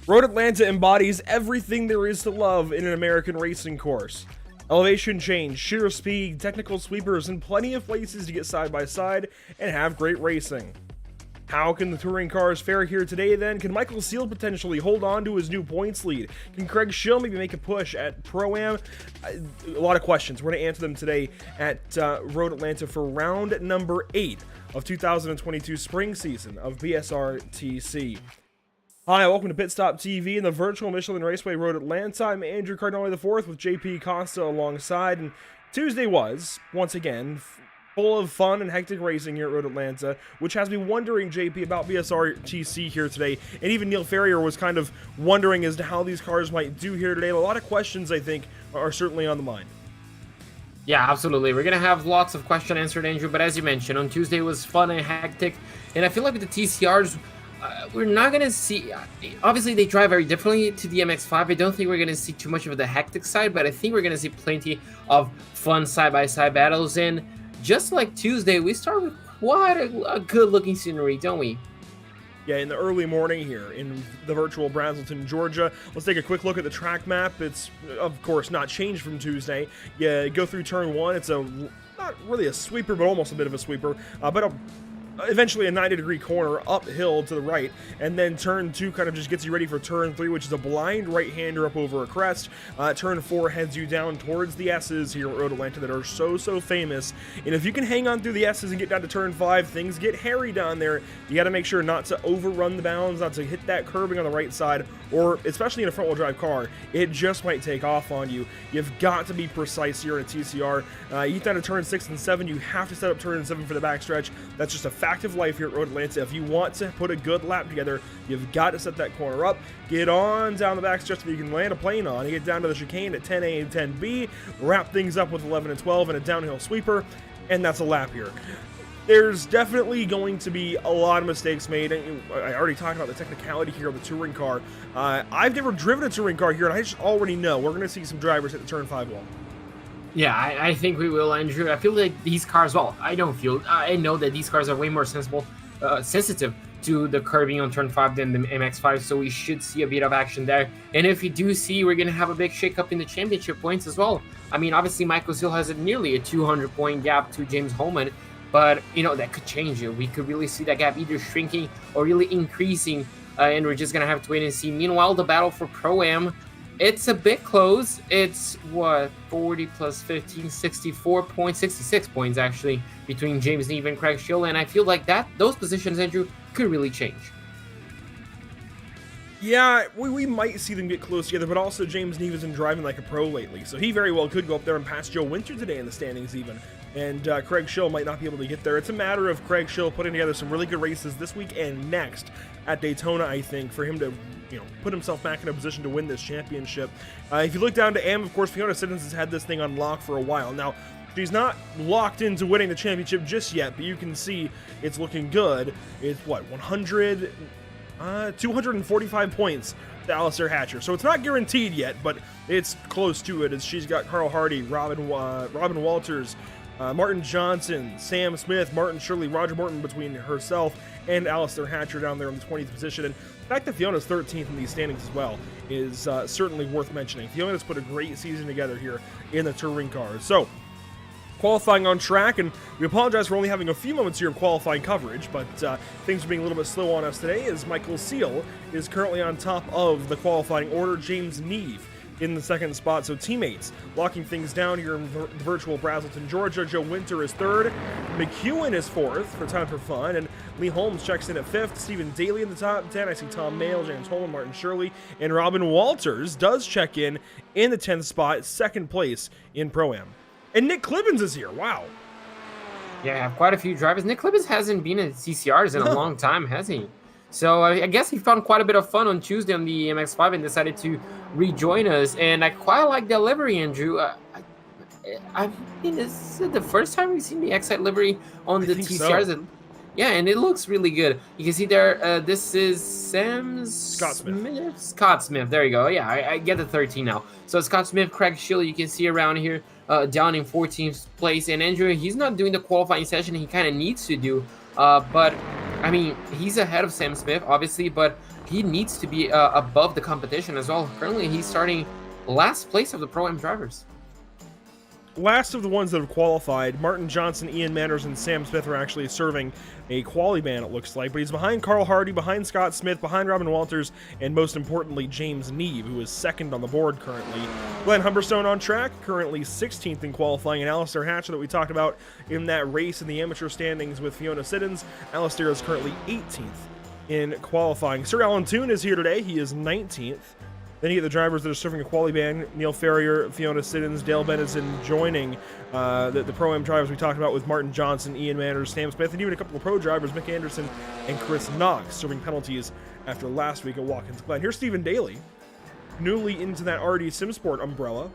Road Atlanta embodies everything there is to love in an American racing course. Elevation change, sheer speed, technical sweepers, and plenty of places to get side by side and have great racing. How can the touring cars fare here today then? Can Michael Seal potentially hold on to his new points lead? Can Craig Schill maybe make a push at Pro-Am? A lot of questions. We're going to answer them today at Road Atlanta for round number 8 of 2022 spring season of BSRTC. Hi, welcome to Pit Stop TV and the virtual Michelin Raceway Road Atlanta. I'm Andrew Cardinale IV with JP Costa alongside, and Tuesday was, once again, full of fun and hectic racing here at Road Atlanta, which has me wondering, JP, about BSRTC here today, and even Neil Ferrier was kind of wondering as to how these cars might do here today. A lot of questions, I think, are certainly on the mind. Yeah, absolutely. We're going to have lots of questions answered, Andrew, but as you mentioned, on Tuesday was fun and hectic, and I feel like with the TCRs, we're not going to see, obviously they drive very differently to the MX-5. I don't think we're going to see too much of the hectic side, but I think we're going to see plenty of fun side-by-side battles. And just like Tuesday, we start with quite a good-looking scenery, don't we? Yeah, in the early morning here in the virtual Braselton, Georgia. Let's take a quick look at the track map. It's, of course, not changed from Tuesday. You go through turn 1. It's not really a sweeper, but almost a bit of a sweeper. But eventually a 90-degree corner uphill to the right, and then turn 2 kind of just gets you ready for turn 3, which is a blind right-hander up over a crest. Turn 4 heads you down towards the S's here at Road Atlanta that are so famous, and if you can hang on through the S's and get down to turn 5, things get hairy down there. You got to make sure not to overrun the bounds, not to hit that curbing on the right side, or especially in a front-wheel drive car, it just might take off on you. You've got to be precise here in a TCR. You get down to turn 6 and 7, you have to set up turn 7 for the backstretch. That's just a fact of life here at Road Atlanta. If you want to put a good lap together, you've got to set that corner up, get on down the backstretch that you can land a plane on, and get down to the chicane at 10A and 10B, wrap things up with 11 and 12 and a downhill sweeper, and that's a lap here. There's definitely going to be a lot of mistakes made. I already talked about the technicality here of the touring car. I've never driven a touring car here, and I just already know we're going to see some drivers hit the turn 5 wall. Yeah, I think we will, Andrew. I feel like these cars, well, I know that these cars are way more sensitive to the curbing on turn 5 than the MX-5, so we should see a bit of action there. And if we do see, we're going to have a big shakeup in the championship points as well. I mean, obviously, Michael Seal has nearly a 200-point gap to James Holman, but, you know, that could change it. We could really see that gap either shrinking or really increasing, and we're just going to have to wait and see. Meanwhile, the battle for Pro-Am, it's a bit close. It's, 40 plus 15, 64 points, 66 points, actually, between James Neave and Craig Schill, and I feel like those positions, Andrew, could really change. Yeah, we might see them get close together, but also James Neave isn't driving like a pro lately, so he very well could go up there and pass Joe Winter today in the standings even, and Craig Schill might not be able to get there. It's a matter of Craig Schill putting together some really good races this week and next at Daytona, I think, for him to put himself back in a position to win this championship. If you look down to Am, of course, Fiona Siddons has had this thing on lock for a while. Now, she's not locked into winning the championship just yet, but you can see it's looking good. It's, 245 points to Alistair Hatcher. So it's not guaranteed yet, but it's close to it, as she's got Carl Hardy, Robin Walters, Martin Johnson, Sam Smith, Martin Shirley, Roger Morton between herself and Alistair Hatcher down there in the 20th position. And the fact that Fiona's 13th in these standings as well is certainly worth mentioning. Fiona's put a great season together here in the touring cars. So, qualifying on track, and we apologize for only having a few moments here of qualifying coverage, but things are being a little bit slow on us today, as Michael Seal is currently on top of the qualifying order. James Neave in the second spot, so teammates locking things down here in the virtual Braselton, Georgia. Joe Winter is 3rd, McEwen is 4th for Time for Fun, and Lee Holmes checks in at 5th, Stephen Daly in the top 10, I see Tom Mayle, James Holman, Martin Shirley, and Robin Walters does check in the 10th spot, 2nd place in Pro-Am. And Nick Clibbins is here, wow. Yeah, quite a few drivers. Nick Clibbins hasn't been in CCRs in a long time, has he? So I guess he found quite a bit of fun on Tuesday on the MX-5 and decided to rejoin us. And I quite like the livery, Andrew. I mean, this is the first time we've seen the Excite livery on the TCRs. So. Yeah, and it looks really good. You can see there, this is Scott Smith, there you go. Yeah, I get the 13 now. So Scott Smith, Craig Schill, you can see around here, down in 14th place. And Andrew, he's not doing the qualifying session he kind of needs to do. But I mean, he's ahead of Sam Smith, obviously, but he needs to be above the competition as well. Currently, he's starting last place of the Pro-Am drivers. Last of the ones that have qualified, Martin Johnson, Ian Manners, and Sam Smith are actually serving a quali ban, it looks like. But he's behind Carl Hardy, behind Scott Smith, behind Robin Walters, and most importantly, James Neve, who is second on the board currently. Glenn Humberstone on track, currently 16th in qualifying, and Alistair Hatcher that we talked about in that race in the amateur standings with Fiona Siddons. Alistair is currently 18th in qualifying. Sir Alan Toon is here today. He is 19th. Then you get the drivers that are serving a quali ban: Neil Ferrier, Fiona Siddons, Dale Benison joining the Pro-Am drivers we talked about with Martin Johnson, Ian Manners, Sam Smith, and even a couple of pro drivers, Mick Anderson and Chris Knox, serving penalties after last week at Watkins Glen. Here's Stephen Daly, newly into that RD SimSport umbrella,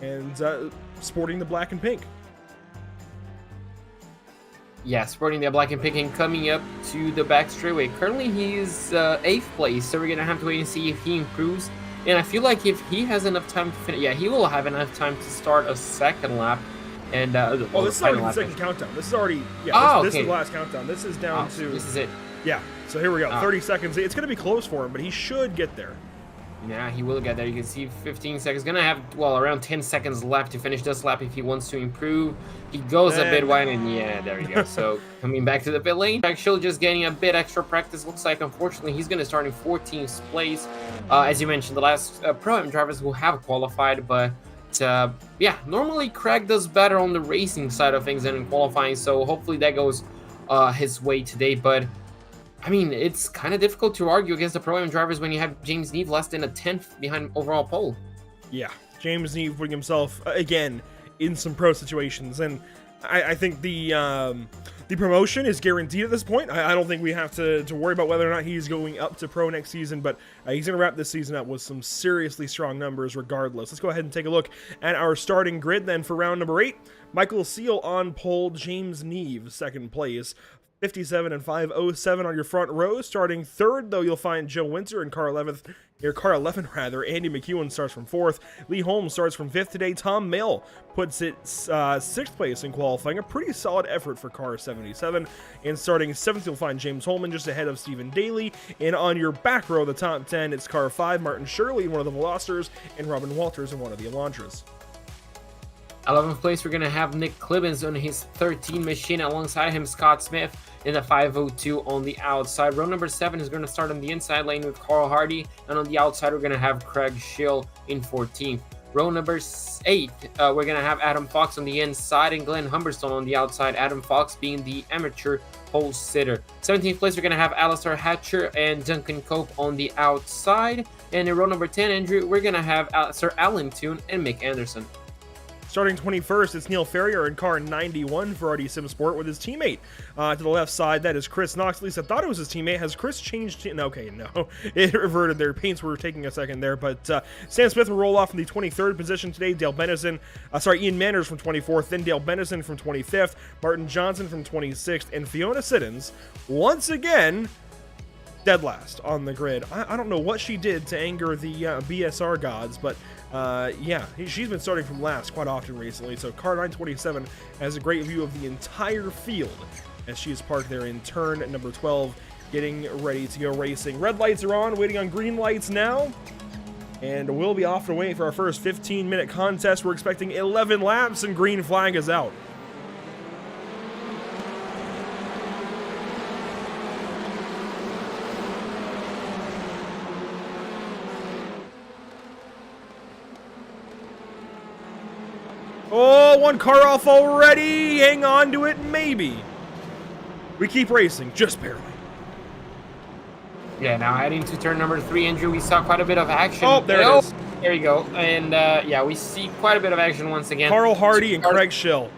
and sporting the black and pink. Yeah, sporting the black and pink and coming up to the back straightaway. Currently, he's 8th place, so we're going to have to wait and see if he improves. And I feel like if he has enough time to finish, yeah, he will have enough time to start a second lap. And oh, this is already the second countdown. This is already, yeah, this is the last countdown. This is down to... This is it. Yeah, so here we go, 30 seconds. It's going to be close for him, but he should get there. Yeah, he will get there. You can see 15 seconds. Gonna have, well, around 10 seconds left to finish this lap if he wants to improve. He goes a bit wide, and yeah, there you go. So, coming back to the pit lane. Actually, just getting a bit extra practice. Looks like, unfortunately, he's gonna start in 14th place. As you mentioned, the last Pro-Am drivers will have qualified, but yeah, normally Craig does better on the racing side of things than in qualifying, so hopefully that goes his way today. But I mean, it's kind of difficult to argue against the Pro-Am drivers when you have James Neve less than a 10th behind overall pole. Yeah, James Neve putting himself, again, in some pro situations. And I think the promotion is guaranteed at this point. I don't think we have to worry about whether or not he's going up to pro next season, but he's going to wrap this season up with some seriously strong numbers regardless. Let's go ahead and take a look at our starting grid then for round number 8. Michael Seal on pole, James Neve second place. 57 and 507 on your front row. Starting third, though, you'll find Joe Winter and car 11, rather. Andy McEwen starts from 4th. Lee Holmes starts from 5th today. Tom Mayle puts it 6th place in qualifying. A pretty solid effort for car 77. And starting 7th, you'll find James Holman just ahead of Stephen Daly. And on your back row, the top 10, it's car 5, Martin Shirley, one of the Velocitors, and Robin Walters in one of the Elantras. 11th place, we're going to have Nick Clibbins on his 13 machine. Alongside him, Scott Smith in the 502 on the outside. Row number 7 is going to start on the inside lane with Carl Hardy. And on the outside, we're going to have Craig Schill in 14th. Row number 8, we're going to have Adam Fox on the inside and Glenn Humberstone on the outside. Adam Fox being the amateur pole sitter. 17th place, we're going to have Alistair Hatcher and Duncan Cope on the outside. And in row number 10, Andrew, we're going to have Sir Alan Toon and Mick Anderson. Starting 21st, it's Neil Ferrier in car 91 for RD SimSport with his teammate. To the left side, that is Chris Knox. At least I thought it was his teammate. Has Chris changed? Okay, no. It reverted. Their paints were taking a second there. But Sam Smith will roll off in the 23rd position today. Ian Manners from 24th. Then Dale Benison from 25th. Martin Johnson from 26th. And Fiona Siddons, once again, dead last on the grid. I don't know what she did to anger the BSR gods, but yeah, she's been starting from last quite often recently. So car 927 has a great view of the entire field as she is parked there in turn number 12, getting ready to go racing. Red lights are on, waiting on green lights now. And we'll be off and away for our first 15-minute contest. We're expecting 11 laps and green flag is out. Oh, one car off already. Hang on to it, maybe. We keep racing, just barely. Yeah, now heading to turn number 3, Andrew, we saw quite a bit of action. Oh, there it is. There you go. And yeah, we see quite a bit of action once again. Carl Hardy and Craig Schill.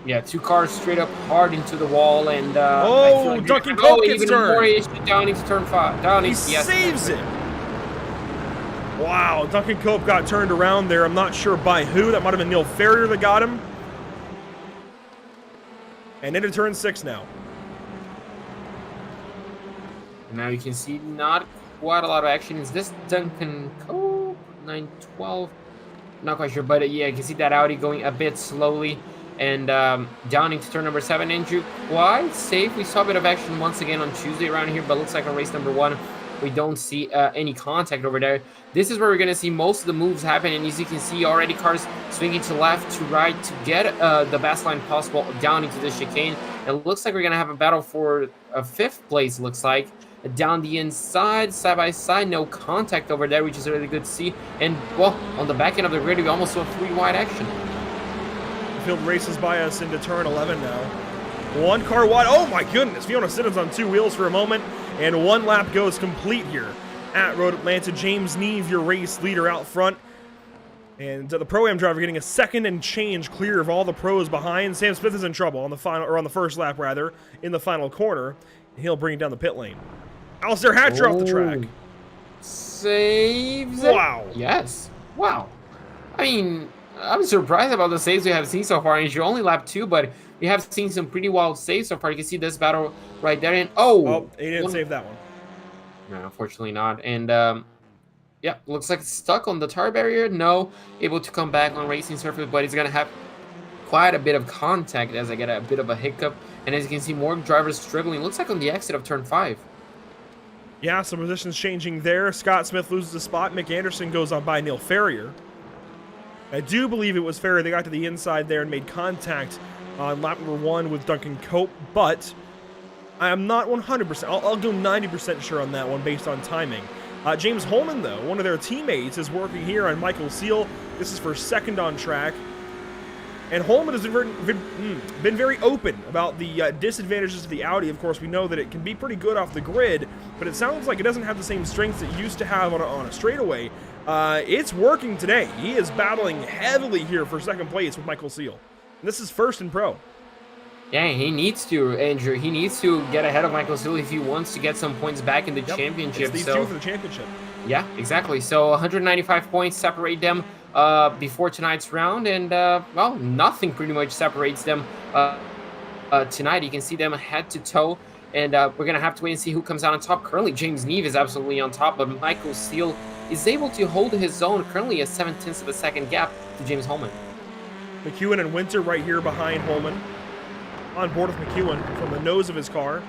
Yeah, 2 cars straight up hard into the wall, and Duncan Cope gets turned. More issue down into turn 5. He saves it. Wow, Duncan Cope got turned around there. I'm not sure by who. That might have been Neil Ferrier that got him. And into turn 6 now. Now you can see not quite a lot of action. Is this Duncan Cope? 912? Not quite sure, but yeah, you can see that Audi going a bit slowly. And down into turn number 7, Andrew, quite safe. We saw a bit of action once again on Tuesday around here, but looks like on race number 1, we don't see any contact over there. This is where we're going to see most of the moves happen, and as you can see already, cars swinging to left, to right, to get the best line possible down into the chicane. It looks like we're going to have a battle for a 5th place, looks like. Down the inside, side by side, no contact over there, which is really good to see. And, well, on the back end of the grid, we almost saw 3 wide action. Field races by us into turn 11 now. 1 car wide. Oh my goodness. Fiona Siddons on 2 wheels for a moment. And 1 lap goes complete here at Road Atlanta. James Neve, your race leader out front. And the Pro-Am driver getting a 2nd and change clear of all the pros behind. Sam Smith is in trouble on the final, or on the first lap rather, in the final corner. And he'll bring it down the pit lane. Alistair Hatcher off the track. Saves it. Wow. Yes. Wow. I mean, I'm surprised about the saves we have seen so far. And you're only lap 2, but we have seen some pretty wild saves so far. You can see this battle right there. And oh, he didn't save that one. No, unfortunately not. And yeah, looks like it's stuck on the tar barrier. No, able to come back on racing surface, but he's gonna have quite a bit of contact as I get a bit of a hiccup. And as you can see, more drivers struggling. Looks like on the exit of turn 5. Yeah, some positions changing there. Scott Smith loses a spot. Mick Anderson goes on by Neil Ferrier. I do believe it was Ferrier. They got to the inside there and made contact on lap number 1 with Duncan Cope, but I'm not 100%. I'll go 90% sure on that one based on timing. James Holman, though, one of their teammates, is working here on Michael Seal. This is for 2nd on track. And Holman has been very open about the disadvantages of the Audi. Of course, we know that it can be pretty good off the grid, but it sounds like it doesn't have the same strengths it used to have on a straightaway. It's working today. He is battling heavily here for 2nd place with Michael Seal. And this is 1st in Pro. Yeah, he needs to, Andrew. He needs to get ahead of Michael Seal if he wants to get some points back in the championship. It's these 2 for the championship. Yeah, exactly. So 195 points separate them before tonight's round, and well, nothing pretty much separates them tonight. You can see them head to toe, and we're gonna have to wait and see who comes out on top. Currently, James Neve is absolutely on top, but Michael Seal is able to hold his own. Currently, a 0.7 of a second gap to James Holman. McEwen and Winter right here behind Holman. On board with McEwen from the nose of his car.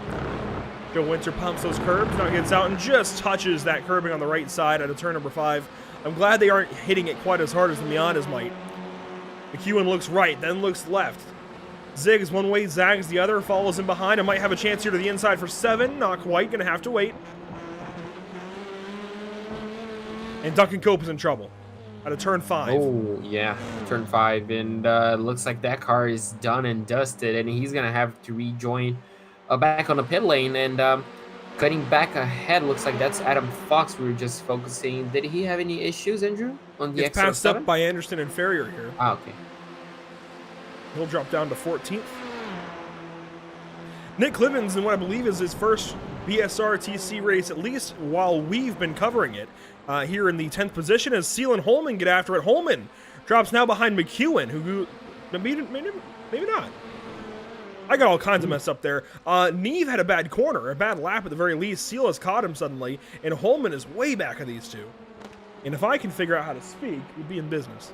Joe Winter pumps those curbs, now gets out and just touches that curbing on the right side at a turn number 5. I'm glad they aren't hitting it quite as hard as the Miatas might. McEwen looks right, then looks left. Zigs one way, zags the other, follows him behind, and might have a chance here to the inside for 7. Not quite, gonna have to wait. And Duncan Cope is in trouble out of turn 5. Oh, yeah, turn 5, and looks like that car is done and dusted, and he's gonna have to rejoin back on the pit lane. And cutting back ahead, looks like that's Adam Fox. We were just focusing. Did he have any issues, Andrew, on the exit? It's passed up by Anderson and Ferrier here. Ah, okay. He'll drop down to 14th. Nick Clemens in what I believe is his first BSRTC race, at least while we've been covering it, here in the 10th position as Seal and Holman get after it. Holman drops now behind McEwen, who maybe not. I got all kinds of mess up there. Neve had a bad corner, a bad lap at the very least. Seal has caught him suddenly, and Holman is way back of these 2. And if I can figure out how to speak, we'd be in business.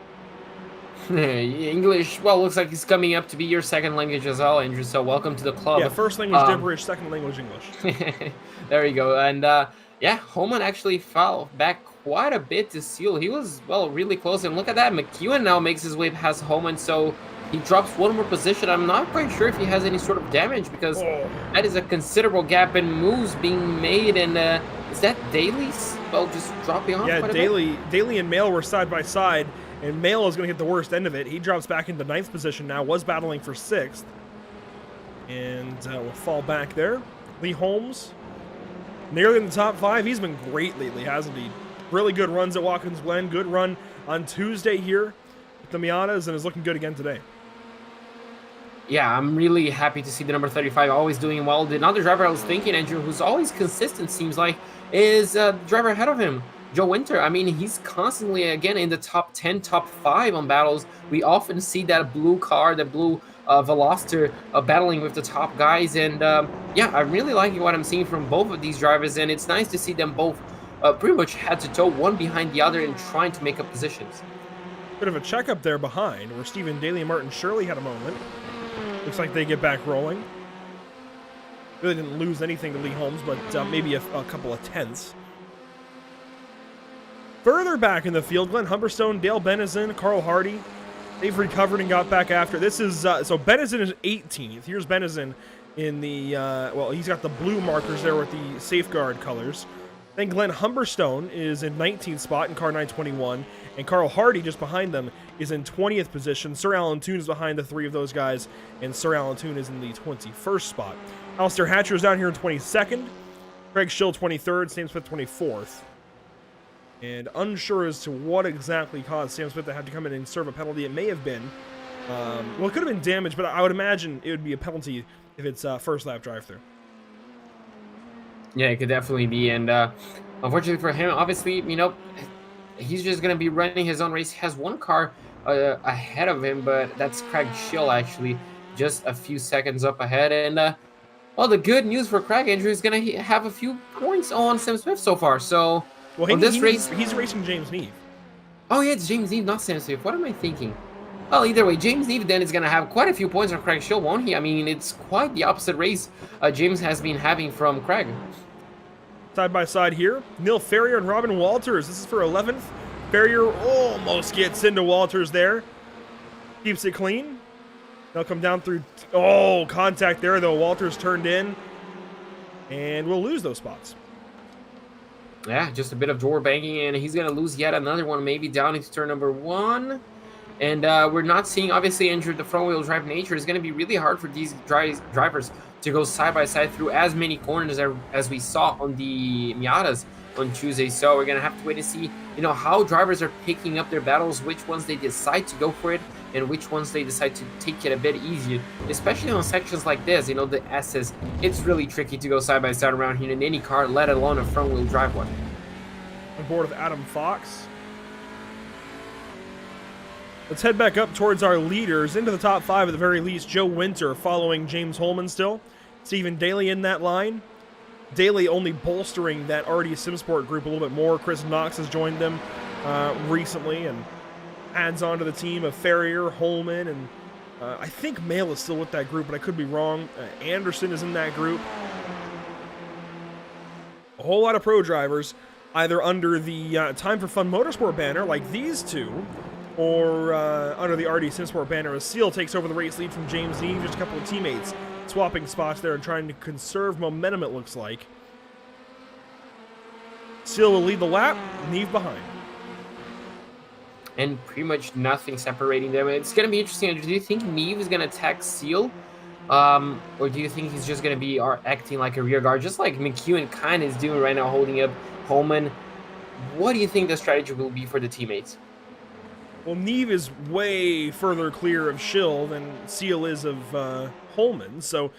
English, well, looks like it's coming up to be your 2nd language as well, Andrew, so welcome to the club. Yeah, 1st language gibberish, 2nd language English. There you go. And yeah, Holman actually fell back quite a bit to Seal. He was, well, really close, and look at that. McEwen now makes his way past Holman, so he drops 1 more position. I'm not quite sure if he has any sort of damage, because that is a considerable gap in moves being made. And is that Daly's, well, just dropping off? Yeah, Daly and Mail were side by side, and Mail is going to get the worst end of it. He drops back into 9th position now, was battling for 6th. And will fall back there. Lee Holmes, nearly in the top 5. He's been great lately, hasn't he? Really good runs at Watkins Glen. Good run on Tuesday here with the Miatas, and is looking good again today. Yeah, I'm really happy to see the number 35 always doing well. The other driver I was thinking, Andrew, who's always consistent, seems like, is the driver ahead of him, Joe Winter. I mean, he's constantly, again, in the top 10, top 5 on battles. We often see that blue car, the blue Veloster battling with the top guys. And yeah, I'm really liking what I'm seeing from both of these drivers. And it's nice to see them both pretty much head to toe, one behind the other, and trying to make up positions. Bit of a checkup there behind, where Stephen Daly and Martin Shirley had a moment. Looks like they get back rolling. Really didn't lose anything to Lee Holmes, but maybe a couple of tenths. Further back in the field, Glenn Humberstone, Dale Benison, Carl Hardy. They've recovered and got back after. This is, so Benison is 18th. Here's Benison in the, well, he's got the blue markers there with the safeguard colors. Then Glenn Humberstone is in 19th spot in car 921, and Carl Hardy, just behind them, is in 20th position. Sir Alan Toon is behind the three of those guys, and Sir Alan Toon is in the 21st spot. Alistair Hatcher is down here in 22nd, Craig Schill 23rd, Sam Smith 24th. And unsure as to what exactly caused Sam Smith to have to come in and serve a penalty. It may have been, well, it could have been damage, but I would imagine it would be a penalty if it's first lap drive-through. Yeah, it could definitely be, and unfortunately for him, obviously, you know, he's just going to be running his own race. He has one car ahead of him, but that's Craig Schill, actually, just a few seconds up ahead. And, well, the good news for Craig, Andrew, is going to have a few points on Sam Smith so far. So, well, he's racing James Neave. Oh, yeah, it's James Neave, not Sam Smith. What am I thinking? Well, either way, James Neave then is going to have quite a few points on Craig Schill, won't he? I mean, it's quite the opposite race James has been having from Craig. Side by side here, Neil Ferrier and Robin Walters. This is for 11th. Ferrier almost gets into Walters there. Keeps it clean. They'll come down through. Oh, contact there, though. Walters turned in. And we'll lose those spots. Yeah, just a bit of door banging, and he's going to lose yet another one, maybe down into turn number 1. And we're not seeing, obviously, Andrew, the front-wheel drive nature is going to be really hard for these drivers to go side-by-side through as many corners as we saw on the Miatas on Tuesday. So we're going to have to wait and see, you know, how drivers are picking up their battles, which ones they decide to go for it, and which ones they decide to take it a bit easier, especially on sections like this, you know, the S's. It's really tricky to go side-by-side around here in any car, let alone a front-wheel drive one. On board with Adam Fox. Let's head back up towards our leaders, into the top 5 at the very least. Joe Winter following James Holman still. Stephen Daly in that line. Daly only bolstering that RD Simsport group a little bit more. Chris Knox has joined them recently and adds on to the team of Ferrier, Holman, and I think Mail is still with that group, but I could be wrong. Anderson is in that group. A whole lot of pro drivers, either under the Time for Fun Motorsport banner, like these two, or under the RD Simsport banner, as Seal takes over the race lead from James Neave. Just a couple of teammates swapping spots there and trying to conserve momentum, it looks like. Seal will lead the lap, Neave behind. And pretty much nothing separating them. It's going to be interesting. Do you think Neave is going to attack Seal? Or do you think he's just going to be acting like a rear guard, just like McEwen kind of is doing right now, holding up Holman? What do you think the strategy will be for the teammates? Well, Neave is way further clear of Schill than Seal is of Holman, so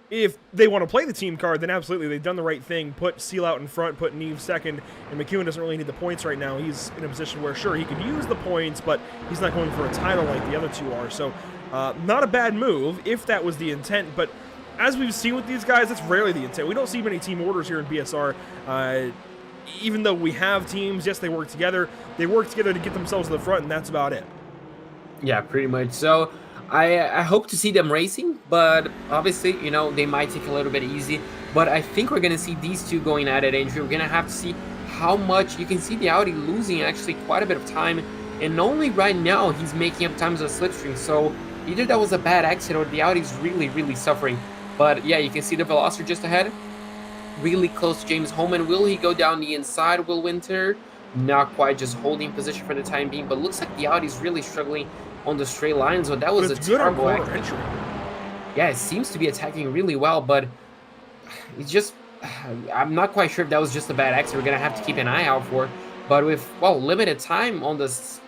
if they want to play the team card, then absolutely, they've done the right thing. Put Seal out in front, put Neave second, and McEwen doesn't really need the points right now. He's in a position where, sure, he could use the points, but he's not going for a title like the other two are, so not a bad move, if that was the intent, but as we've seen with these guys, that's rarely the intent. We don't see many team orders here in BSR. Even though we have teams, yes, they work together. They work together to get themselves to the front, and that's about it. Yeah, pretty much. So I hope to see them racing, but obviously, you know, they might take a little bit easy. But I think we're going to see these two going at it, Andrew. We're going to have to see how much. You can see the Audi losing actually quite a bit of time. And only right now he's making up times on slipstream. So either that was a bad exit or the Audi's really, really suffering. But yeah, you can see the Veloster just ahead. Really close to James Holman. Will he go down the inside, Will Winter? Not quite, just holding position for the time being. But looks like the Audi's really struggling on the straight line. So that was a terrible entry. Yeah, it seems to be attacking really well, but it's just, I'm not quite sure if that was just a bad exit. We're going to have to keep an eye out for. But with, well, limited time on this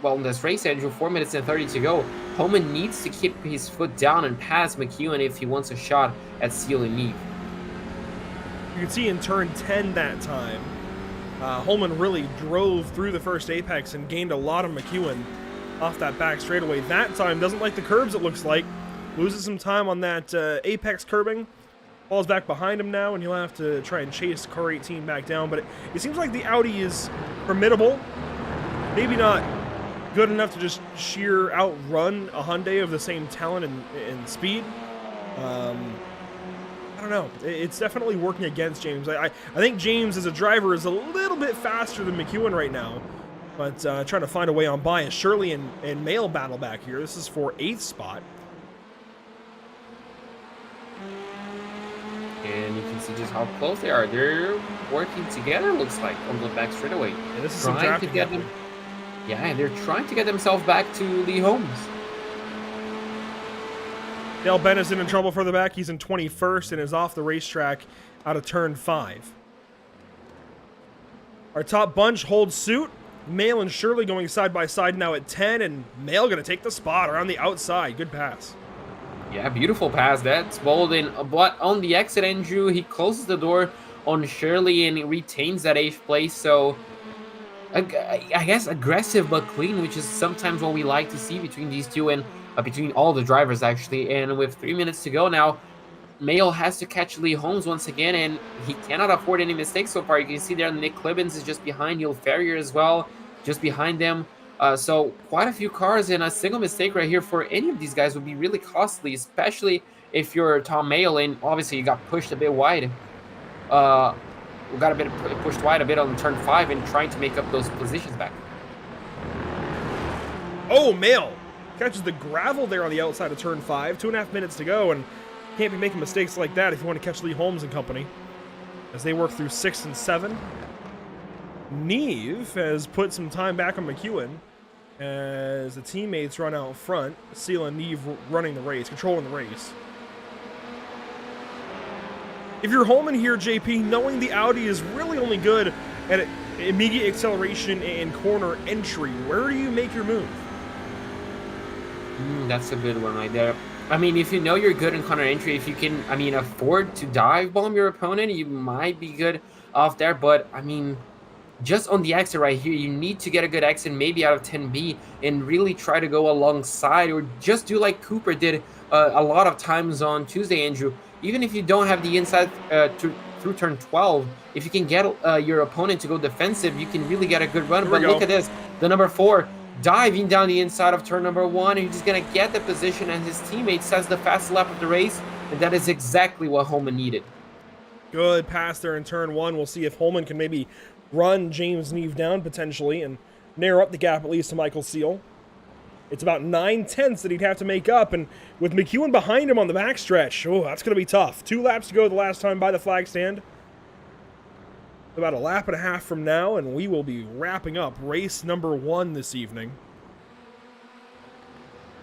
race, Andrew, 4 minutes and 30 to go, Holman needs to keep his foot down and pass McEwen if he wants a shot at Seal and Neave. You can see in turn 10 that time, Holman really drove through the first apex and gained a lot of McEwen off that back straightaway. That time doesn't like the curbs, it looks like. Loses some time on that apex curbing. Falls back behind him now, and he'll have to try and chase car 18 back down. But it seems like the Audi is formidable. Maybe not good enough to just sheer outrun a Hyundai of the same talent and speed. I don't know. It's definitely working against James. I think James as a driver is a little bit faster than McEwen right now, but trying to find a way on by as Shirley and Mail battle back here. This is for 8th spot. And you can see just how close they are. They're working together, looks like, on the back straightaway. Yeah, this is some drafting to get them. Yeah, they're trying to get themselves back to Lee Holmes. Dale Bennison in trouble further back. He's in 21st and is off the racetrack out of turn 5. Our top bunch holds suit. Mail and Shirley going side by side now at 10, and Mail going to take the spot around the outside. Good pass. Yeah, beautiful pass. That's bold in, but on the exit, Andrew, he closes the door on Shirley and retains that 8th place. So, I guess aggressive but clean, which is sometimes what we like to see between these two and between all the drivers, actually. And with 3 minutes to go now, Mail has to catch Lee Holmes once again, and he cannot afford any mistakes so far. You can see there Nick Clibbins is just behind, Neil Ferrier as well, just behind them. So quite a few cars, and a single mistake right here for any of these guys would be really costly, especially if you're Tom Mail, and obviously you got pushed a bit wide. We got a bit pushed wide a bit on turn 5 and trying to make up those positions back. Oh, Mail catches the gravel there on the outside of turn 5. 2.5 minutes to go, and can't be making mistakes like that if you want to catch Lee Holmes and company. As they work through 6 and 7. Neve has put some time back on McEwen as the teammates run out front. Seal and Neve running the race, controlling the race. If you're Holman here, JP, knowing the Audi is really only good at immediate acceleration and corner entry, where do you make your move? That's a good one right there. I mean, if you know you're good in corner entry, if you can, afford to dive bomb your opponent, you might be good off there. But, just on the exit right here, you need to get a good exit, maybe out of 10B, and really try to go alongside, or just do like Cooper did a lot of times on Tuesday, Andrew. Even if you don't have the inside through turn 12, if you can get your opponent to go defensive, you can really get a good run. But look at this, the number 4 diving down the inside of turn number 1, and he's just going to get the position, and his teammate says the fast lap of the race, and that is exactly what Holman needed. Good pass there in turn 1. We'll see if Holman can maybe run James Neve down potentially and narrow up the gap at least to Michael Seal. It's about 9/10 that he'd have to make up, and with McEwen behind him on the backstretch, that's going to be tough. 2 laps to go the last time by the flag stand. About a lap and a half from now, and we will be wrapping up race number 1 this evening.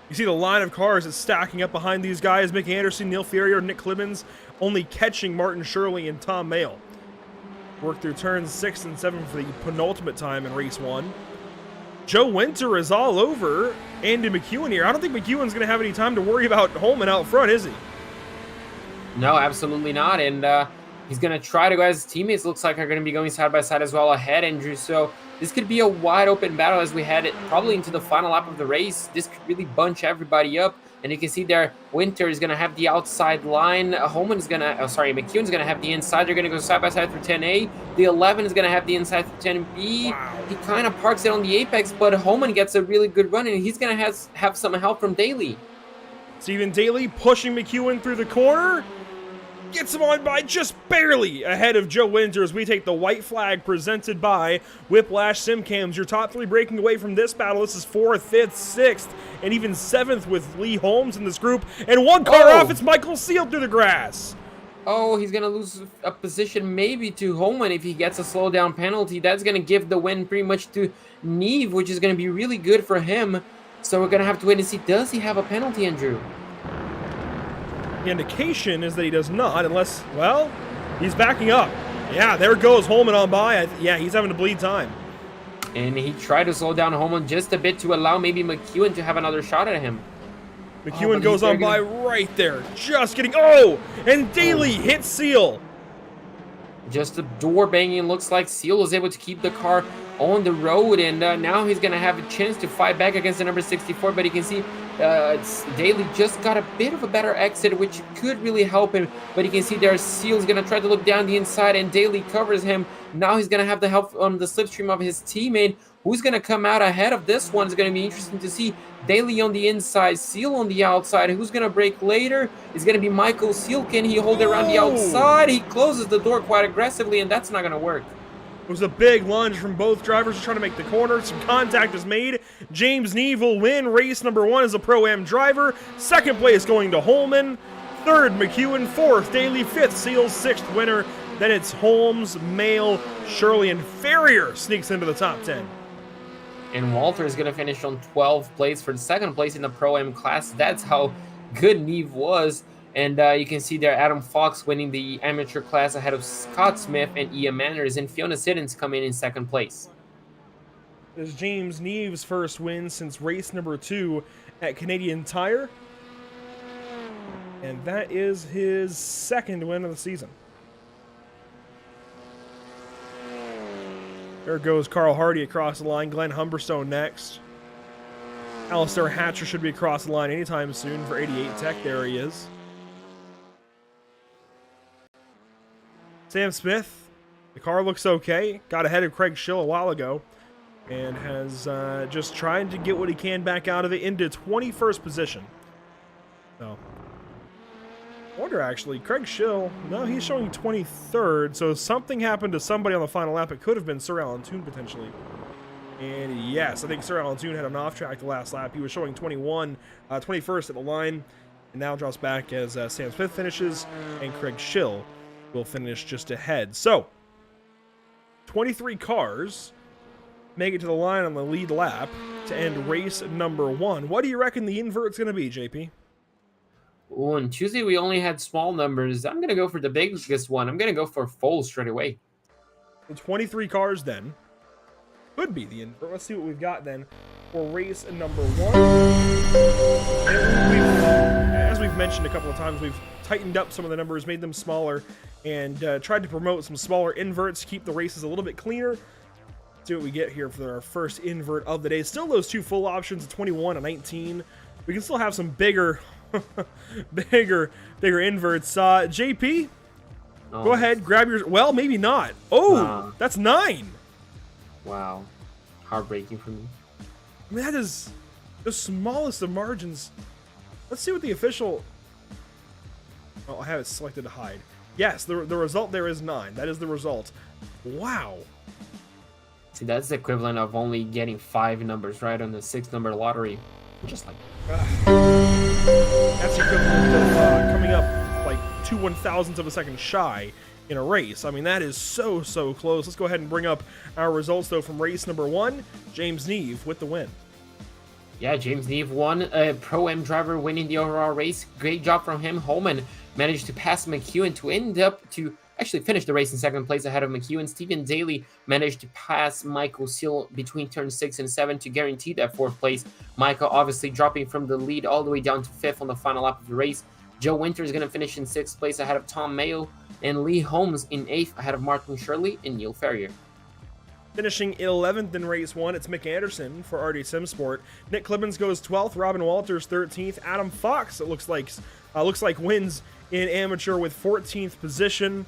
You see the line of cars that's stacking up behind these guys. Mick Anderson, Neil Ferrier, Nick Clibbins, only catching Martin Shirley and Tom Mail. Work through turns 6 and 7 for the penultimate time in race 1. Joe Winter is all over Andy McEwen here. I don't think McEwen's going to have any time to worry about Holman out front, is he? No, absolutely not. And he's going to try to go, as his teammates looks like are going to be going side by side as well ahead, Andrew. So this could be a wide open battle as we head it probably into the final lap of the race. This could really bunch everybody up. And you can see there, Winter is going to have the outside line. McEwen's going to have the inside. They're going to go side by side through 10A. The 11 is going to have the inside through 10B. Wow. He kind of parks it on the apex, but Holman gets a really good run, and he's going to have some help from Daly. Stephen Daly pushing McEwen through the corner. Gets him on by just barely ahead of Joe Winter as we take the white flag presented by Whiplash Simcams. Your top 3 breaking away from this battle. This is 4th, 5th, 6th, and even 7th with Lee Holmes in this group. And 1 car off, it's Michael Seal through the grass. Oh, he's going to lose a position maybe to Holman if he gets a slowdown penalty. That's going to give the win pretty much to Neve, which is going to be really good for him. So we're going to have to wait and see, does he have a penalty, Andrew? The indication is that he does not, unless, well, he's backing up. Yeah, there goes Holman on by. Yeah, he's having to bleed time. And he tried to slow down Holman just a bit to allow maybe McEwen to have another shot at him. McEwen goes on by right there. Just getting, and Daly hits Seal. Just a door banging. Looks like Seal was able to keep the car on the road, and now he's going to have a chance to fight back against the number 64, but you can see Daly just got a bit of a better exit, which could really help him, but you can see there Seal's going to try to look down the inside, and Daly covers him. Now he's going to have the help on the slipstream of his teammate. Who's going to come out ahead of this one is going to be interesting to see. Daly on the inside, Seal on the outside. Who's going to break later? It's going to be Michael Seal. Can he hold it around the outside? He closes the door quite aggressively, and that's not going to work. It was a big lunge from both drivers trying to make the corner. Some contact is made. James Neve will win race number 1 as a Pro-Am driver. Second place going to Holman. Third, McEwen. Fourth, Daly. Fifth, Seals. Sixth, winner. Then it's Holmes, Mayle, Shirley, and Ferrier sneaks into the top 10. And Walter is going to finish on 12th place for the second place in the Pro-Am class. That's how good Neve was. And you can see there Adam Fox winning the amateur class ahead of Scott Smith and Ian Manners, and Fiona Siddons coming in second place. This is James Neve's first win since race number 2 at Canadian Tire. And that is his second win of the season. There goes Carl Hardy across the line. Glenn Humberstone next. Alistair Hatcher should be across the line anytime soon for 88 Tech. There he is. Sam Smith, the car looks okay. Got ahead of Craig Schill a while ago. And has just trying to get what he can back out of it into 21st position. So, I wonder actually, Craig Schill, no, he's showing 23rd. So something happened to somebody on the final lap. It could have been Sir Alan Toon potentially. And yes, I think Sir Alan Toon had an off track the last lap. He was showing 21st at the line. And now drops back as Sam Smith finishes. And Craig Schill will finish just ahead. So, 23 cars make it to the line on the lead lap to end race number 1. What do you reckon the invert's going to be, JP? Oh, on Tuesday we only had small numbers. I'm going to go for the biggest one. I'm going to go for full straight away. The 23 cars then could be the invert. Let's see what we've got then for race number 1. As we've mentioned a couple of times, we've tightened up some of the numbers, made them smaller, and tried to promote some smaller inverts, keep the races a little bit cleaner. See what we get here for our first invert of the day. Still those two full options, 21 and 19. We can still have some bigger bigger inverts. JP, go ahead, grab your, well, maybe not. Oh, wow. That's 9. Wow. Heartbreaking for me. I mean, that is the smallest of margins. Let's see what the official, oh, I have it selected to hide. Yes, the result there is 9. That is the result. Wow. See, that's the equivalent of only getting 5 numbers right on the 6-number lottery. Just like that's the equivalent of coming up like 2 1,000ths of a second shy in a race. I mean, that is so close. Let's go ahead and bring up our results though from race number 1. James Neve with the win. Yeah, James Neve won. A Pro-Am driver winning the overall race. Great job from him. Holman managed to pass McEwen to end up to actually finish the race in second place ahead of McEwen. Stephen Daly managed to pass Michael Seal between turns 6 and 7 to guarantee that 4th place. Michael obviously dropping from the lead all the way down to 5th on the final lap of the race. Joe Winter is going to finish in 6th place ahead of Tom Mayo, and Lee Holmes in 8th ahead of Martin Shirley and Neil Ferrier. Finishing 11th in race 1, it's Mick Anderson for RD Simsport. Nick Clibbins goes 12th, Robin Walters 13th, Adam Fox, it looks like wins in amateur with 14th position.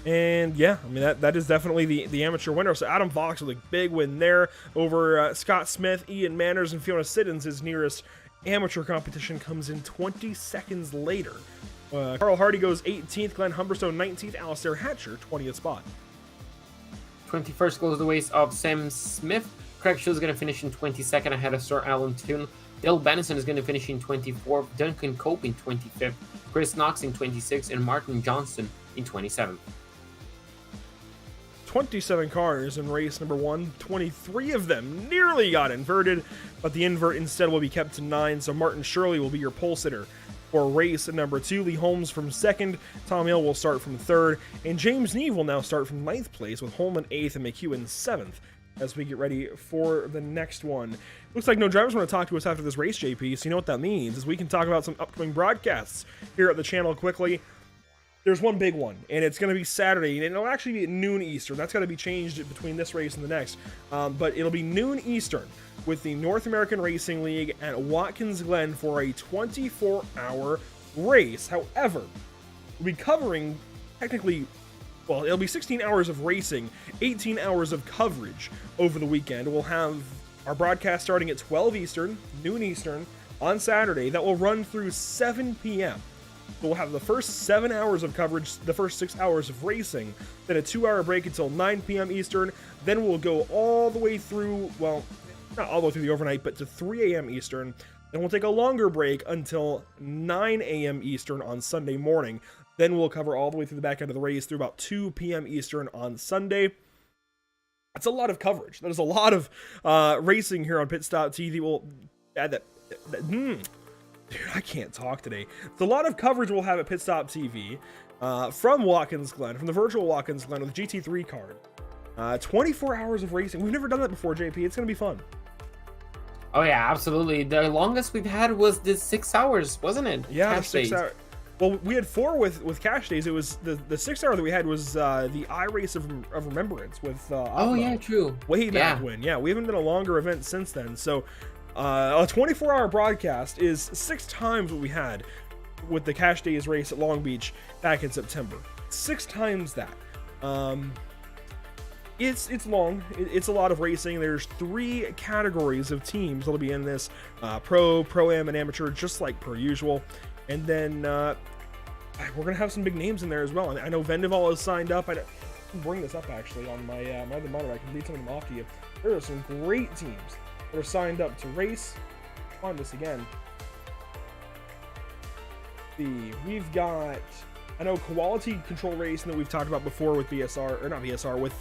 And yeah, I mean, that is definitely the amateur winner. So Adam Fox with a big win there over Scott Smith, Ian Manners, and Fiona Siddons. His nearest amateur competition comes in 20 seconds later. Carl Hardy goes 18th, Glenn Humberstone 19th, Alistair Hatcher 20th spot. 21st goes the ways of Sam Smith. Craig Schill is going to finish in 22nd ahead of Sir Alan Toon. Dale Bennison is going to finish in 24th, Duncan Cope in 25th, Chris Knox in 26th, and Martin Johnston in 27th. 27 cars in race number 1. 23 of them nearly got inverted, but the invert instead will be kept to 9, so Martin Shirley will be your pole sitter for race number 2. Lee Holmes from 2nd, Tom Hill will start from 3rd, and James Neve will now start from 9th place with Holman 8th and McEwen 7th as we get ready for the next one. Looks like no drivers want to talk to us after this race, JP, so you know what that means, is we can talk about some upcoming broadcasts here at the channel quickly. There's one big one, and it's going to be Saturday, and it'll actually be at noon Eastern. That's got to be changed between this race and the next, but it'll be noon Eastern with the North American Racing League at Watkins Glen for a 24-hour race. However, we'll be covering technically well, it'll be 16 hours of racing, 18 hours of coverage over the weekend. We'll have our broadcast starting at 12 Eastern, noon Eastern, on Saturday. That will run through 7 p.m. We'll have the first 7 hours of coverage, the first 6 hours of racing, then a 2-hour break until 9 p.m. Eastern. Then we'll go all the way through, well, not all the way through the overnight, but to 3 a.m. Eastern. Then we'll take a longer break until 9 a.m. Eastern on Sunday morning. Then we'll cover all the way through the back end of the race through about 2 p.m. Eastern on Sunday. That's a lot of coverage. There's a lot of racing here on Pit Stop TV. We'll add that. Dude, I can't talk today. It's a lot of coverage we'll have at Pit Stop TV from Watkins Glen, from the virtual Watkins Glen with GT3 card. 24 hours of racing. We've never done that before, JP. It's going to be fun. Oh yeah, absolutely. The longest we've had was the 6 hours, wasn't it? Yeah, the 6 hours. Well, we had 4 with Cash Days. It was the 6 hour that we had was the iRace of Remembrance with Oh yeah, true. Way back when. Yeah, we haven't done a longer event since then. So a 24-hour broadcast is 6 times what we had with the Cash Days race at Long Beach back in September. 6 times that. It's long. It's a lot of racing. There's 3 categories of teams that'll be in this: pro, pro-am, and amateur, just like per usual. And then we're gonna have some big names in there as well. I know Vendaval is signed up. I can bring this up actually on my other monitor. I can read some of them off to you. There are some great teams that are signed up to race. Find this again. We've got, I know, Quality Control Racing that we've talked about before with BSR, or not BSR, with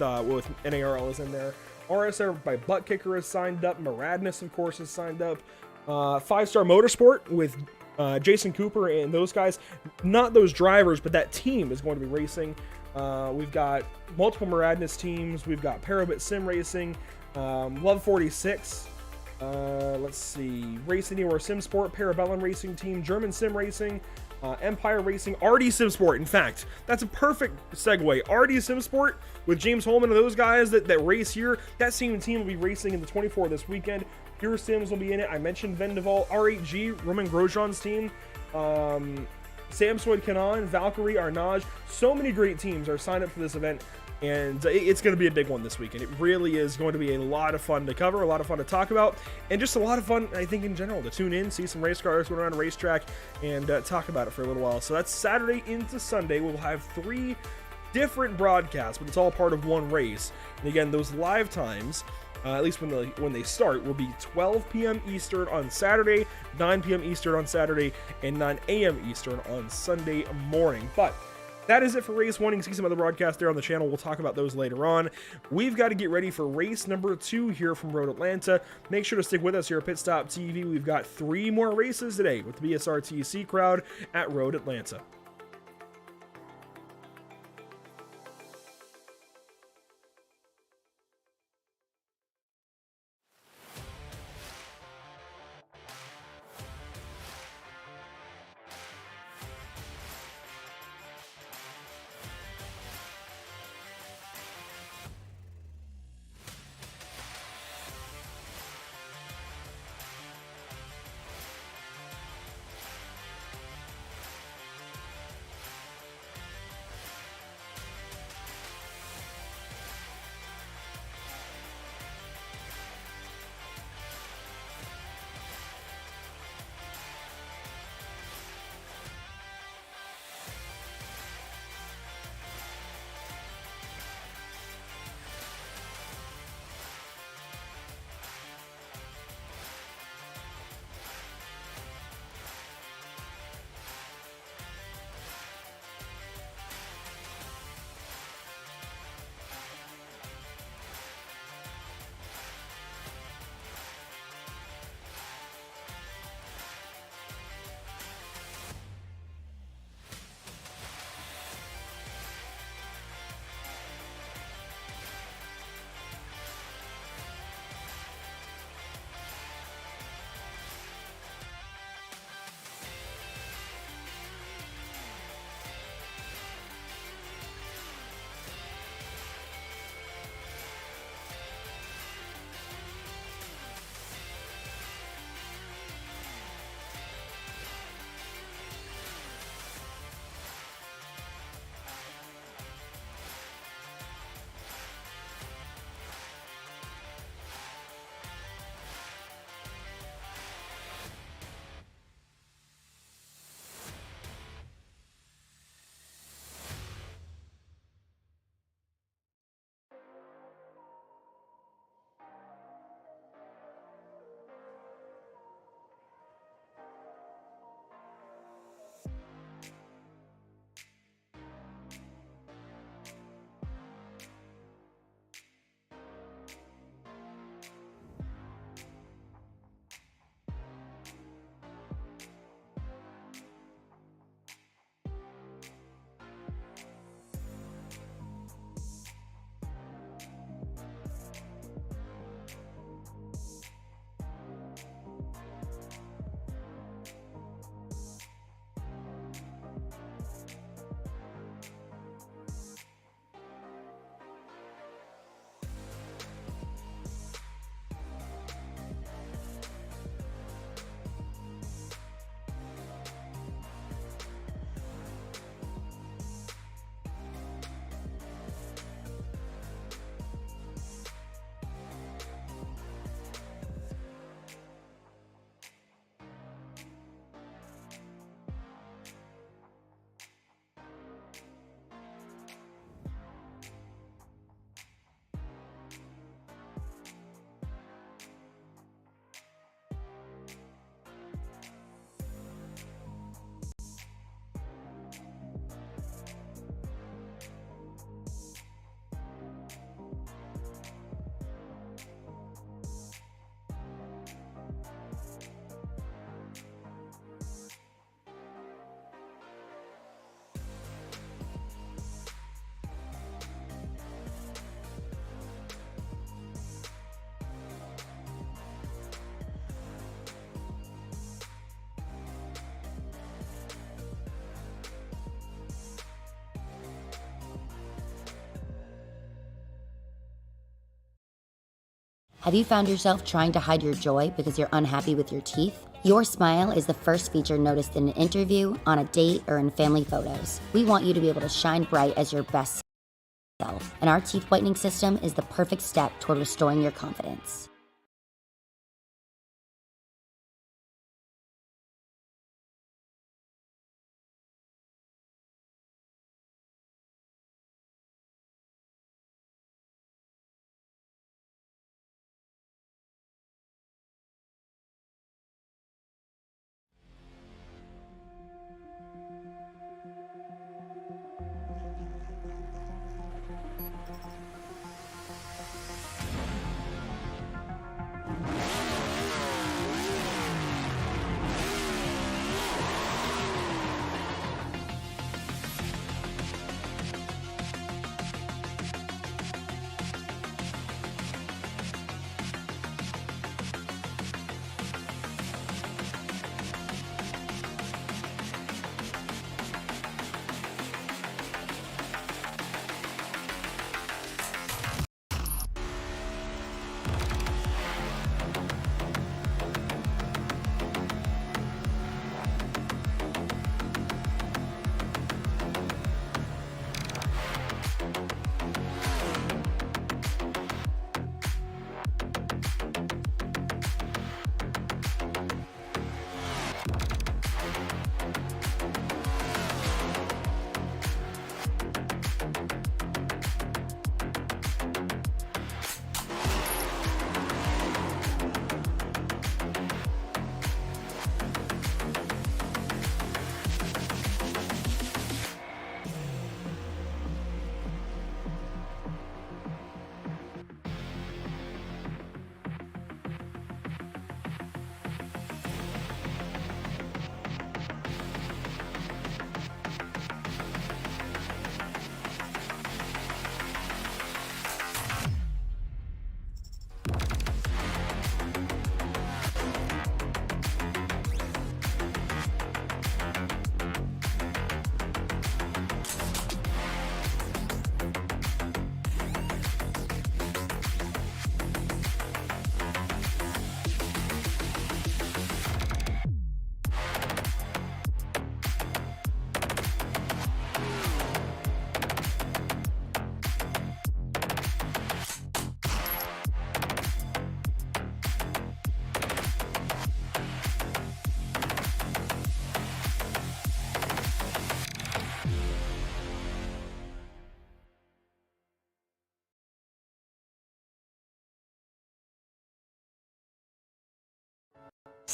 NARL is in there. RSR by Butt Kicker is signed up. Maradness, of course, is signed up. 5-Star Motorsport with Jason Cooper and those guys. Not those drivers, but that team is going to be racing. We've got multiple Maradness teams. We've got Parabit Sim Racing, Love 46. Let's see, Race Anywhere Sim Sport, Parabellum Racing Team, German Sim Racing, Empire Racing, RD Sim Sport. In fact, that's a perfect segue. RD Sim Sport with James Holman and those guys that race here. That same team will be racing in the 24 this weekend. Pure Sims will be in it. I mentioned Vendaval, R8G, Roman Grosjean's team, Sam Swoyd Kanan, Valkyrie, Arnage. So many great teams are signed up for this event, and it's going to be a big one this weekend. It really is going to be a lot of fun to cover, a lot of fun to talk about, and just a lot of fun, I think, in general, to tune in, see some race cars going around a racetrack, and talk about it for a little while. So that's Saturday into Sunday. We'll have 3 different broadcasts, but it's all part of one race. And again, those live times, at least when they start, will be 12 p.m. Eastern on Saturday, 9 p.m. Eastern on Saturday, and 9 a.m. Eastern on Sunday morning. But that is it for race 1. You can see some other broadcasts there on the channel. We'll talk about those later on. We've got to get ready for race number 2 here from Road Atlanta. Make sure to stick with us here at Pit Stop TV. We've got 3 more races today with the BSRTC crowd at Road Atlanta. Have you found yourself trying to hide your joy because you're unhappy with your teeth? Your smile is the first feature noticed in an interview, on a date, or in family photos. We want you to be able to shine bright as your best self, and our teeth whitening system is the perfect step toward restoring your confidence.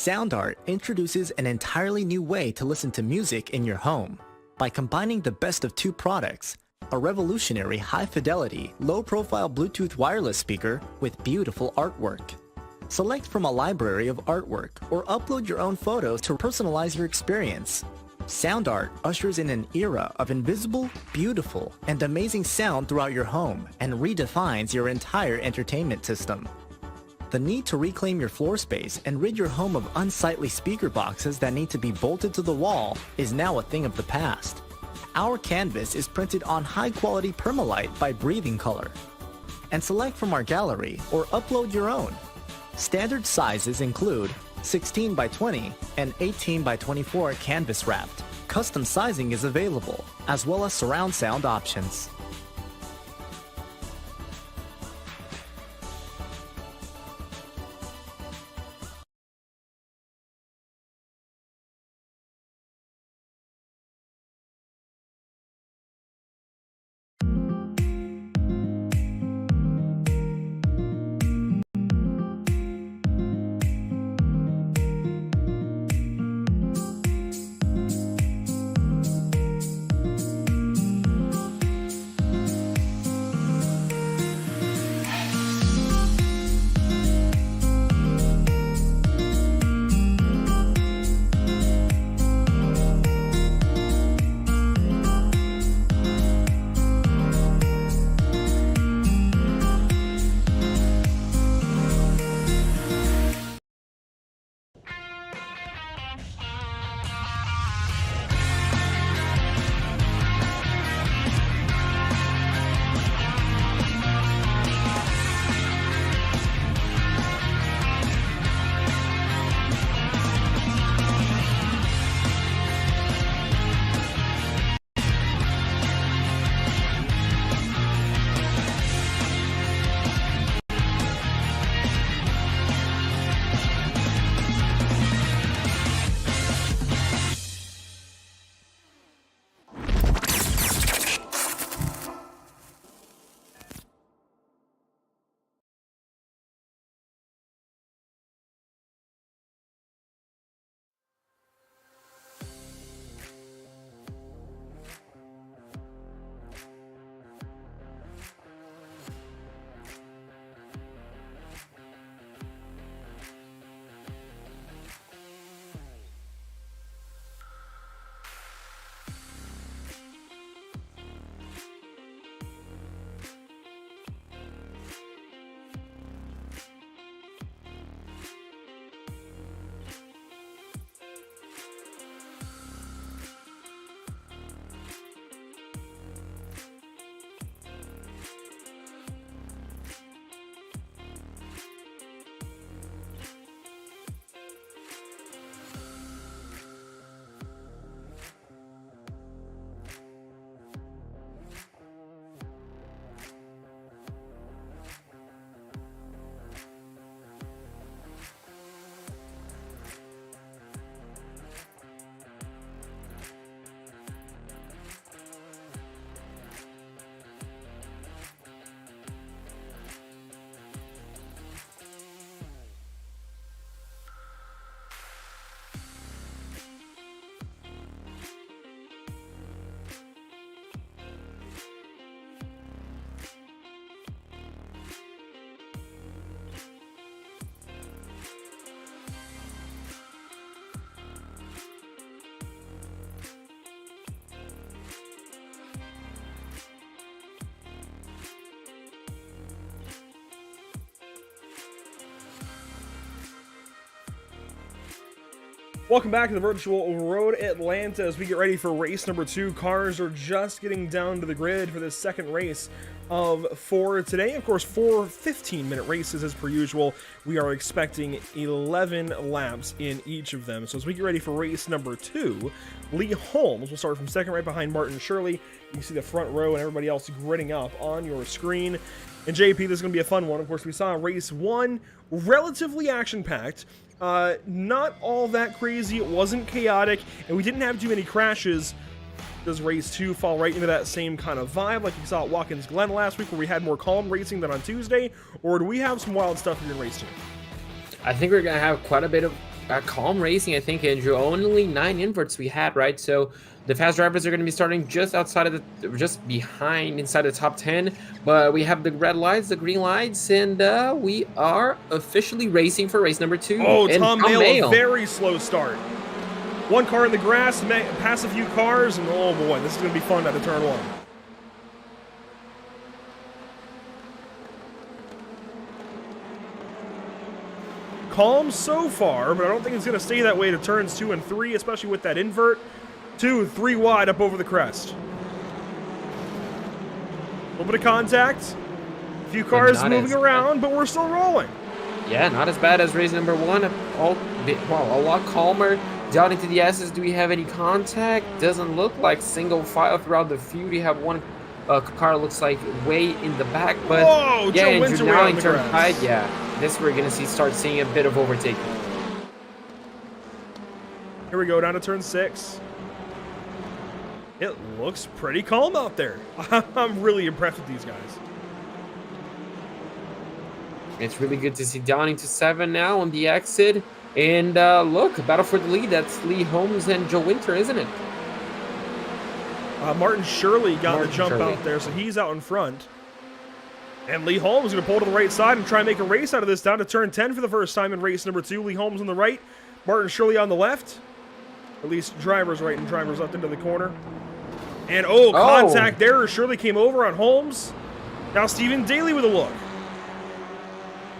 Sound Art introduces an entirely new way to listen to music in your home. By combining the best of two products, a revolutionary high-fidelity, low-profile Bluetooth wireless speaker with beautiful artwork. Select from a library of artwork or upload your own photos to personalize your experience. Sound Art ushers in an era of invisible, beautiful, and amazing sound throughout your home and redefines your entire entertainment system. The need to reclaim your floor space and rid your home of unsightly speaker boxes that need to be bolted to the wall is now a thing of the past. Our canvas is printed on high-quality permalite by Breathing Color. And select from our gallery or upload your own. Standard sizes include 16 by 20 and 18 by 24 canvas wrapped. Custom sizing is available, as well as surround sound options. Welcome back to the virtual Road Atlanta as we get ready for race number 2. Cars are just getting down to the grid for this second race of 4 today. Of course, 4 15-minute races as per usual. We are expecting 11 laps in each of them. So as we get ready for race number 2, Lee Holmes will start from second right behind Martin Shirley. You can see the front row and everybody else gridding up on your screen. And JP, this is going to be a fun one. Of course, we saw race 1, relatively action-packed. Not all that crazy. It wasn't chaotic, and we didn't have too many crashes. Does race 2 fall right into that same kind of vibe like we saw at Watkins Glen last week, where we had more calm racing than on Tuesday? Or do we have some wild stuff here in race 2? I think we're gonna have quite a bit of calm racing. I think, Andrew, only 9 inverts we had, right? So the fast drivers are going to be starting just outside of just behind, inside the top 10. But we have the red lights, the green lights, and we are officially racing for race number 2. Oh, and Tom Mayle, a very slow start. One car in the grass, pass a few cars, and oh boy, this is going to be fun out of turn 1. Calm so far, but I don't think it's going to stay that way to turns 2 and 3, especially with that invert. 2, 3 wide up over the crest. A little bit of contact. A few cars moving around, but we're still rolling. Yeah, not as bad as race number 1. A lot calmer. Down into the S's, do we have any contact? Doesn't look like single file throughout the field. We have one car looks like way in the back, but whoa, yeah, and now in turn 5, this we're gonna start seeing a bit of overtaking. Here we go, down to turn 6. It looks pretty calm out there. I'm really impressed with these guys. It's really good to see down into 7 now on the exit. And look, battle for the lead. That's Lee Holmes and Joe Winter, isn't it? Martin Shirley got the jump out there, so he's out in front. And Lee Holmes is going to pull to the right side and try and make a race out of this down to turn 10 for the first time in race number 2. Lee Holmes on the right, Martin Shirley on the left. At least drivers right and drivers left into the corner. And contact there. Shirley came over on Holmes. Now Stephen Daly with a look.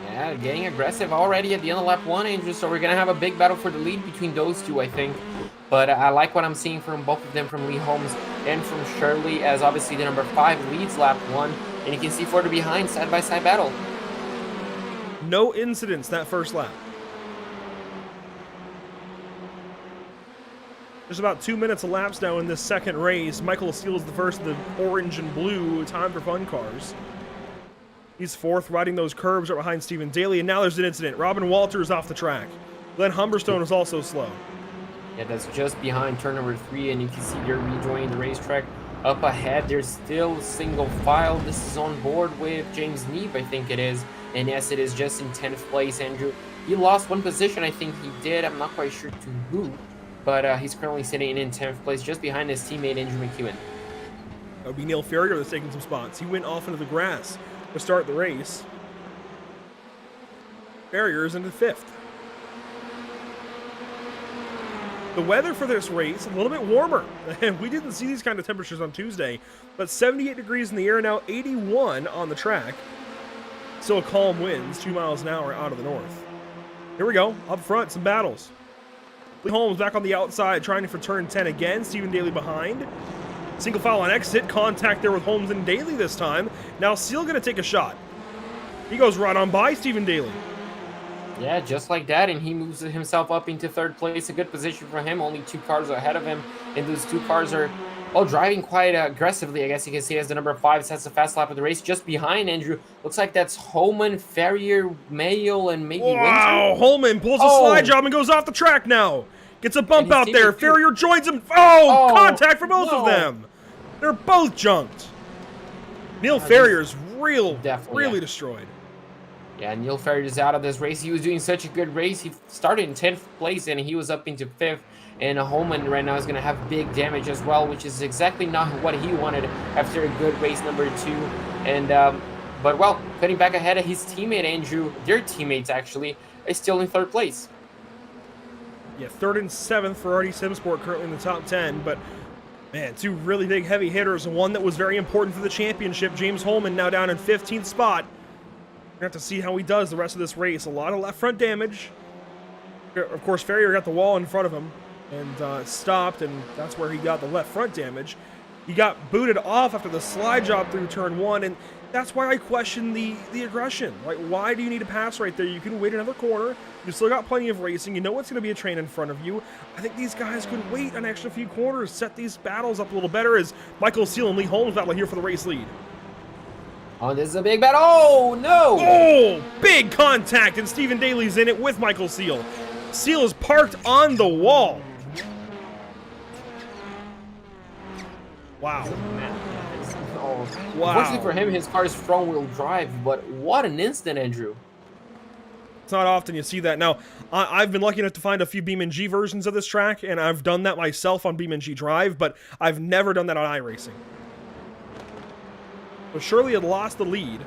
Yeah, getting aggressive already at the end of lap 1, Andrew. So we're going to have a big battle for the lead between those two, I think. But I like what I'm seeing from both of them, from Lee Holmes and from Shirley, as obviously the number 5 leads lap 1. And you can see further behind, side-by-side battle. No incidents that first lap. There's about 2 minutes elapsed now in this second race. Michael Steele is the first of the orange and blue Time for Fun cars. He's 4th, riding those curbs right behind Stephen Daly, and now there's an incident. Robin Walters off the track. Glenn Humberstone is also slow. Yeah, that's just behind turn number 3, and you can see they're rejoining the racetrack. Up ahead, there's still single file. This is on board with James Neep, I think it is. And yes, it is just in 10th place, Andrew. He lost 1 position, I think he did. I'm not quite sure to who. But he's currently sitting in 10th place, just behind his teammate, Andrew McEwen. That would be Neil Ferrier that's taking some spots. He went off into the grass to start the race. Ferrier's into 5th. The weather for this race, a little bit warmer. And we didn't see these kind of temperatures on Tuesday, but 78 degrees in the air now, 81 on the track. Still calm winds, 2 miles an hour out of the north. Here we go, up front, some battles. Lee Holmes back on the outside, trying for turn 10 again. Stephen Daly behind. Single file on exit, contact there with Holmes and Daly this time. Now Steele gonna take a shot. He goes right on by Stephen Daly. Yeah, just like that, and he moves himself up into 3rd place. A good position for him, only 2 cars ahead of him. And those 2 cars are driving quite aggressively. I guess you can see as the number 5 sets the fast lap of the race. Just behind Andrew, looks like that's Holman, Ferrier, Mayo, and maybe Winter. Wow, Holman pulls a slide job and goes off the track now. Gets a bump out there. Ferrier joins him. Contact for both of them. They're both junked. Neil Ferrier's really destroyed. Yeah, Neil Ferrier is out of this race. He was doing such a good race. He started in 10th place and he was up into 5th. And Holman right now is going to have big damage as well, which is exactly not what he wanted after a good race number 2. And but well, cutting back ahead of his teammate Andrew, their teammates actually, is still in 3rd place. Yeah, 3rd and 7th for RD Simsport, currently in the top 10. But man, 2 really big heavy hitters. One that was very important for the championship. James Holman now down in 15th spot. We're going to have to see how he does the rest of this race. A lot of left front damage. Of course, Farrier got the wall in front of him and stopped, and that's where he got the left front damage. He got booted off after the slide job through turn 1, and that's why I question the aggression. Like, why do you need to pass right there? You can wait another corner. You still got plenty of racing. You know it's going to be a train in front of you. I think these guys could wait an extra few corners, set these battles up a little better as Michael Seal and Lee Holmes battle here for the race lead. Oh, this is a big battle. Oh, no! Oh, big contact, and Stephen Daly's in it with Michael Seal. Seal is parked on the wall. Wow. Oh, wow. Unfortunately for him, his car is front-wheel drive, but what an instant, Andrew. It's not often you see that. Now, I've been lucky enough to find a few BeamNG versions of this track, and I've done that myself on BeamNG Drive, but I've never done that on iRacing. So Shirley had lost the lead.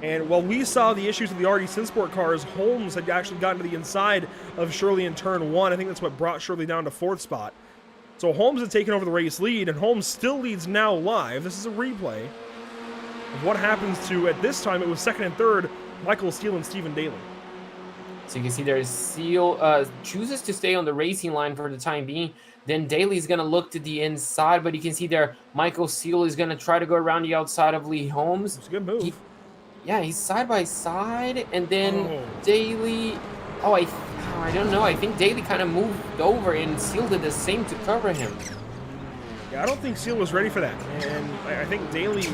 And while we saw the issues with the RD Synsport cars, Holmes had actually gotten to the inside of Shirley in turn 1. I think that's what brought Shirley down to 4th spot. So Holmes had taken over the race lead, and Holmes still leads now live. This is a replay of what happens to, at this time, it was 2nd and 3rd, Michael Seal and Stephen Daly. So you can see there, Seal chooses to stay on the racing line for the time being. Then Daly's going to look to the inside, but you can see there, Michael Seal is going to try to go around the outside of Lee Holmes. It's a good move. He's side by side, and then Daly, I don't know. I think Daly kind of moved over, and Seal did the same to cover him. Yeah, I don't think Seal was ready for that, and I think Daly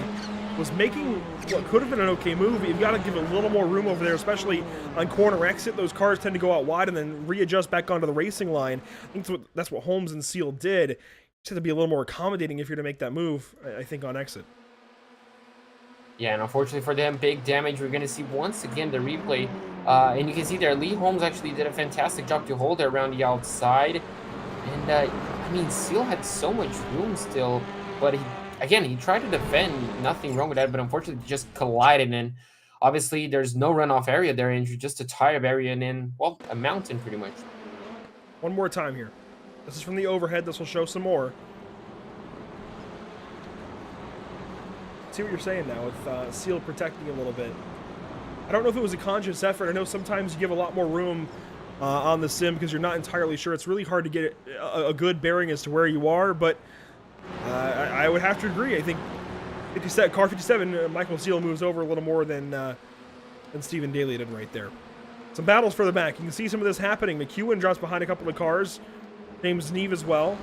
was making what could have been an okay move. You've got to give a little more room over there, especially on corner exit. Those cars tend to go out wide and then readjust back onto the racing line. I think that's what Holmes and Seal did. You just have to be a little more accommodating if you're to make that move, I think, on exit. Yeah, and unfortunately for them, big damage. We're going to see once again the replay. And you can see there, Lee Holmes actually did a fantastic job to hold it around the outside. And, I mean, Seal had so much room still, but he tried to defend. Nothing wrong with that, but unfortunately just collided. And obviously there's no runoff area there, Andrew, just a tire area and then, well, a mountain pretty much. One more time here. This is from the overhead. This will show some more. See what you're saying now with Seal protecting a little bit. I don't know if it was a conscious effort. I know sometimes you give a lot more room on the sim because you're not entirely sure. It's really hard to get a good bearing as to where you are, but I would have to agree. I think car 57, Michael Seal moves over a little more than Stephen Daly did right there. Some battles further back. You can see some of this happening. McEwen drops behind a couple of cars. James Neve as well.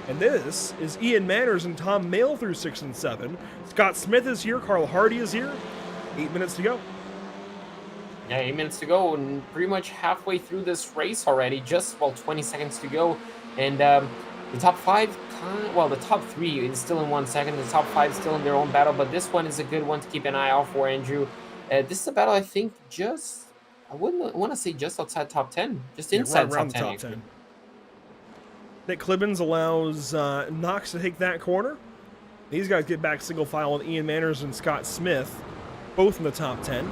And this is Ian Manners and Tom Mayle through 6 and 7. Scott Smith is here. Carl Hardy is here. 8 minutes to go. Yeah, 8 minutes to go, and pretty much halfway through this race already. Just, 20 seconds to go. And the top 5, the top 3 is still in 1 second. The top 5 still in their own battle, but this one is a good one to keep an eye out for, Andrew. This is a battle, I think, I wouldn't want to say just outside top 10. Just inside right around top 10. The top 10. Nick Clibbins allows Knox to take that corner. These guys get back single file with Ian Manners and Scott Smith, both in the top 10.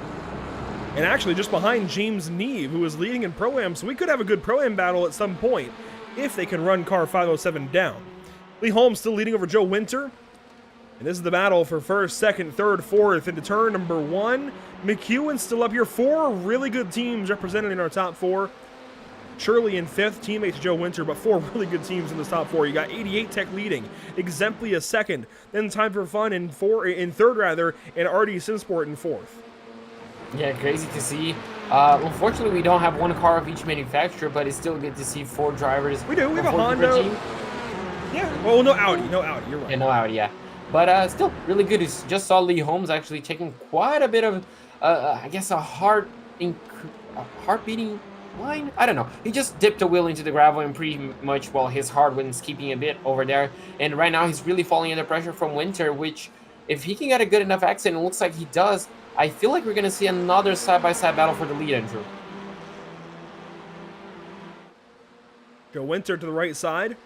And actually just behind James Neve, who is leading in Pro-Am, so we could have a good Pro-Am battle at some point if they can run car 507 down. Lee Holmes still leading over Joe Winter. And this is the battle for first, second, third, fourth into turn number 1. McEwen still up here. 4 really good teams represented in our top 4. Shirley in 5th, teammates Joe Winter, but 4 really good teams in this top 4. You got 88 Tech leading, Exemplia 2nd, then Time for Fun in 3rd, and RD Synsport in 4th. Yeah, crazy to see. Unfortunately, we don't have one car of each manufacturer, but it's still good to see 4 drivers. We do. We have a Honda. Team. Yeah. Well, no Audi. No Audi. You're right. Yeah, no Audi. Yeah, but still really good. Just saw Lee Holmes actually taking quite a bit of, I guess, a heart beating line. I don't know. He just dipped a wheel into the gravel and pretty much, his hard wind's keeping a bit over there. And right now he's really falling under pressure from Winter, which if he can get a good enough accident, it looks like he does. I feel like we're going to see another side-by-side battle for the lead, Andrew. Joe Winter to the right side.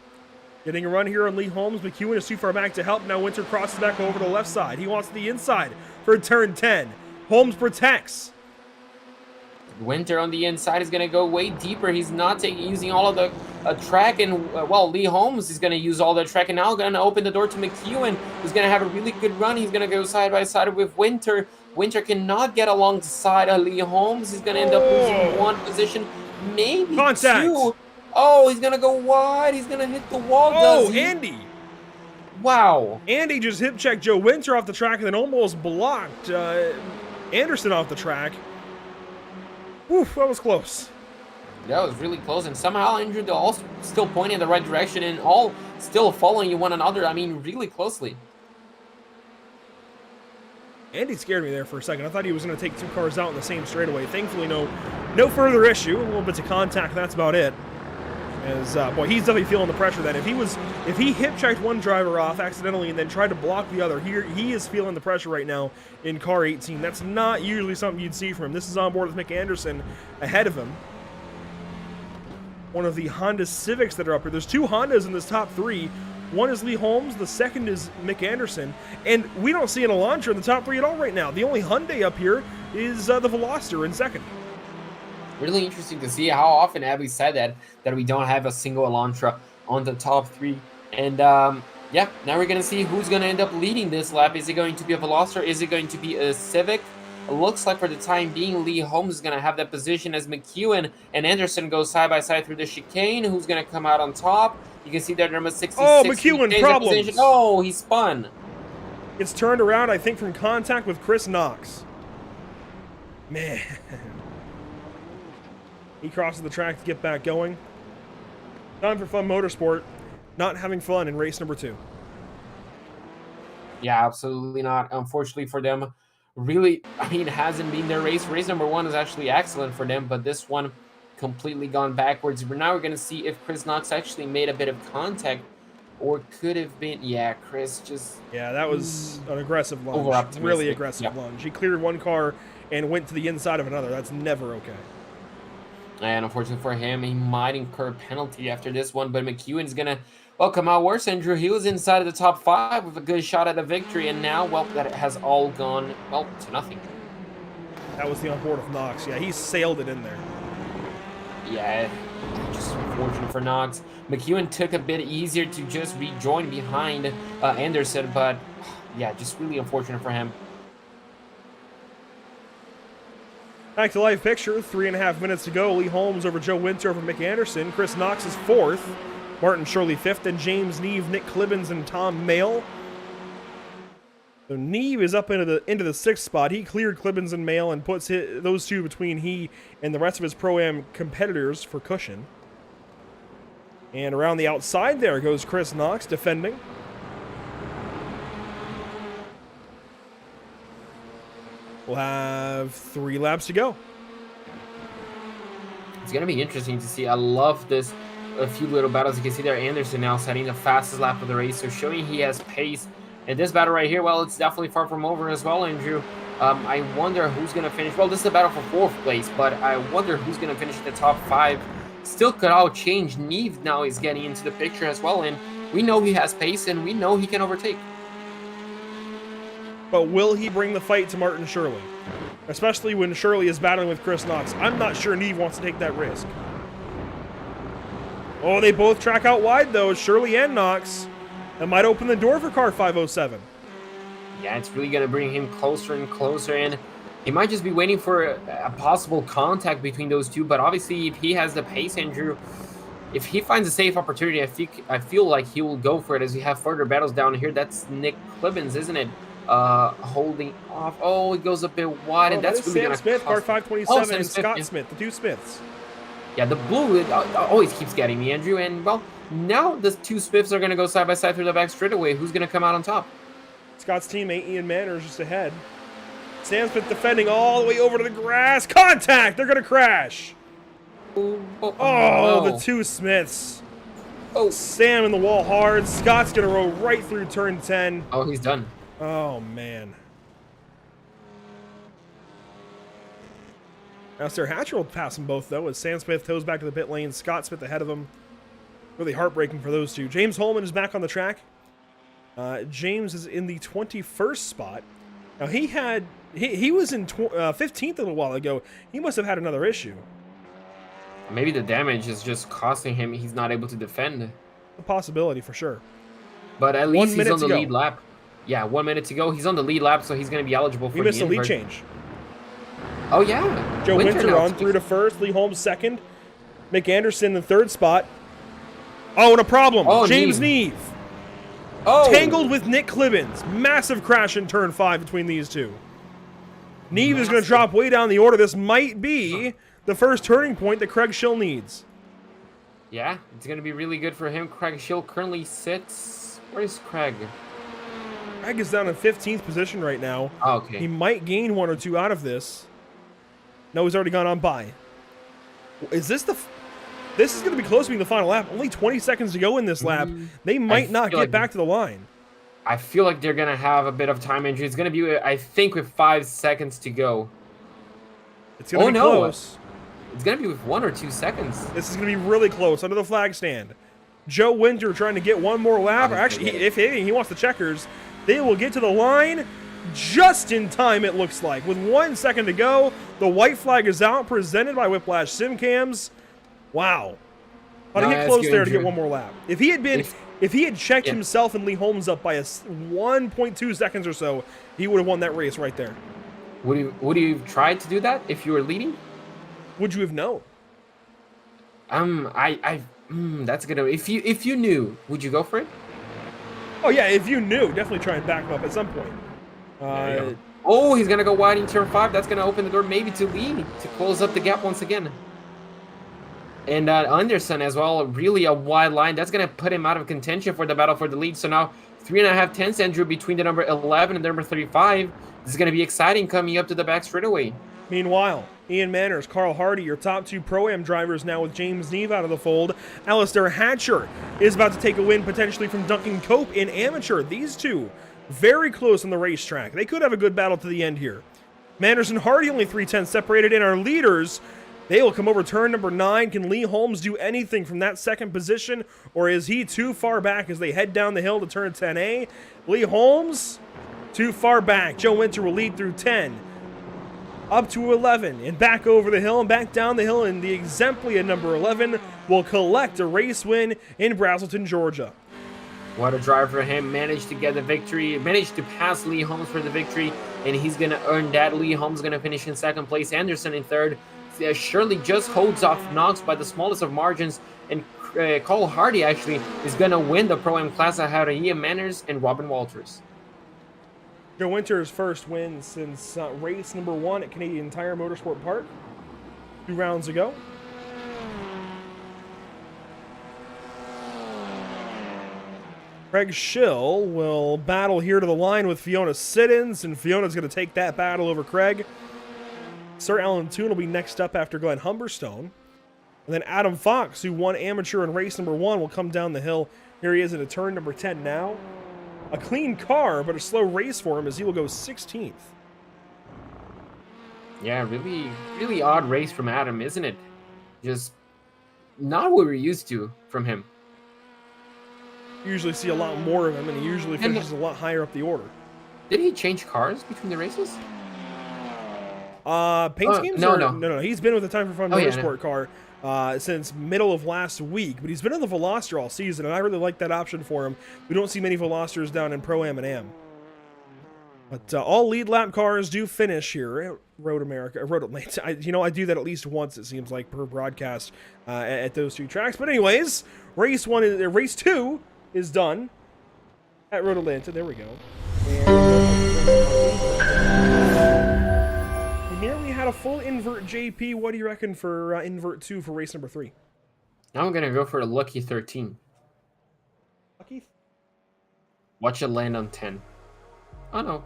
Getting a run here on Lee Holmes. McEwen is too far back to help. Now Winter crosses back over to the left side. He wants the inside for turn 10. Holmes protects. Winter on the inside is going to go way deeper. He's not using all of the track, and Lee Holmes is going to use all the track, and now going to open the door to McEwen, who's going to have a really good run. He's going to go side by side with Winter. Winter cannot get alongside Lee Holmes. He's going to end up losing 1 position. maybe Contact. 2. Oh, he's gonna go wide. He's gonna hit the wall. Oh, does he? Andy. Wow. Andy just hip checked Joe Winter off the track and then almost blocked Anderson off the track. Oof, that was close. That was really close, and somehow Andrew, they're all still pointing in the right direction and all still following one another. I mean, really closely. Andy scared me there for a second. I thought he was going to take 2 cars out in the same straightaway. Thankfully, no further issue. A little bit of contact, that's about it. As boy, he's definitely feeling the pressure. Then if he hip checked one driver off accidentally and then tried to block the other, he is feeling the pressure right now in car 18. That's not usually something you'd see from him. This is on board with Mick Anderson ahead of him. One of the Honda Civics that are up here. There's 2 Hondas in this top 3. One is Lee Holmes, the second is Mick Anderson, and we don't see an Elantra in the top 3 at all right now. The only Hyundai up here is the Veloster in second. Really interesting to see how often Abby said that we don't have a single Elantra on the top 3. And yeah, now we're going to see who's going to end up leading this lap. Is it going to be a Veloster? Is it going to be a Civic? It looks like for the time being, Lee Holmes is going to have that position as McEwen and Anderson go side by side through the chicane. Who's going to come out on top? You can see that number 66. Oh, McEwen, problems. Oh, he spun. It's turned around, I think, from contact with Chris Knox. Man. He crosses the track to get back going. Time for fun motorsport. Not having fun in race number 2. Yeah, absolutely not. Unfortunately for them, really, I mean, it hasn't been their race. Race number 1 is actually excellent for them, but this one completely gone backwards. Now we're going to see if Chris Knox actually made a bit of contact, or could have been, yeah, Chris just... Yeah, that was an aggressive lunge. Really aggressive lunge. He cleared one car and went to the inside of another. That's never okay. And unfortunately for him, he might incur a penalty after this one, but McEwen's going to, well, come out worse, Andrew. He was inside of the top 5 with a good shot at a victory, and now, well, that has all gone, well, to nothing. That was the onboard of Knox. Yeah, he sailed it in there. Yeah, just unfortunate for Knox. McEwen took a bit easier to just rejoin behind Anderson, but yeah, just really unfortunate for him. Back to live picture, 3.5 minutes to go. Lee Holmes over Joe Winter over Mick Anderson. Chris Knox is 4th. Martin Shirley 5th, and James Neve, Nick Clibbins, and Tom Mayle. So Neve is up into the 6th spot. He cleared Clibbins and Mayle and puts those 2 between he and the rest of his Pro-Am competitors for cushion. And around the outside there goes Chris Knox defending. We'll have 3 laps to go. It's going to be interesting to see. I love this. A few little battles. You can see there Anderson now setting the fastest lap of the race, so showing he has pace. And this battle right here, well, it's definitely far from over as well, Andrew. I wonder who's going to finish. Well, this is a battle for 4th place, but I wonder who's going to finish in the top 5. Still could all change. Neve now is getting into the picture as well, and we know he has pace, and we know he can overtake. But will he bring the fight to Martin Shirley? Especially when Shirley is battling with Chris Knox. I'm not sure Neve wants to take that risk. Oh, they both track out wide, though, Shirley and Knox. That might open the door for car 507. Yeah, it's really going to bring him closer and closer, and he might just be waiting for a possible contact between those 2, but obviously if he has the pace, Andrew, if he finds a safe opportunity, I feel like he will go for it as we have further battles down here. That's Nick Clibbins, isn't it? Holding off. Oh, it goes a bit wide, and that's really going to Smith, car 527, and Scott Smith, the 2 Smiths. Yeah, the blue always keeps getting me, Andrew, and, well, now the 2 Smiths are going to go side by side through the back straightaway. Who's going to come out on top? Scott's teammate Ian Manners just ahead. Sam Smith defending all the way over to the grass. Contact! They're going to crash. Oh, the 2 Smiths. Oh, Sam in the wall hard. Scott's going to roll right through turn 10. Oh, he's done. Oh, man. Now, Sir Hatcher will pass them both, though, as Sam Smith toes back to the pit lane. Scott Smith ahead of him. Really heartbreaking for those 2. James Holman is back on the track. James is in the 21st spot. Now, he was in 15th a little while ago. He must have had another issue. Maybe the damage is just costing him. He's not able to defend. A possibility for sure. But at least he's on the lead lap. Yeah, 1 minute to go. He's on the lead lap, so he's going to be eligible for the He missed a lead change. Oh, yeah. Joe Winter on through to 1st. Lee Holmes 2nd. Mick Anderson in third spot. Oh, and a problem. Oh, James Neve. Oh! Tangled with Nick Clibbins. Massive crash in turn 5 between these two. Neve is going to drop way down the order. This might be the first turning point that Craig Schill needs. Yeah, it's going to be really good for him. Craig Schill currently sits... Where is Craig? Craig is down in 15th position right now. Oh, okay. He might gain 1 or 2 out of this. No, he's already gone on by. Is this the... This is going to be close to being the final lap. Only 20 seconds to go in this lap. They might not get back to the line. I feel like they're going to have a bit of time injury. It's going to be, I think, with 5 seconds to go. It's going to be close. It's going to be with 1 or 2 seconds. This is going to be really close under the flag stand. Joe Winter trying to get 1 more lap. Or actually, if anything, he wants the checkers. They will get to the line just in time, it looks like. With 1 second to go, the white flag is out, presented by Whiplash Simcams. Wow. But he hit close there to get 1 more lap. If he had checked himself and Lee Holmes up by 1.2 seconds or so, he would have won that race right there. Would you have tried to do that if you were leading? Would you have known? That's gonna. If you knew, would you go for it? Oh yeah, if you knew, definitely try and back him up at some point. Oh, he's gonna go wide in turn 5. That's gonna open the door maybe to Lee to close up the gap once again. And Anderson as well, really a wide line. That's going to put him out of contention for the battle for the lead. So now 3.5 tenths, Andrew, between the number 11 and the number 35. This is going to be exciting coming up to the back straightaway. Meanwhile, Ian Manners, Carl Hardy, your top 2 Pro-Am drivers now with James Neve out of the fold. Alistair Hatcher is about to take a win potentially from Duncan Cope in amateur. These two very close on the racetrack. They could have a good battle to the end here. Manners and Hardy only 3 tenths separated, and our leaders... They will come over turn number 9. Can Lee Holmes do anything from that second position, or is he too far back as they head down the hill to turn 10A? Lee Holmes, too far back. Joe Winter will lead through 10, up to 11, and back over the hill and back down the hill, and the exemplary number 11 will collect a race win in Braselton, Georgia. What a drive for him. Managed to get the victory, managed to pass Lee Holmes for the victory, and he's going to earn that. Lee Holmes going to finish in second place, Anderson in third. Shirley just holds off Knox by the smallest of margins, and Carl Hardy actually is going to win the Pro-Am class ahead of Ian Manners and Robin Walters. Joe Winter's first win since race number 1 at Canadian Tire Motorsport Park 2 rounds ago. Craig Schill will battle here to the line with Fiona Siddons, and Fiona's going to take that battle over Craig. Sir Alan Toon will be next up after Glenn Humberstone. And then Adam Fox, who won amateur in race number 1, will come down the hill. Here he is into turn number 10 now. A clean car, but a slow race for him as he will go 16th. Yeah, really odd race from Adam, isn't it? Just not what we're used to from him. You usually see a lot more of him, and he usually finishes a lot higher up the order. Did he change cars between the races? Paint schemes? No. He's been with the Time for Fun Motorsport car since middle of last week, but he's been in the Veloster all season, and I really like that option for him. We don't see many Velosters down in Pro-Am and Am. But all lead lap cars do finish here at Road Atlanta. I do that at least once, it seems like, per broadcast at those 2 tracks. But anyways, race 2 is done at Road Atlanta. There we go. We nearly had a full invert JP. What do you reckon for invert 2 for race number 3? I'm going to go for a lucky 13. Lucky? Watch it land on 10. Oh, no.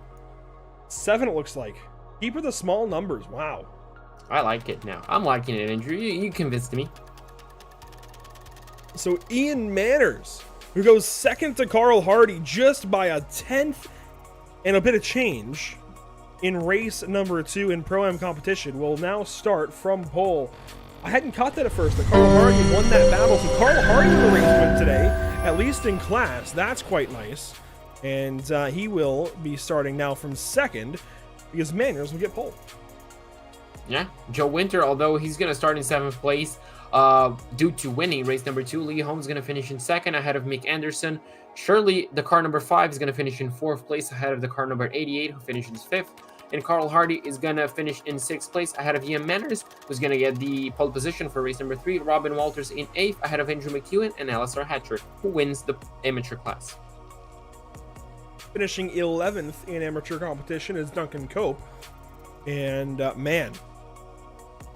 7, it looks like. Keep with the small numbers. Wow. I like it now. I'm liking it, Andrew. You convinced me. So Ian Manners, who goes second to Carl Hardy just by a 10th and a bit of change in race number 2 in Pro-Am competition, will now start from pole. I hadn't caught that at first, but Carl Hardy won that battle. So Carl Hardy with a race win today, at least in class. That's quite nice. And he will be starting now from second because Manners will get pole. Yeah, Joe Winter, although he's going to start in 7th place due to winning race number 2. Lee Holmes is going to finish in 2nd ahead of Mick Anderson. Shirley, the car number 5, is going to finish in 4th place ahead of the car number 88, who finishes 5th. and Carl Hardy is going to finish in 6th place ahead of Ian Manners, who's going to get the pole position for race number 3. Robin Walters in 8th ahead of Andrew McEwen and Alistair Hatcher, who wins the amateur class. Finishing 11th in amateur competition is Duncan Cope. And man,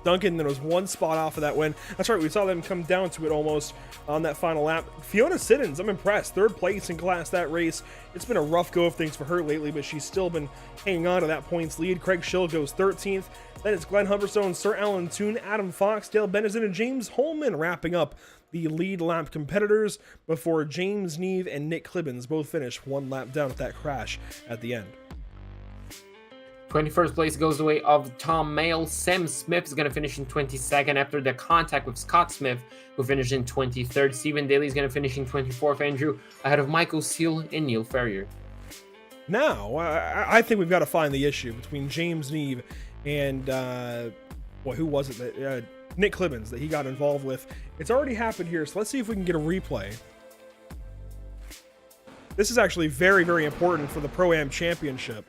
Duncan then was one spot off of that win. That's right, we saw them come down to it almost on that final lap. Fiona Siddons, I'm impressed. 3rd place in class that race. It's been a rough go of things for her lately, but she's still been hanging on to that points lead. Craig Schill goes 13th. Then it's Glenn Humberstone, Sir Alan Toon, Adam Fox, Dale Benison, and James Holman wrapping up the lead lap competitors before James Neve and Nick Clibbins both finish one lap down with that crash at the end. 21st place goes the way of Tom Mayle. Sam Smith is going to finish in 22nd after the contact with Scott Smith, who finished in 23rd. Stephen Daly is going to finish in 24th, Andrew, ahead of Michael Seal and Neil Ferrier. Now, I think we've got to find the issue between James Neve and, who was it that Nick Clibbins that he got involved with. It's already happened here, so let's see if we can get a replay. This is actually very, very important for the Pro-Am Championship.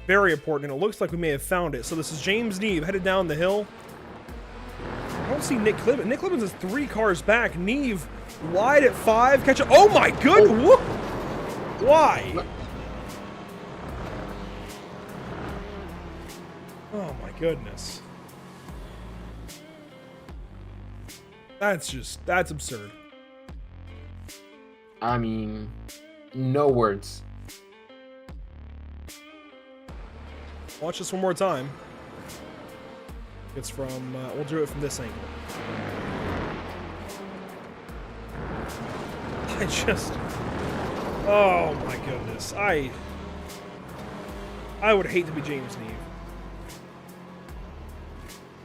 Very important, and it looks like we may have found it. So this is James Neve headed down the hill. I don't see Nick Clibbins. Nick Clibbins is 3 cars back. Neve wide at 5. Catch it. Oh my goodness! Oh. Why? Oh my goodness. That's absurd. I mean, no words. Watch this one more time. It's from, we'll do it from this angle. Oh my goodness. I would hate to be James Neve.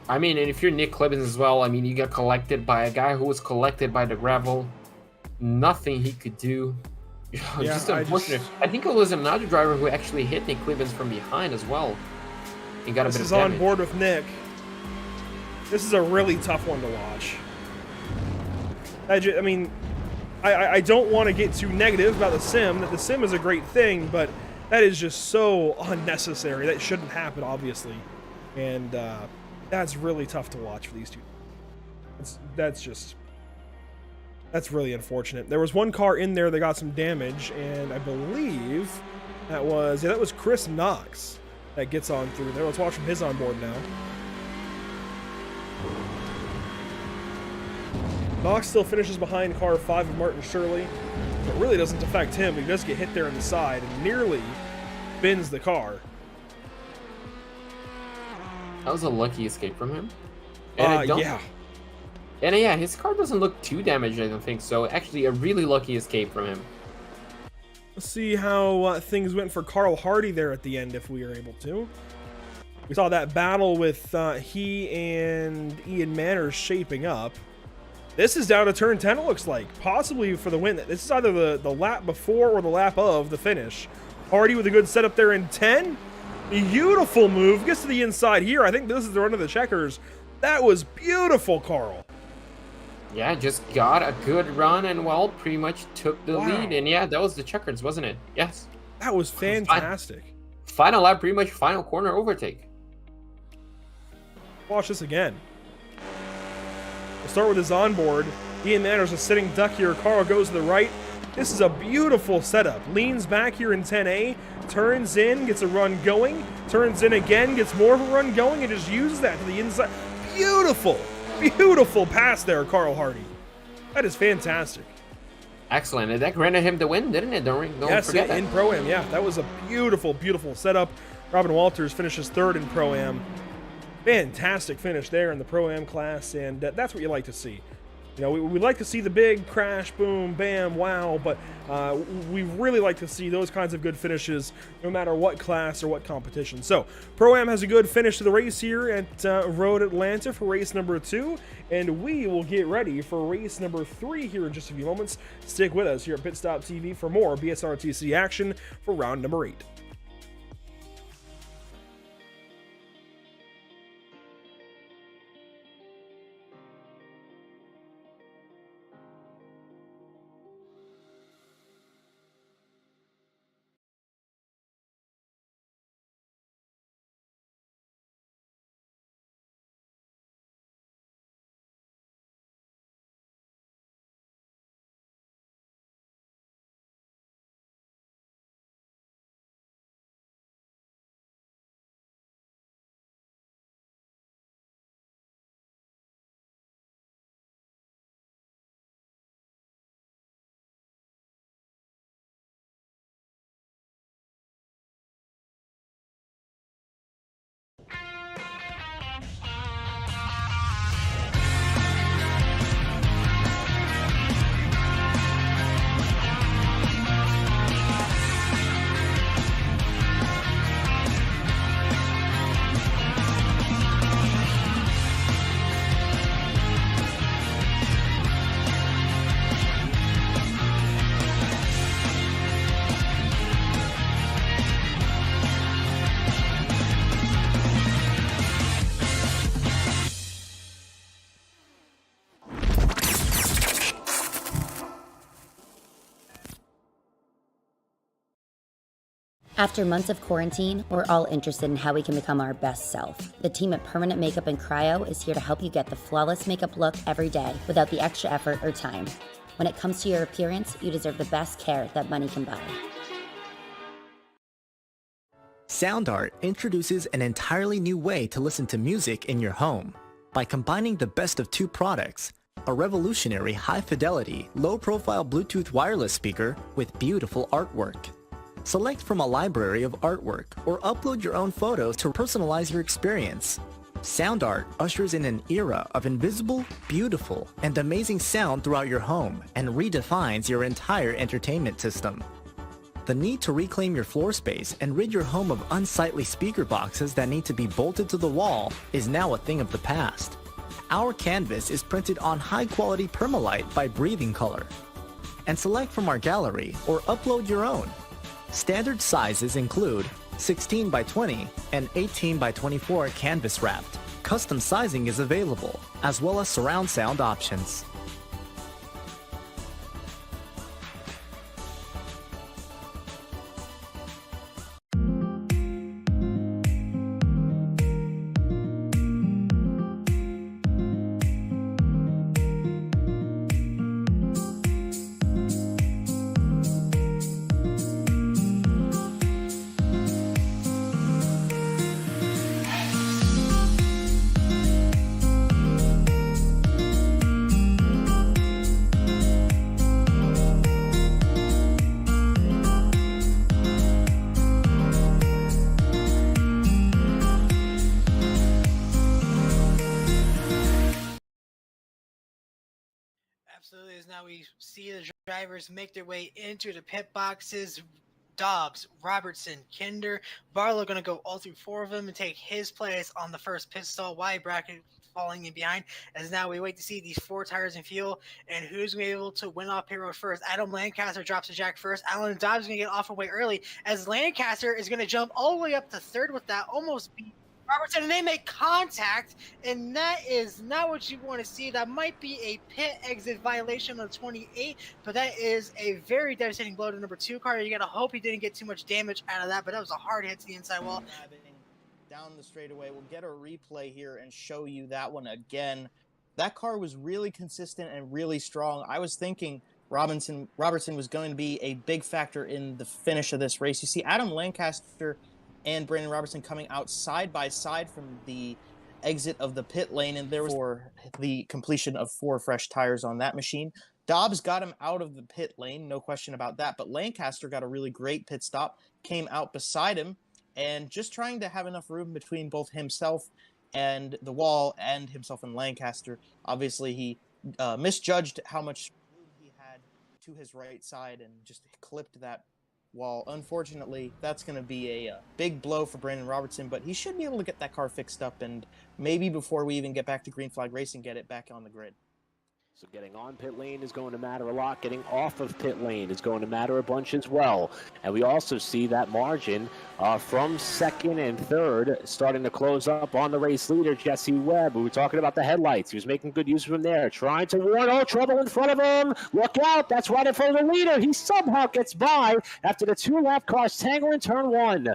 I mean, and if you're Nick Clibbins as well, I mean, you got collected by a guy who was collected by the gravel. Nothing he could do. Just unfortunate. I think it was another driver who actually hit Nick Clibbins from behind as well. He got a bit of damage. This is on board with Nick. This is a really tough one to watch. I mean, I don't want to get too negative about the sim. That the sim is a great thing, but that is just so unnecessary. That shouldn't happen, obviously. And that's really tough to watch for these two. That's really unfortunate. There was one car in there that got some damage, and I believe that was Chris Knox that gets on through there. Let's watch from his onboard now. Knox still finishes behind car 5 of Martin Shirley. It really doesn't affect him, but he does get hit there in the side and nearly bends the car. That was a lucky escape from him. Yeah. And yeah, his car doesn't look too damaged, I don't think so. Actually, a really lucky escape from him. Let's see how things went for Carl Hardy there at the end, if we are able to. We saw that battle with he and Ian Manners shaping up. This is down to turn 10, it looks like. Possibly for the win. This is either the lap before or the lap of the finish. Hardy with a good setup there in 10. Beautiful move. Gets to the inside here. I think this is the run of the checkers. That was beautiful, Carl. Yeah, just got a good run and, well, pretty much took the lead. And yeah, that was the checkers, wasn't it? Yes. That was fantastic. Final lap, pretty much final corner overtake. Watch this again. We'll start with his onboard. Ian Manners is sitting duck here. Carl goes to the right. This is a beautiful setup. Leans back here in 10A, turns in, gets a run going, turns in again, gets more of a run going, and just uses that to the inside. Beautiful, beautiful pass there, Carl Hardy. That is fantastic. Excellent. And that granted him the win, didn't it? Don't forget that. In Pro-Am, yeah. That was a beautiful, beautiful setup. Robin Walters finishes 3rd in Pro-Am. Fantastic finish there in the Pro-Am class, and that's what you like to see. You know, we like to see the big crash, boom, bam, wow, but we really like to see those kinds of good finishes no matter what class or what competition. So, Pro-Am has a good finish to the race here at Road Atlanta for race number 2, and we will get ready for race number 3 here in just a few moments. Stick with us here at Pit Stop TV for more BSRTC action for round number 8. After months of quarantine, we're all interested in how we can become our best self. The team at Permanent Makeup and Cryo is here to help you get the flawless makeup look every day without the extra effort or time. When it comes to your appearance, you deserve the best care that money can buy. Sound Art introduces an entirely new way to listen to music in your home. By combining the best of two products, a revolutionary high-fidelity, low-profile Bluetooth wireless speaker with beautiful artwork. Select from a library of artwork or upload your own photos to personalize your experience. Sound Art ushers in an era of invisible, beautiful, and amazing sound throughout your home and redefines your entire entertainment system. The need to reclaim your floor space and rid your home of unsightly speaker boxes that need to be bolted to the wall is now a thing of the past. Our canvas is printed on high-quality permalite by Breathing Color. And select from our gallery or upload your own. Standard sizes include 16 by 20 and 18 by 24 canvas wrapped. Custom sizing is available, as well as surround sound options. Absolutely. As now we see the drivers make their way into the pit boxes. Dobbs, Robertson, Kinder, Barlow going to go all through four of them and take his place on the first pit stall. Wide bracket falling in behind. As now we wait to see these four tires and fuel and who's going to be able to win off payroll first. Adam Lancaster drops the jack first. Alan Dobbs is going to get off away early as Lancaster is going to jump all the way up to third with that, almost beat Robertson, and they make contact, and that is not what you want to see. That might be a pit exit violation of 28, but that is a very devastating blow to number 2 car. You got to hope he didn't get too much damage out of that, but that was a hard hit to the inside wall. Down the straightaway. We'll get a replay here and show you that one again. That car was really consistent and really strong. I was thinking Robertson was going to be a big factor in the finish of this race. You see Adam Lancaster and Brandon Robertson coming out side by side from the exit of the pit lane, and there was for the completion of 4 fresh tires on that machine. Dobbs got him out of the pit lane, no question about that, but Lancaster got a really great pit stop, came out beside him, and just trying to have enough room between both himself and the wall and himself and Lancaster. Obviously, he misjudged how much room he had to his right side and just clipped that wall. Unfortunately, that's going to be a big blow for Brandon Robertson, but he should be able to get that car fixed up and maybe before we even get back to green flag racing, get it back on the grid. So getting on pit lane is going to matter a lot. Getting off of pit lane is going to matter a bunch as well. And we also see that margin from second and third starting to close up on the race leader, Jesse Webb. We were talking about the headlights. He was making good use of them there, trying to warn, oh, trouble in front of him. Look out, that's right in front of the leader. He somehow gets by after the 2 lap cars tangle in turn 1.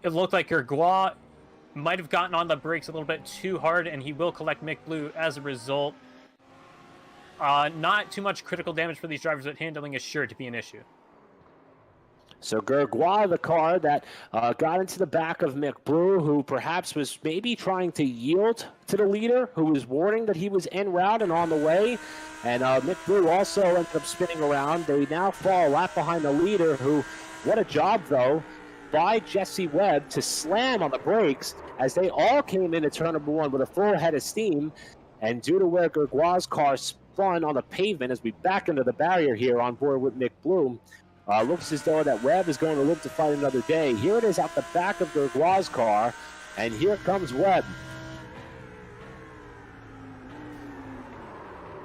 It looked like Gergois might have gotten on the brakes a little bit too hard, and he will collect Mick Blue as a result. Not too much critical damage for these drivers, but handling is sure to be an issue. So Gergois, the car that got into the back of Mick Blue, who perhaps was maybe trying to yield to the leader, who was warning that he was en route and on the way. And Mick Blue also ended up spinning around. They now fall a lap behind the leader, who, what a job, though, by Jesse Webb to slam on the brakes as they all came into turn number 1 with a full head of steam. And due to where Gergois' car spun on the pavement as we back into the barrier here on board with Mick Bloom, looks as though that Webb is going to live to fight another day. Here it is out the back of Gergois' car, and here comes Webb.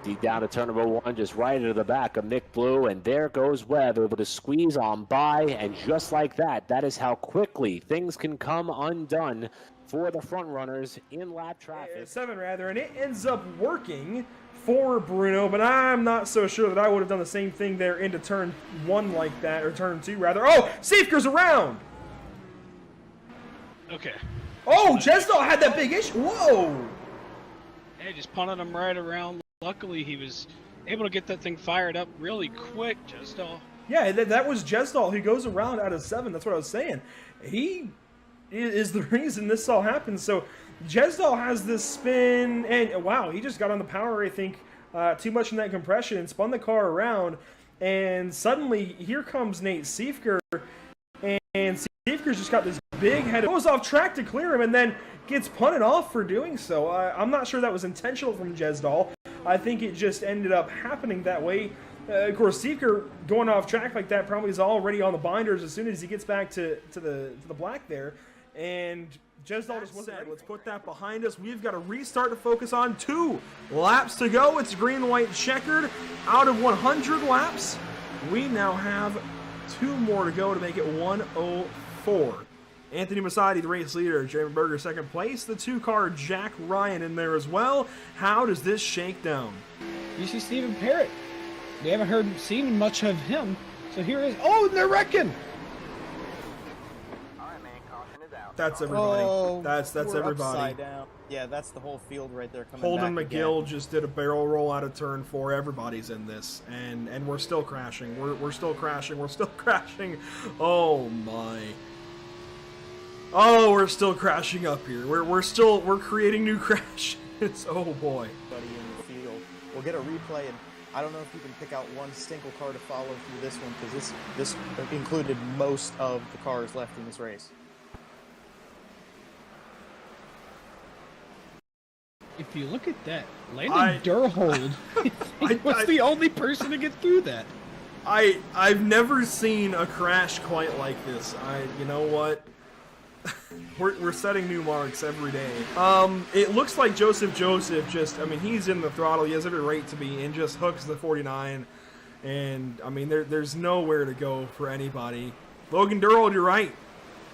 See down to turn number 1, just right into the back of Mick Blue, and there goes Webb, able to squeeze on by, and just like that, that is how quickly things can come undone for the front runners in lap traffic. 7 rather, and it ends up working for Bruno, but I'm not so sure that I would have done the same thing there into turn 1 like that, or turn 2 rather. Oh, Safeker's around! Okay. Oh, Jesdal had that big issue. Whoa! Hey, just punted him right around. Luckily, he was able to get that thing fired up really quick, Jesdal. Yeah, that was Jesdal who goes around out of 7. That's what I was saying. He is the reason this all happened. So Jesdal has this spin, and wow, he just got on the power, I think, too much in that compression and spun the car around. And suddenly, here comes Nate Siefker, and Siefker's just got this big head. Goes off track to clear him, and then gets punted off for doing so. I'm not sure that was intentional from Jesdal. I think it just ended up happening that way. Of course, Siefker going off track like that probably is already on the binders as soon as he gets back to the black there. And Jesdal just wasn't. Let's put that behind us. We've got to restart to focus on 2 laps to go. It's green-white checkered. Out of 100 laps, we now have 2 more to go to make it 104. Anthony Masadi, the race leader. Jeremy Berger, second place. The 2-car Jack Ryan in there as well. How does this shake down? You see Stephen Parrott. We haven't seen much of him. So here is. Oh, they're wrecking. That's everybody. Oh, that's we're everybody. upside down. Yeah, that's the whole field right there coming Holden back McGill again. just did a barrel roll out of turn 4. Everybody's in this, and we're still crashing. We're still crashing. We're still crashing. Oh my. Oh, we're still crashing up here. We're creating new crashes. Oh boy. Buddy in the field. We'll get a replay, and I don't know if you can pick out one single car to follow through this one, because this included most of the cars left in this race. If you look at that, Landon Durhold was the only person to get through that. I've never seen a crash quite like this. You know what? We're setting new marks every day. It looks like Joseph just, I mean, he's in the throttle. He has every right to be, and just hooks the 49. And I mean, there's nowhere to go for anybody. Logan Durhold, you're right.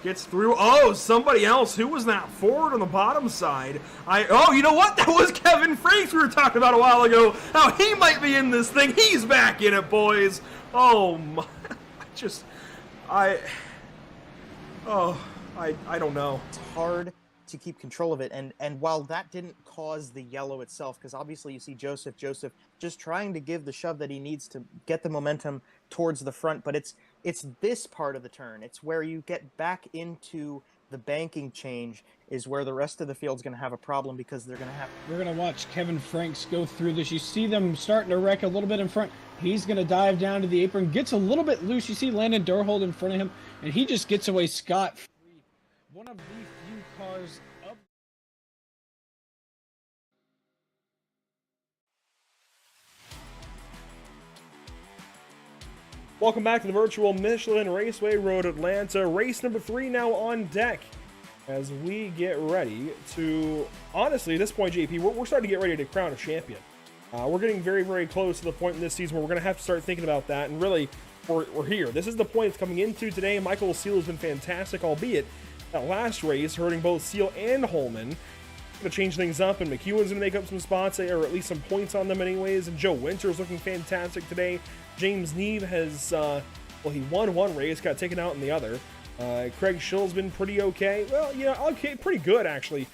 Gets through. Oh, somebody else. Who was that? Forward on the bottom side. Oh, you know what? That was Kevin Franks we were talking about a while ago. How he might be in this thing. He's back in it, boys. Oh my. I don't know. It's hard to keep control of it, and while that didn't cause the yellow itself, because obviously you see Joseph just trying to give the shove that he needs to get the momentum towards the front, but it's this part of the turn. It's where you get back into the banking change is where the rest of the field's going to have a problem, because they're going to have... We're going to watch Kevin Franks go through this. You see them starting to wreck a little bit in front. He's going to dive down to the apron, gets a little bit loose. You see Landon Durhold in front of him, and he just gets away scot-free. One of the few cars up. Welcome back to the virtual Michelin Raceway Road Atlanta. Race number 3 now on deck as we get ready to, honestly, at this point, JP, we're starting to get ready to crown a champion. We're getting very, very close to the point in this season where we're going to have to start thinking about that, and really, we're here. This is the point it's coming into today. Michael Seal has been fantastic, albeit that last race hurting both Seal and Holman. Going to change things up, and McEwen's going to make up some spots, or at least some points on them anyways, and Joe Winter's looking fantastic today. James Neve has, he won one race, got taken out in the other. Craig Schill's been pretty okay. Well, yeah, okay, pretty good, actually,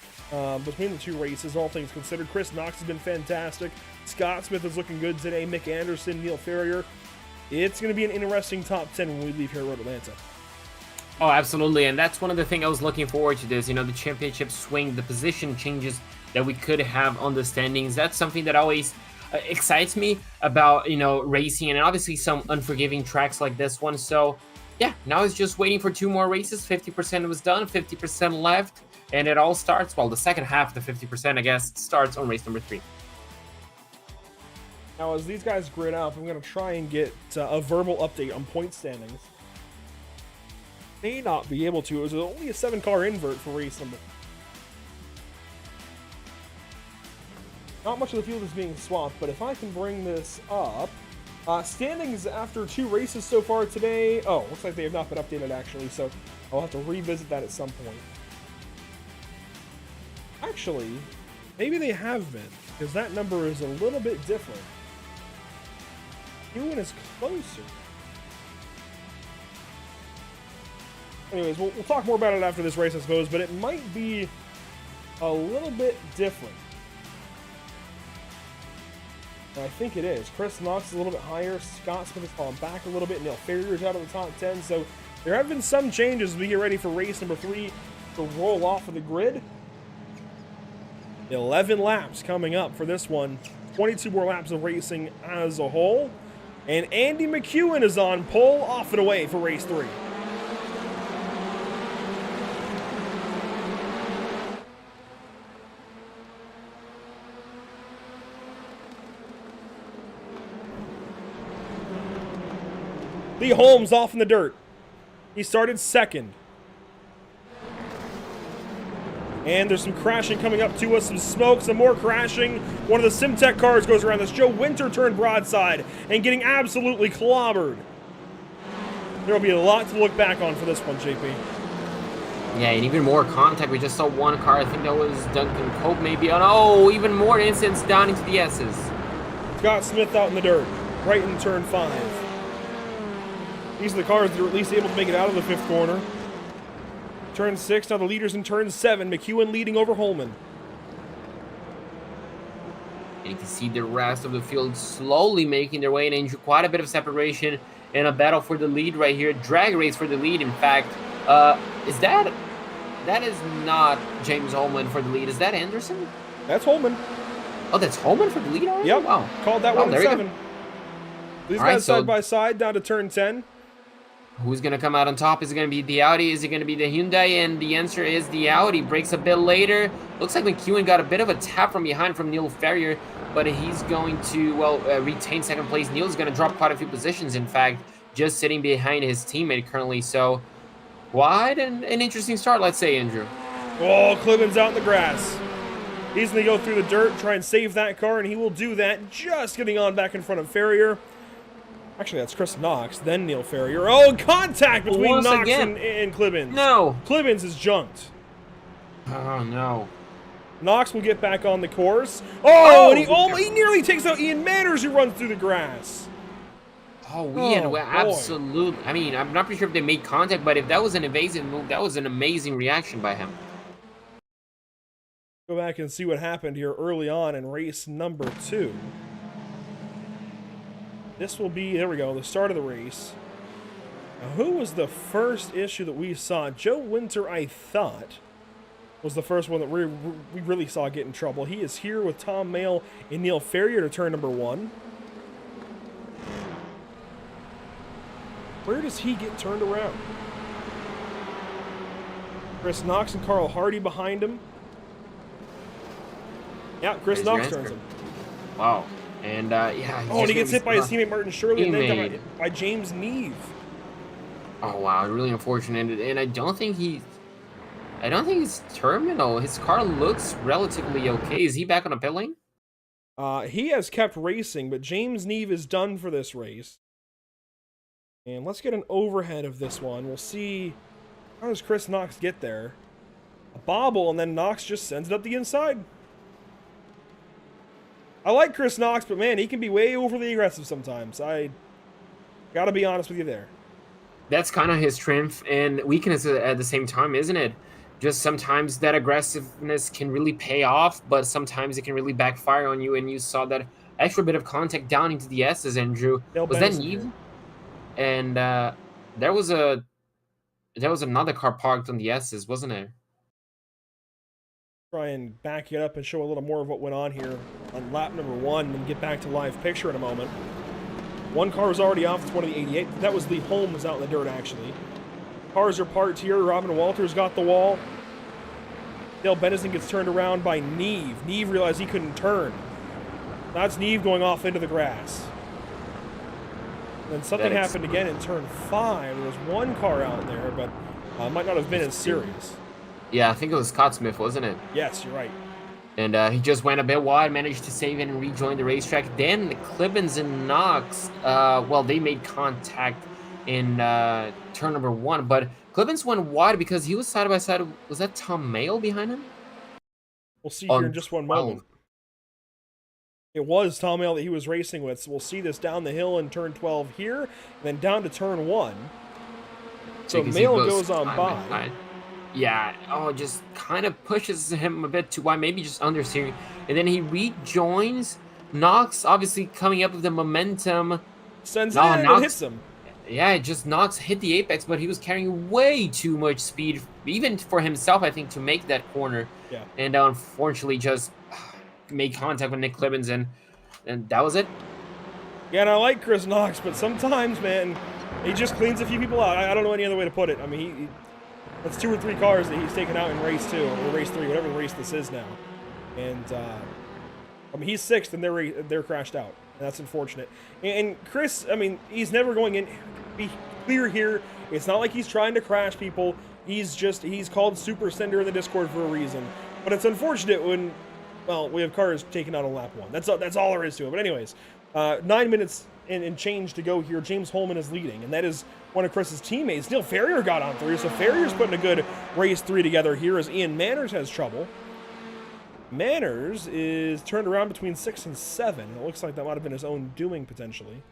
between the 2 races, all things considered. Chris Knox has been fantastic. Scott Smith is looking good today. Mick Anderson, Neil Ferrier. It's going to be an interesting top 10 when we leave here at Road Atlanta. Oh, absolutely, and that's one of the things I was looking forward to this, the championship swing, the position changes that we could have on the standings. That's something that always excites me about, racing, and obviously some unforgiving tracks like this one. So, yeah, now it's just waiting for 2 more races. 50% was done, 50% left, and it all starts, the second half of the 50%, I guess, starts on race number 3. Now, as these guys grid up, I'm going to try and get a verbal update on point standings. May not be able to. It was only a 7-car invert for race number. Not much of the field is being swapped, but if I can bring this up. Standings after 2 races so far today. Oh, looks like they have not been updated actually, so I'll have to revisit that at some point. Actually, maybe they have been, because that number is a little bit different. Ewan is closer. Anyways, we'll talk more about it after this race, I suppose, but it might be a little bit different. I think it is. Chris Knox is a little bit higher. Scott Smith has fallen back a little bit. Neil Ferrier's out of the top 10. So there have been some changes as we get ready for race number 3 to roll off of the grid. 11 laps coming up for this one. 22 more laps of racing as a whole. And Andy McEwen is on pole, off and away for race 3. Lee Holmes off in the dirt. He started second. And there's some crashing coming up to us, some smoke, some more crashing. One of the Simtech cars goes around this. Joe Winter turned broadside and getting absolutely clobbered. There will be a lot to look back on for this one, JP. Yeah, and even more contact. We just saw one car. I think that was Duncan Cope maybe. Oh, even more incidents down into the S's. Scott Smith out in the dirt, right in turn 5. These are the cars that are at least able to make it out of the 5th corner. Turn 6, now the leaders in turn 7. McEwen leading over Holman. And you can see the rest of the field slowly making their way into quite a bit of separation and a battle for the lead right here. Drag race for the lead, in fact. Is that is not James Holman for the lead. Is that Anderson? That's Holman. Oh, that's Holman for the lead already? Yep. Wow. Called that one in 7. These guys so side by side down to turn 10. Who's going to come out on top? Is it going to be the Audi? Is it going to be the Hyundai? And the answer is the Audi. Breaks a bit later. Looks like McEwen got a bit of a tap from behind from Neil Ferrier, but he's going to, retain second place. Neil's going to drop quite a few positions, in fact, just sitting behind his teammate currently. So, quite an interesting start, let's say, Andrew. Oh, Clemens out in the grass. He's going to go through the dirt, try and save that car, and he will do that, just getting on back in front of Ferrier. Actually, that's Chris Knox, then Neil Ferrier. Oh, contact between Knox and Clemens. No. Clemens is junked. Oh, no. Knox will get back on the course. Oh, and he nearly takes out Ian Manners, who runs through the grass. Oh, Ian, well, absolutely. I mean, I'm not pretty sure if they made contact, but if that was an evasive move, that was an amazing reaction by him. Go back and see what happened here early on in race number 2. This will be, there we go, the start of the race. Now, who was the first issue that we saw? Joe Winter, I thought, was the first one that we really saw get in trouble. He is here with Tom Mayle and Neil Ferrier to turn number 1. Where does he get turned around? Chris Knox and Carl Hardy behind him. Yeah, Chris Knox turns him. Wow. And, yeah. Oh, and he gets hit by his teammate Martin Shirley and then by James Neve. Oh, wow. Really unfortunate. And I don't think he's terminal. His car looks relatively okay. Is he back on a pit lane? He has kept racing, but James Neve is done for this race. And let's get an overhead of this one. We'll see, how does Chris Knox get there? A bobble, and then Knox just sends it up the inside. I like Chris Knox, but man, he can be way overly aggressive sometimes. I gotta be honest with you there. That's kind of his strength and weakness at the same time, isn't it? Just sometimes that aggressiveness can really pay off, but sometimes it can really backfire on you, and you saw that extra bit of contact down into the S's, Andrew. Was that Neve? And there was another car parked on the S's, wasn't it? Try and back it up and show a little more of what went on here on lap number 1 and get back to live picture in a moment. One car is already off. It's one of the 88. That was Lee Holmes out in the dirt, actually. Cars are parked here. Robin Walters got the wall. Dale Benison gets turned around by Neve. Neve realized he couldn't turn. That's Neve going off into the grass. Then something happened again in turn 5. There was one car out there, but might not have been as serious. Yeah, I think it was Scott Smith, wasn't it? Yes, you're right. And he just went a bit wide, managed to save it and rejoin the racetrack. Then Clibbins and Knox, well, they made contact in turn number 1, but Clibbins went wide because he was side by side. Was that Tom Mayo behind him? We'll see here in just one moment. It was Tom Mayo that he was racing with, so we'll see this down the hill in turn 12 here, and then down to turn 1. So Mayo goes on by. Yeah, just kind of pushes him a bit too wide, maybe just understeering. And then he rejoins. Knox, obviously coming up with the momentum. Sends it in and hits him. Yeah, just Knox hit the apex, but he was carrying way too much speed, even for himself, I think, to make that corner. Yeah. And unfortunately just made contact with Nick Clibbins, and that was it. Yeah, and I like Chris Knox, but sometimes, man, he just cleans a few people out. I don't know any other way to put it. I mean, that's 2 or 3 cars that he's taken out in race 2 or race 3, whatever race this is now. And I mean, he's 6th and they're crashed out. And that's unfortunate. And Chris, I mean, he's never going in. Be clear here. It's not like he's trying to crash people. He's called Super Sender in the Discord for a reason. But it's unfortunate when, well, we have cars taken out on lap 1. That's all there is to it. But anyways, 9 minutes and change to go here. James Holman is leading, and that is one of Chris's teammates. Neil Farrier got on 3, so Farrier's putting a good race 3 together here as Ian Manners has trouble. Manners is turned around between 6 and 7. It looks like that might have been his own doing, potentially.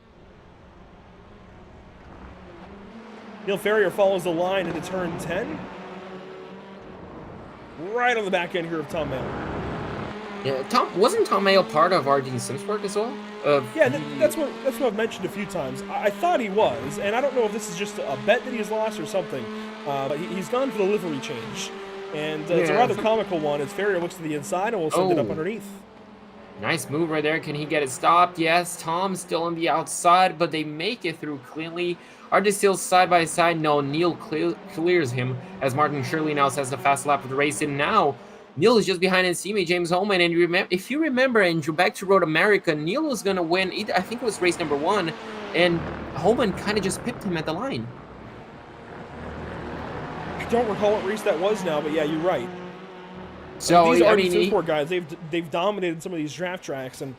Neil Farrier follows the line into turn 10. Right on the back end here of Tom Mayo. Yeah, wasn't Tom Mayo part of RD Simsport as well? Yeah, that's what I've mentioned a few times. I thought he was, and I don't know if this is just a bet that he's lost or something, but he's gone for the livery change. And it's a rather comical one as Farrier looks to the inside and will send it up underneath. Nice move right there. Can he get it stopped? Yes, Tom's still on the outside, but they make it through cleanly. Are they still side by side? No, Neil clears him as Martin Shirley now says the fast lap of the race. And now Neil is just behind his teammate James Holman. And if you remember, Andrew, back to Road America, Neil was going to win. I think it was race number 1, and Holman kind of just pipped him at the line. I don't recall what race that was now, but yeah, you're right. So these RD guys, they've dominated some of these draft tracks and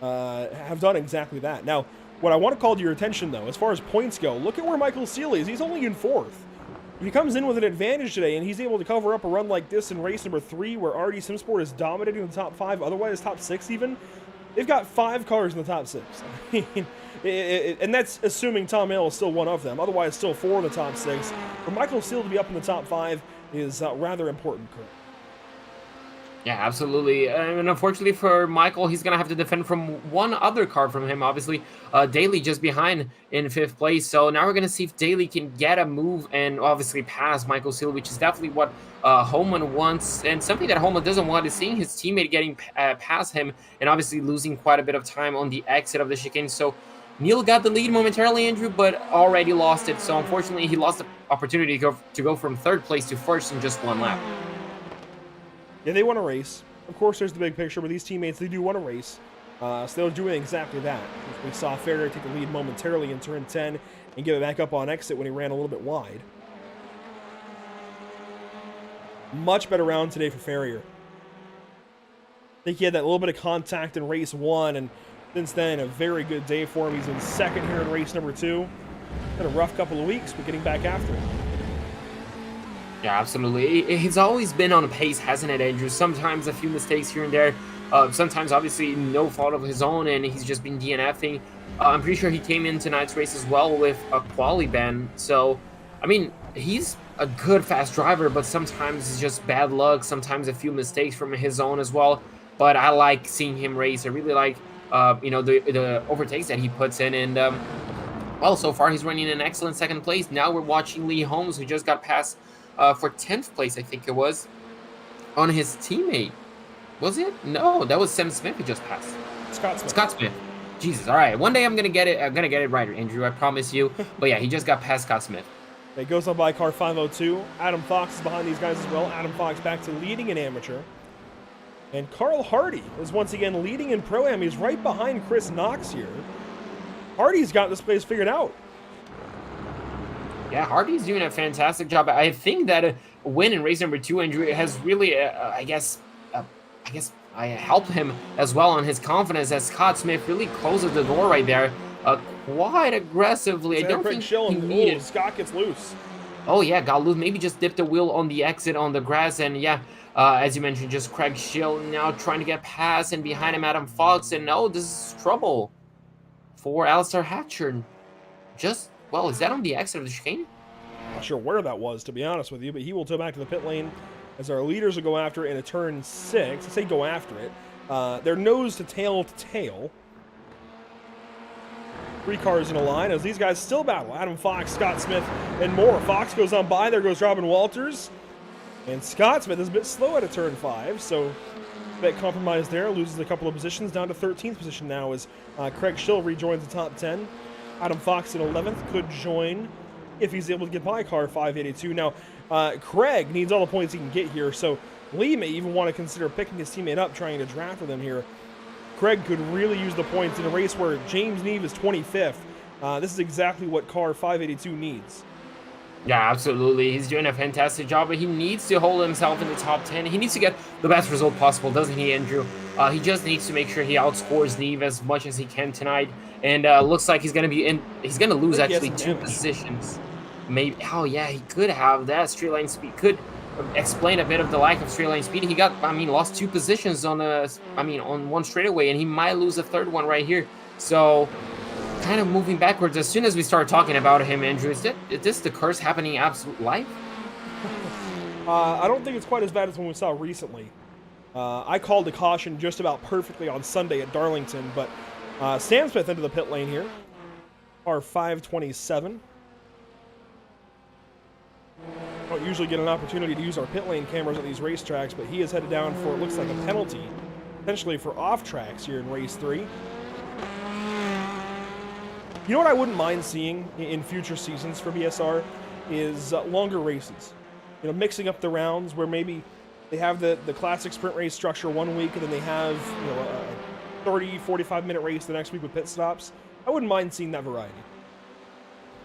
have done exactly that. Now, what I want to call to your attention, though, as far as points go, look at where Michael Seeley is. He's only in 4th. He comes in with an advantage today, and he's able to cover up a run like this in race number 3, where RD Simsport is dominating the top 5, otherwise top 6 even. They've got 5 cars in the top 6. I mean, and that's assuming Tom Mayo is still one of them. Otherwise, still 4 in the top 6. For Michael Seeley to be up in the top 5 is rather important, Kurt. Yeah, absolutely. And unfortunately for Michael, he's going to have to defend from one other car from him, obviously. Daly just behind in 5th place. So now we're going to see if Daly can get a move and obviously pass Michael Seeley, which is definitely what Holman wants. And something that Holman doesn't want is seeing his teammate getting past him and obviously losing quite a bit of time on the exit of the chicane. So Neil got the lead momentarily, Andrew, but already lost it. So unfortunately, he lost the opportunity to go from 3rd place to 1st in just 1 lap. Yeah, they want to race. Of course, there's the big picture, but these teammates, they do want to race. So they're doing exactly that. We saw Farrier take the lead momentarily in turn 10 and give it back up on exit when he ran a little bit wide. Much better round today for Farrier. I think he had that little bit of contact in race 1, and since then, a very good day for him. He's in 2nd here in race number 2. Had a rough couple of weeks, but getting back after it. Yeah, absolutely. He's always been on a pace, hasn't it, Andrew? Sometimes a few mistakes here and there. Sometimes, obviously, no fault of his own, and he's just been DNFing. I'm pretty sure he came in tonight's race as well with a quali ban. So, I mean, he's a good, fast driver, but sometimes it's just bad luck. Sometimes a few mistakes from his own as well. But I like seeing him race. I really like, the overtakes that he puts in. And, well, so far he's running an excellent 2nd place. Now we're watching Lee Holmes, who just got past for 10th place, I think it was, on his teammate. Was it? No, that was Sam Smith who just passed. Scott Smith. Jesus, all right. One day I'm gonna get it. I'm gonna get it right, Andrew. I promise you. But yeah, he just got past Scott Smith. It goes on by car 502. Adam Fox is behind these guys as well. Adam Fox back to leading in amateur. And Carl Hardy is once again leading in Pro-Am. He's right behind Chris Knox here. Hardy's got this place figured out. Yeah, Hardy's doing a fantastic job. I think that a win in race number 2, Andrew, has really, I guess I help him as well on his confidence as Scott Smith really closes the door right there, quite aggressively. I don't think he needed. Scott gets loose. Oh yeah, got loose. Maybe just dipped the wheel on the exit on the grass, and yeah, as you mentioned, just Craig Schill now trying to get past, and behind him Adam Fox, and no, this is trouble for Alistair Hatcher. Just, well, is that on the exit of the chicane? Not sure where that was, to be honest with you, but he will tow back to the pit lane as our leaders will go after it in a turn 6. I say go after it. They're nose to tail to tail. 3 cars in a line as these guys still battle. Adam Fox, Scott Smith, and more. Fox goes on by. There goes Robin Walters. And Scott Smith is a bit slow at a turn 5, so a bit compromised there. Loses a couple of positions, down to 13th position now as Craig Schill rejoins the top 10. Adam Fox in 11th could join if he's able to get by car 582. Now, Craig needs all the points he can get here, so Lee may even want to consider picking his teammate up, trying to draft with him here. Craig could really use the points in a race where James Neve is 25th. This is exactly what car 582 needs. Yeah, absolutely. He's doing a fantastic job, but he needs to hold himself in the top 10. He needs to get the best result possible, doesn't he, Andrew? He just needs to make sure he outscores Neve as much as he can tonight. And looks like he's going to be in. He's going to lose actually 2 positions. Maybe. Oh yeah, he could have that straight line speed. Could explain a bit of the lack of straight line speed. He got, lost 2 positions on on one straightaway, and he might lose a 3rd one right here. So, kind of moving backwards. As soon as we start talking about him, Andrew, is this the curse happening in absolute life? I don't think it's quite as bad as when we saw recently. I called a caution just about perfectly on Sunday at Darlington, but Sam Smith into the pit lane here. Car 527. Don't usually get an opportunity to use our pit lane cameras at these racetracks, but he is headed down for, it looks like, a penalty, potentially for off tracks here in race 3. You know what I wouldn't mind seeing in future seasons for BSR is longer races. You know, mixing up the rounds where maybe they have the classic sprint race structure one week and then they have, you know, a 30, 45-minute race the next week with pit stops. I wouldn't mind seeing that variety.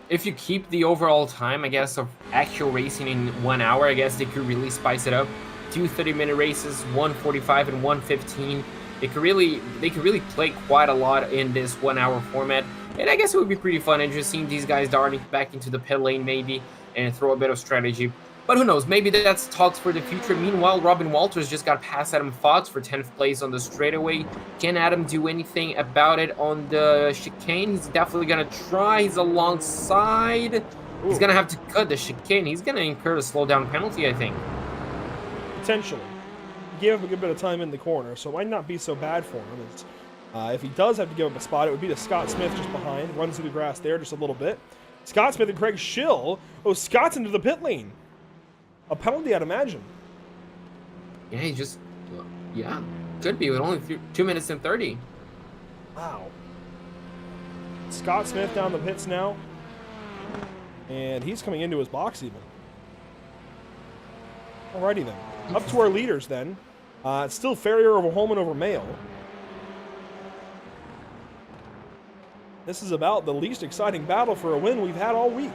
If you keep the overall time, I guess, of actual racing in 1 hour, I guess they could really spice it up. 2 30-minute races, 1:45 and 1:15. They could really play quite a lot in this 1 hour format. And I guess it would be pretty fun and just seeing these guys darting back into the pit lane maybe and throw a bit of strategy. But who knows, maybe that's talks for the future. Meanwhile, Robin Walters just got past Adam Fox for 10th place on the straightaway. Can Adam do anything about it on the chicane? He's definitely going to try. He's alongside. Ooh. He's going to have to cut the chicane. He's going to incur the slowdown penalty, I think. Potentially. He gave up a good bit of time in the corner, so it might not be so bad for him. If he does have to give up a spot, it would be to Scott Smith just behind. Runs through the grass there just a little bit. Scott Smith and Craig Schill. Oh, Scott's into the pit lane. A penalty, I'd imagine. Yeah, he just... Yeah, could be with only 2 minutes and 30. Wow. Scott Smith down the pits now. And he's coming into his box even. Alrighty then. Up to our leaders then. It's still Farrier over Holman over Mayo. This is about the least exciting battle for a win we've had all week.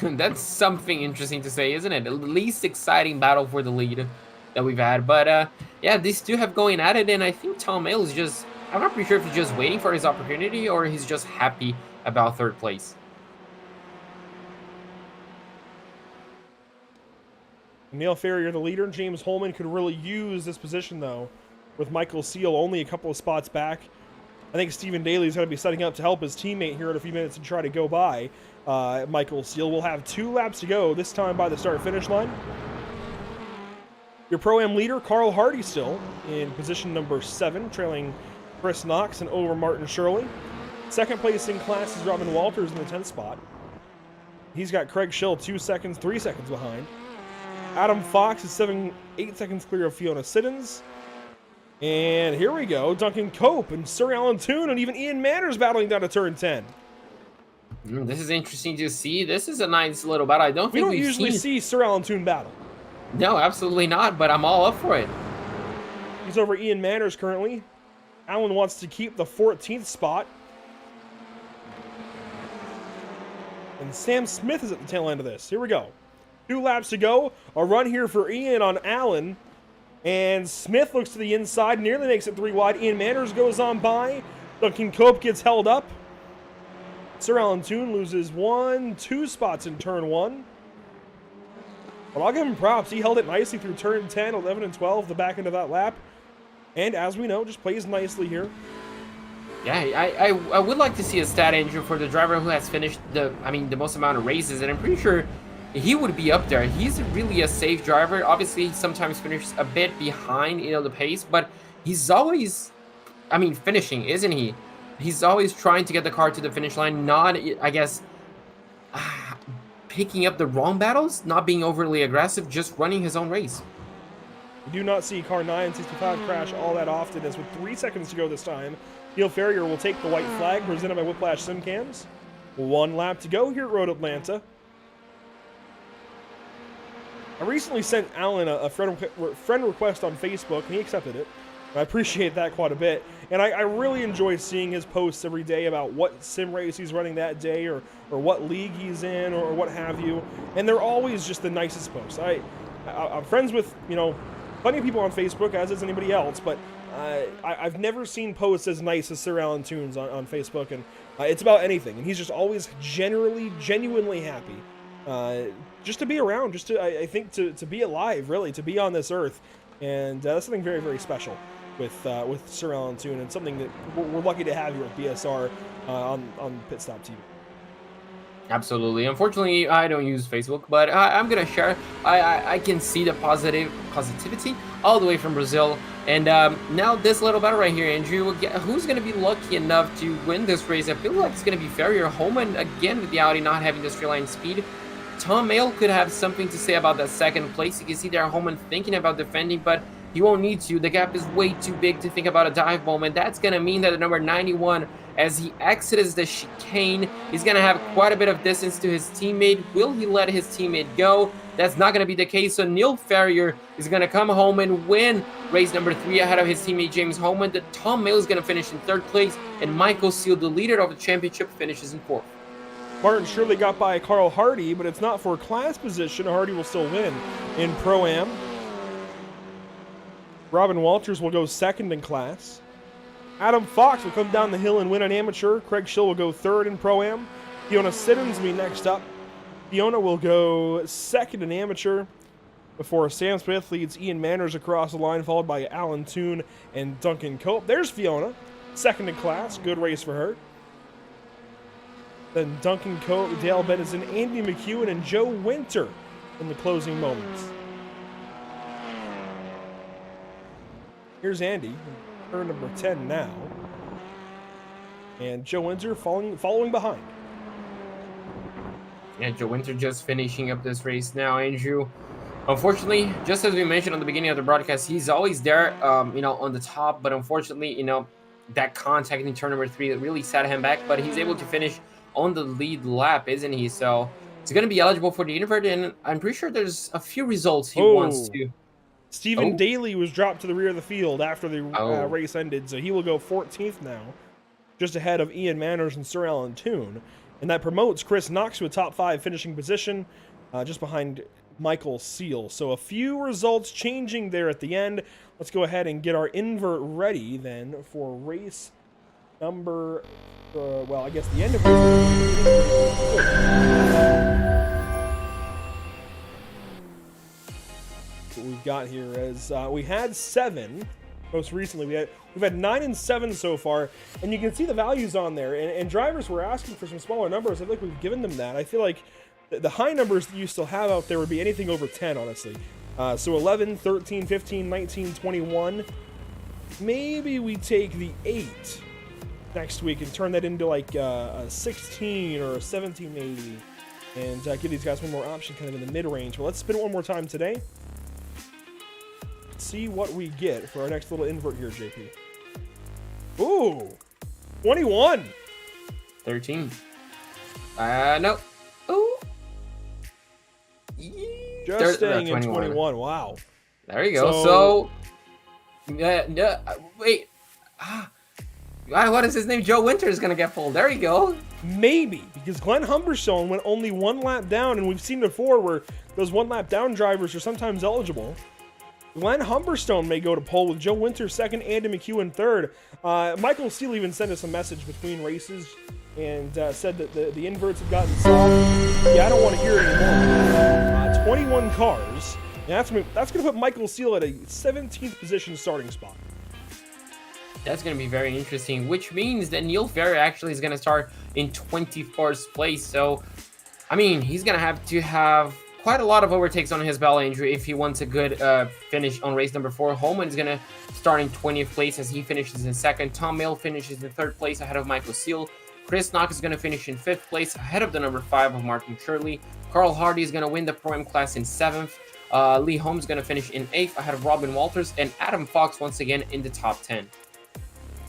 That's something interesting to say, isn't it? The least exciting battle for the lead that we've had. But yeah, these two have going at it, and I think Tom Mayle is just... I'm not pretty sure if he's just waiting for his opportunity or he's just happy about 3rd place. Neil Farrier, the leader. James Holman could really use this position, though, with Michael Seal only a couple of spots back. I think Stephen Daly's going to be setting up to help his teammate here in a few minutes and try to go by Michael Seal. We'll have 2 laps to go, this time by the start-finish line. Your Pro-Am leader, Carl Hardy, still in position number 7, trailing Chris Knox and over Martin Shirley. 2nd place in class is Robin Walters in the 10th spot. He's got Craig Schill 2 seconds, 3 seconds behind. Adam Fox is 8 seconds clear of Fiona Siddons. And here we go, Duncan Cope and Sir Alan Toon and even Ian Manners battling down to turn 10. This is interesting to see. This is a nice little battle. I don't think we don't usually see Sir Alan Toon battle. No, absolutely not, but I'm all up for it. He's over Ian Manners currently. Alan wants to keep the 14th spot. And Sam Smith is at the tail end of this. Here we go. 2 laps to go. A run here for Ian on Alan. And Smith looks to the inside, nearly makes it 3 wide. Ian Manners goes on by. Duncan Cope gets held up. Sir Alan Toon loses 2 spots in turn 1. But I'll give him props. He held it nicely through turn 10, 11, and 12, the back end of that lap. And as we know, just plays nicely here. Yeah, I would like to see a stat entry for the driver who has finished the most amount of races, and I'm pretty sure he would be up there. He's really a safe driver. Obviously, he sometimes finishes a bit behind, the pace, but he's always, finishing, isn't he? He's always trying to get the car to the finish line, not, I guess, picking up the wrong battles, not being overly aggressive, just running his own race. We do not see car 965 crash all that often, as with 3 seconds to go this time, Neil Ferrier will take the white flag presented by Whiplash Simcams. 1 lap to go here at Road Atlanta. I recently sent Alan a friend request on Facebook, and he accepted it. I appreciate that quite a bit. And I really enjoy seeing his posts every day about what sim race he's running that day, or what league he's in, or what have you. And they're always just the nicest posts. I'm friends with, plenty of people on Facebook, as is anybody else, but I've never seen posts as nice as Sir Alan Toon's on Facebook, and it's about anything, and he's just always genuinely happy just to be around, just to, I think, to be alive, really, to be on this earth, and that's something very, very special with Sir Alan Toon, and something that we're lucky to have here at BSR on Pit Stop TV. Absolutely. Unfortunately, I don't use Facebook, but I'm gonna share. I can see the positivity all the way from Brazil. And now this little battle right here, Andrew. Who's gonna be lucky enough to win this race? I feel like it's gonna be Ferrier. Holman again with the Audi not having the straight line speed. Tom Mayle could have something to say about that second place. You can see there Holman thinking about defending, but he won't need to. The gap is way too big to think about a dive moment. That's gonna mean that the number 91, as he exits the chicane, he's going to have quite a bit of distance to his teammate. Will he let his teammate go? That's not going to be the case. So Neil Ferrier is going to come home and win race number 3 ahead of his teammate James Holman. The Tom Mayle is going to finish in 3rd place, and Michael Seal, the leader of the championship, finishes in 4th. Martin Shirley got by Carl Hardy, but it's not for class position. Hardy will still win in Pro-Am. Robin Walters will go 2nd in class. Adam Fox will come down the hill and win an amateur. Craig Schill will go 3rd in Pro-Am. Fiona Siddons will be next up. Fiona will go 2nd in amateur before Sam Smith leads Ian Manners across the line, followed by Alan Toon and Duncan Cope. There's Fiona, 2nd in class. Good race for her. Then Duncan Cope, Dale Benison, Andy McEwen, and Joe Winter in the closing moments. Here's Andy. Turn number 10 now. And Joe Winter following behind. Yeah, Joe Winter just finishing up this race now, Andrew. Unfortunately, just as we mentioned on the beginning of the broadcast, he's always there, on the top. But unfortunately, that contact in turn number 3 really set him back. But he's able to finish on the lead lap, isn't he? So he's going to be eligible for the invert, and I'm pretty sure there's a few results he wants to. Stephen Daly was dropped to the rear of the field after the race ended, so he will go 14th now, just ahead of Ian Manners and Sir Alan Toon. And that promotes Chris Knox to a top 5 finishing position, just behind Michael Seal. So a few results changing there at the end. Let's go ahead and get our invert ready then for race number, I guess the end of what we've got here is we had 7 most recently. We've had 9 and 7 so far, and you can see the values on there, and drivers were asking for some smaller numbers. I feel like we've given them that. I feel like the high numbers that you still have out there would be anything over 10, honestly. So 11, 13, 15, 19, 21. Maybe we take the 8 next week and turn that into like a 16 or a 17 maybe, and give these guys one more option kind of in the mid-range. But let's spin it one more time today. See what we get for our next little invert here, JP. Ooh, 21. 13. No. Ooh. Just staying in 21. Wow. There you go. Wait. What is his name? Joe Winter is going to get pulled. There you go. Maybe, because Glenn Humberstone went only 1 lap down, and we've seen before where those 1 lap down drivers are sometimes eligible. Glenn Humberstone may go to pole with Joe Winter second, Andy McEwen third. Michael Steele even sent us a message between races and said that the inverts have gotten soft. Yeah, I don't want to hear it anymore. 21 cars. And that's going to put Michael Steele at a 17th position starting spot. That's going to be very interesting, which means that Neil Ferrier actually is going to start in 21st place. So, I mean, he's going to have quite a lot of overtakes on his belt, Andrew, if he wants a good finish on race number 4. Holman is going to start in 20th place as he finishes in second. Tom Mill finishes in 3rd place ahead of Michael Steele. Chris Knock is going to finish in 5th place ahead of the number 5 of Martin Shirley. Carl Hardy is going to win the Pro-Am class in 7th. Lee Holmes is going to finish in 8th ahead of Robin Walters. And Adam Fox once again in the top 10.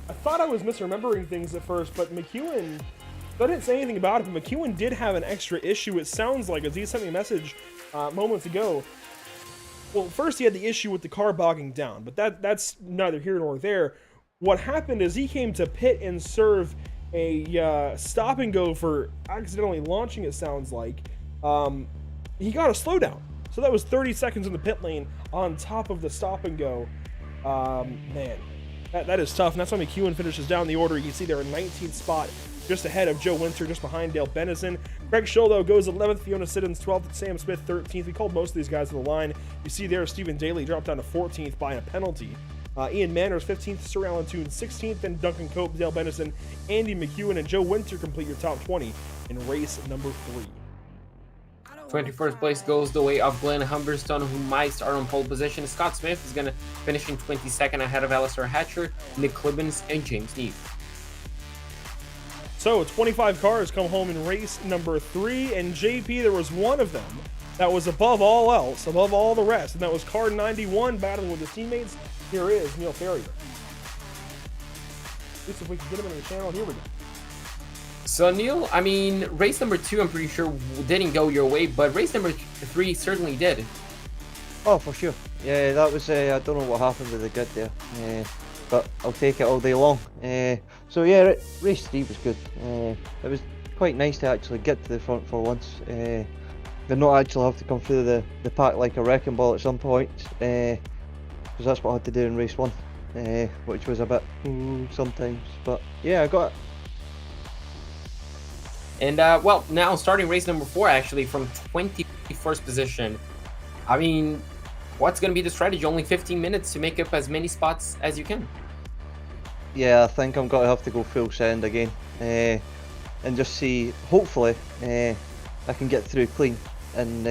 I thought I was misremembering things at first, but McEwen, I didn't say anything about it, but McEwen did have an extra issue, it sounds like, as he sent me a message moments ago. Well, first he had the issue with the car bogging down, but that's neither here nor there. What happened is he came to pit and serve a stop and go for accidentally launching, it sounds like. He got a slowdown. So that was 30 seconds in the pit lane on top of the stop and go. Man, that is tough. And that's why McEwen finishes down the order. You can see they're in 19th spot, just ahead of Joe Winter, just behind Dale Benison. Craig Schildo goes 11th, Fiona Siddons 12th, Sam Smith 13th. We called most of these guys to the line. You see there, Stephen Daly dropped down to 14th by a penalty. Ian Manners 15th, Sir Alan Toon 16th, then Duncan Cope, Dale Benison, Andy McEwen, and Joe Winter complete your top 20 in race number 3. 21st place goes the way of Glenn Humberstone, who might start on pole position. Scott Smith is going to finish in 22nd ahead of Alistair Hatcher, Nick Clibbins, and James Neave. So 25 cars come home in race number 3, and JP, there was one of them that was above all else, above all the rest, and that was car 91 battling with his teammates. Here is Neil Ferrier. At least if we can get him in the channel, here we go. So Neil, I mean, race number 2, I'm pretty sure didn't go your way, but race number 3 certainly did. Oh, for sure. Yeah, that was, I don't know what happened with the grid there, but I'll take it all day long. So yeah, race 3 was good. It was quite nice to actually get to the front for once. And not actually have to come through the pack like a wrecking ball at some point, because that's what I had to do in race 1, which was a bit sometimes. But yeah, I got it. And, well, now starting race number 4, actually, from 21st position. I mean, what's going to be the strategy? Only 15 minutes to make up as many spots as you can. Yeah, I think I'm going to have to go full send again. And just see, hopefully, I can get through clean. And,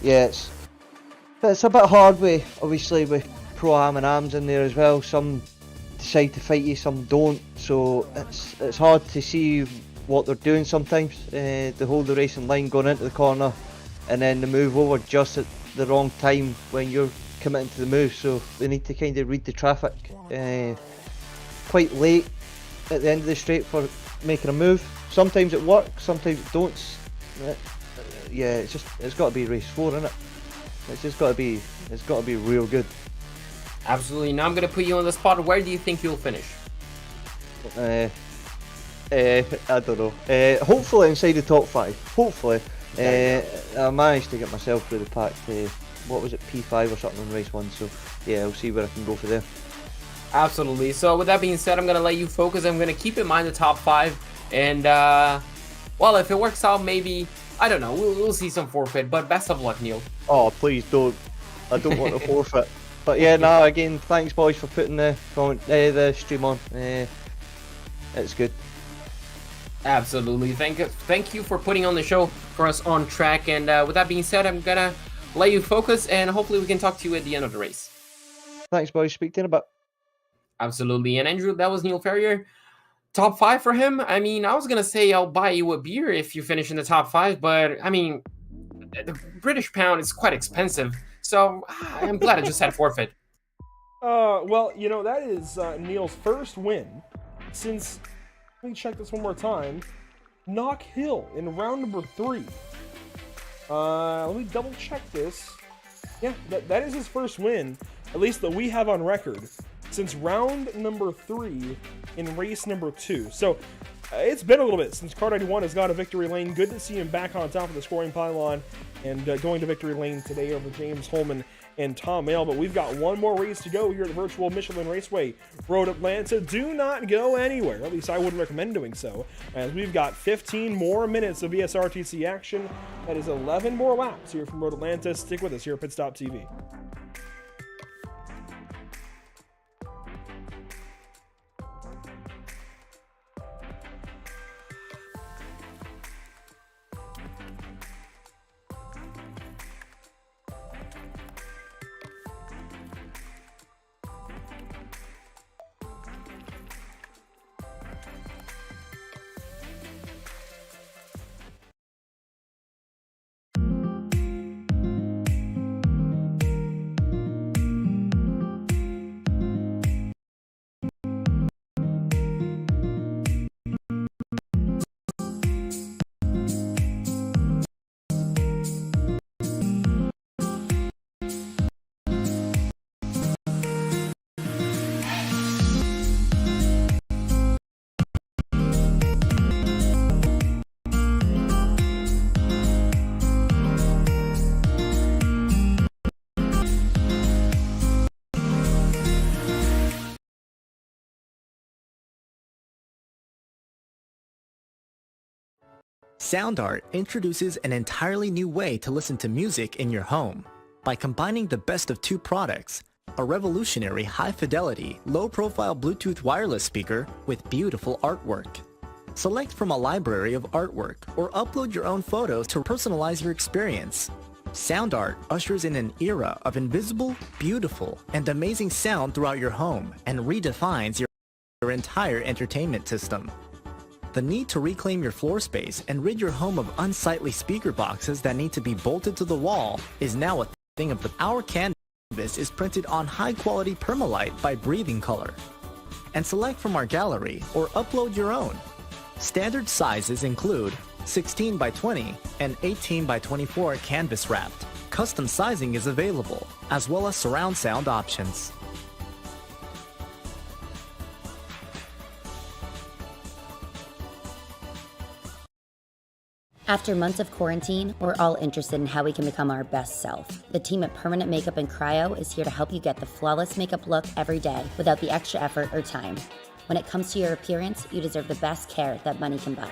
yeah, it's a bit hard obviously, with Pro-Am and AMs in there as well. Some decide to fight you, some don't. So it's hard to see what they're doing sometimes. They hold the racing line going into the corner, and then they move over just at the wrong time when you're committing to the move. So they need to kind of read the traffic quite late at the end of the straight for making a move. Sometimes it works, sometimes it don't. Yeah, it's got to be race 4, isn't it? It's got to be real good. Absolutely. Now I'm going to put you on the spot. Where do you think you'll finish? I don't know. Hopefully inside the top 5. Hopefully. I managed to get myself through the pack to, what was it, P5 or something in race 1. So yeah, I'll see where I can go for there. Absolutely. So with that being said, I'm going to let you focus. I'm going to keep in mind the top 5. And, well, if it works out, maybe, I don't know, we'll see some forfeit. But best of luck, Neil. Oh, please don't. I don't want to forfeit. But yeah, no, again, thanks boys for putting the stream on. It's good. Absolutely. Thank you for putting on the show for us on track. And with that being said, I'm going to let you focus, and hopefully we can talk to you at the end of the race. Thanks, boys. Speak to you in a bit. Absolutely. And Andrew, that was Neil Ferrier. Top 5 for him. I mean, I was going to say I'll buy you a beer if you finish in the top 5, but I mean, the British pound is quite expensive. So I'm glad I just had forfeit. Well, you know, that is Neil's first win since, let me check this one more time, Knock Hill in round number 3. Let me double check this. Yeah, that is his first win, at least that we have on record, since round number 3 in race number 2. So it's been a little bit since Car 91 has got a victory lane. Good to see him back on top of the scoring pylon and going to victory lane today over James Holman and Tom Mayle. But we've got one more race to go here at the virtual Michelin Raceway, Road Atlanta. Do not go anywhere. At least I wouldn't recommend doing so, as we've got 15 more minutes of BSRTC action. That is 11 more laps here from Road Atlanta. Stick with us here at Pit Stop TV. Sound Art introduces an entirely new way to listen to music in your home. By combining the best of two products, a revolutionary high-fidelity, low-profile Bluetooth wireless speaker with beautiful artwork. Select from a library of artwork or upload your own photos to personalize your experience. Sound Art ushers in an era of invisible, beautiful, and amazing sound throughout your home and redefines your entire entertainment system. The need to reclaim your floor space and rid your home of unsightly speaker boxes that need to be bolted to the wall is now a thing of the past. Our canvas is printed on high-quality permalite by Breathing Color. And select from our gallery or upload your own. Standard sizes include 16 by 20 and 18 by 24 canvas wrapped. Custom sizing is available, as well as surround sound options. After months of quarantine, we're all interested in how we can become our best self. The team at Permanent Makeup and Cryo is here to help you get the flawless makeup look every day without the extra effort or time. When it comes to your appearance, you deserve the best care that money can buy.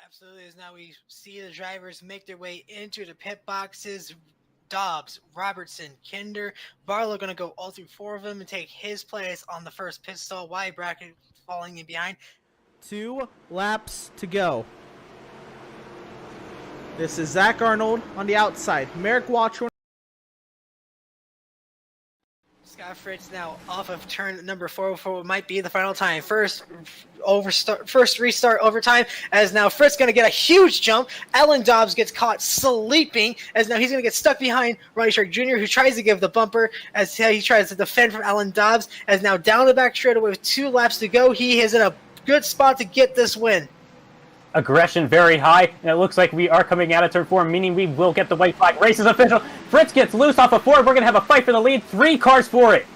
Absolutely. As now we see the drivers make their way into the pit boxes. Dobbs, Robertson, Kinder, Barlow going to go all through four of them and take his place on the first pit stall. Wide bracket falling in behind. 2 laps to go. This is Zach Arnold on the outside. Merrick Watchorn. Scott Fritz now off of turn number 4 for what might be the final time. First restart overtime, as now Fritz going to get a huge jump. Alan Dobbs gets caught sleeping, as now he's going to get stuck behind Ronnie Shark Jr., who tries to give the bumper as he tries to defend from Alan Dobbs. As now down the back straightaway with 2 laps to go, he is in a good spot to get this win. Aggression very high, and it looks like we are coming out of turn 4, meaning we will get the white flag. Race is official. Fritz gets loose off of 4. We're going to have a fight for the lead. 3 cars for it.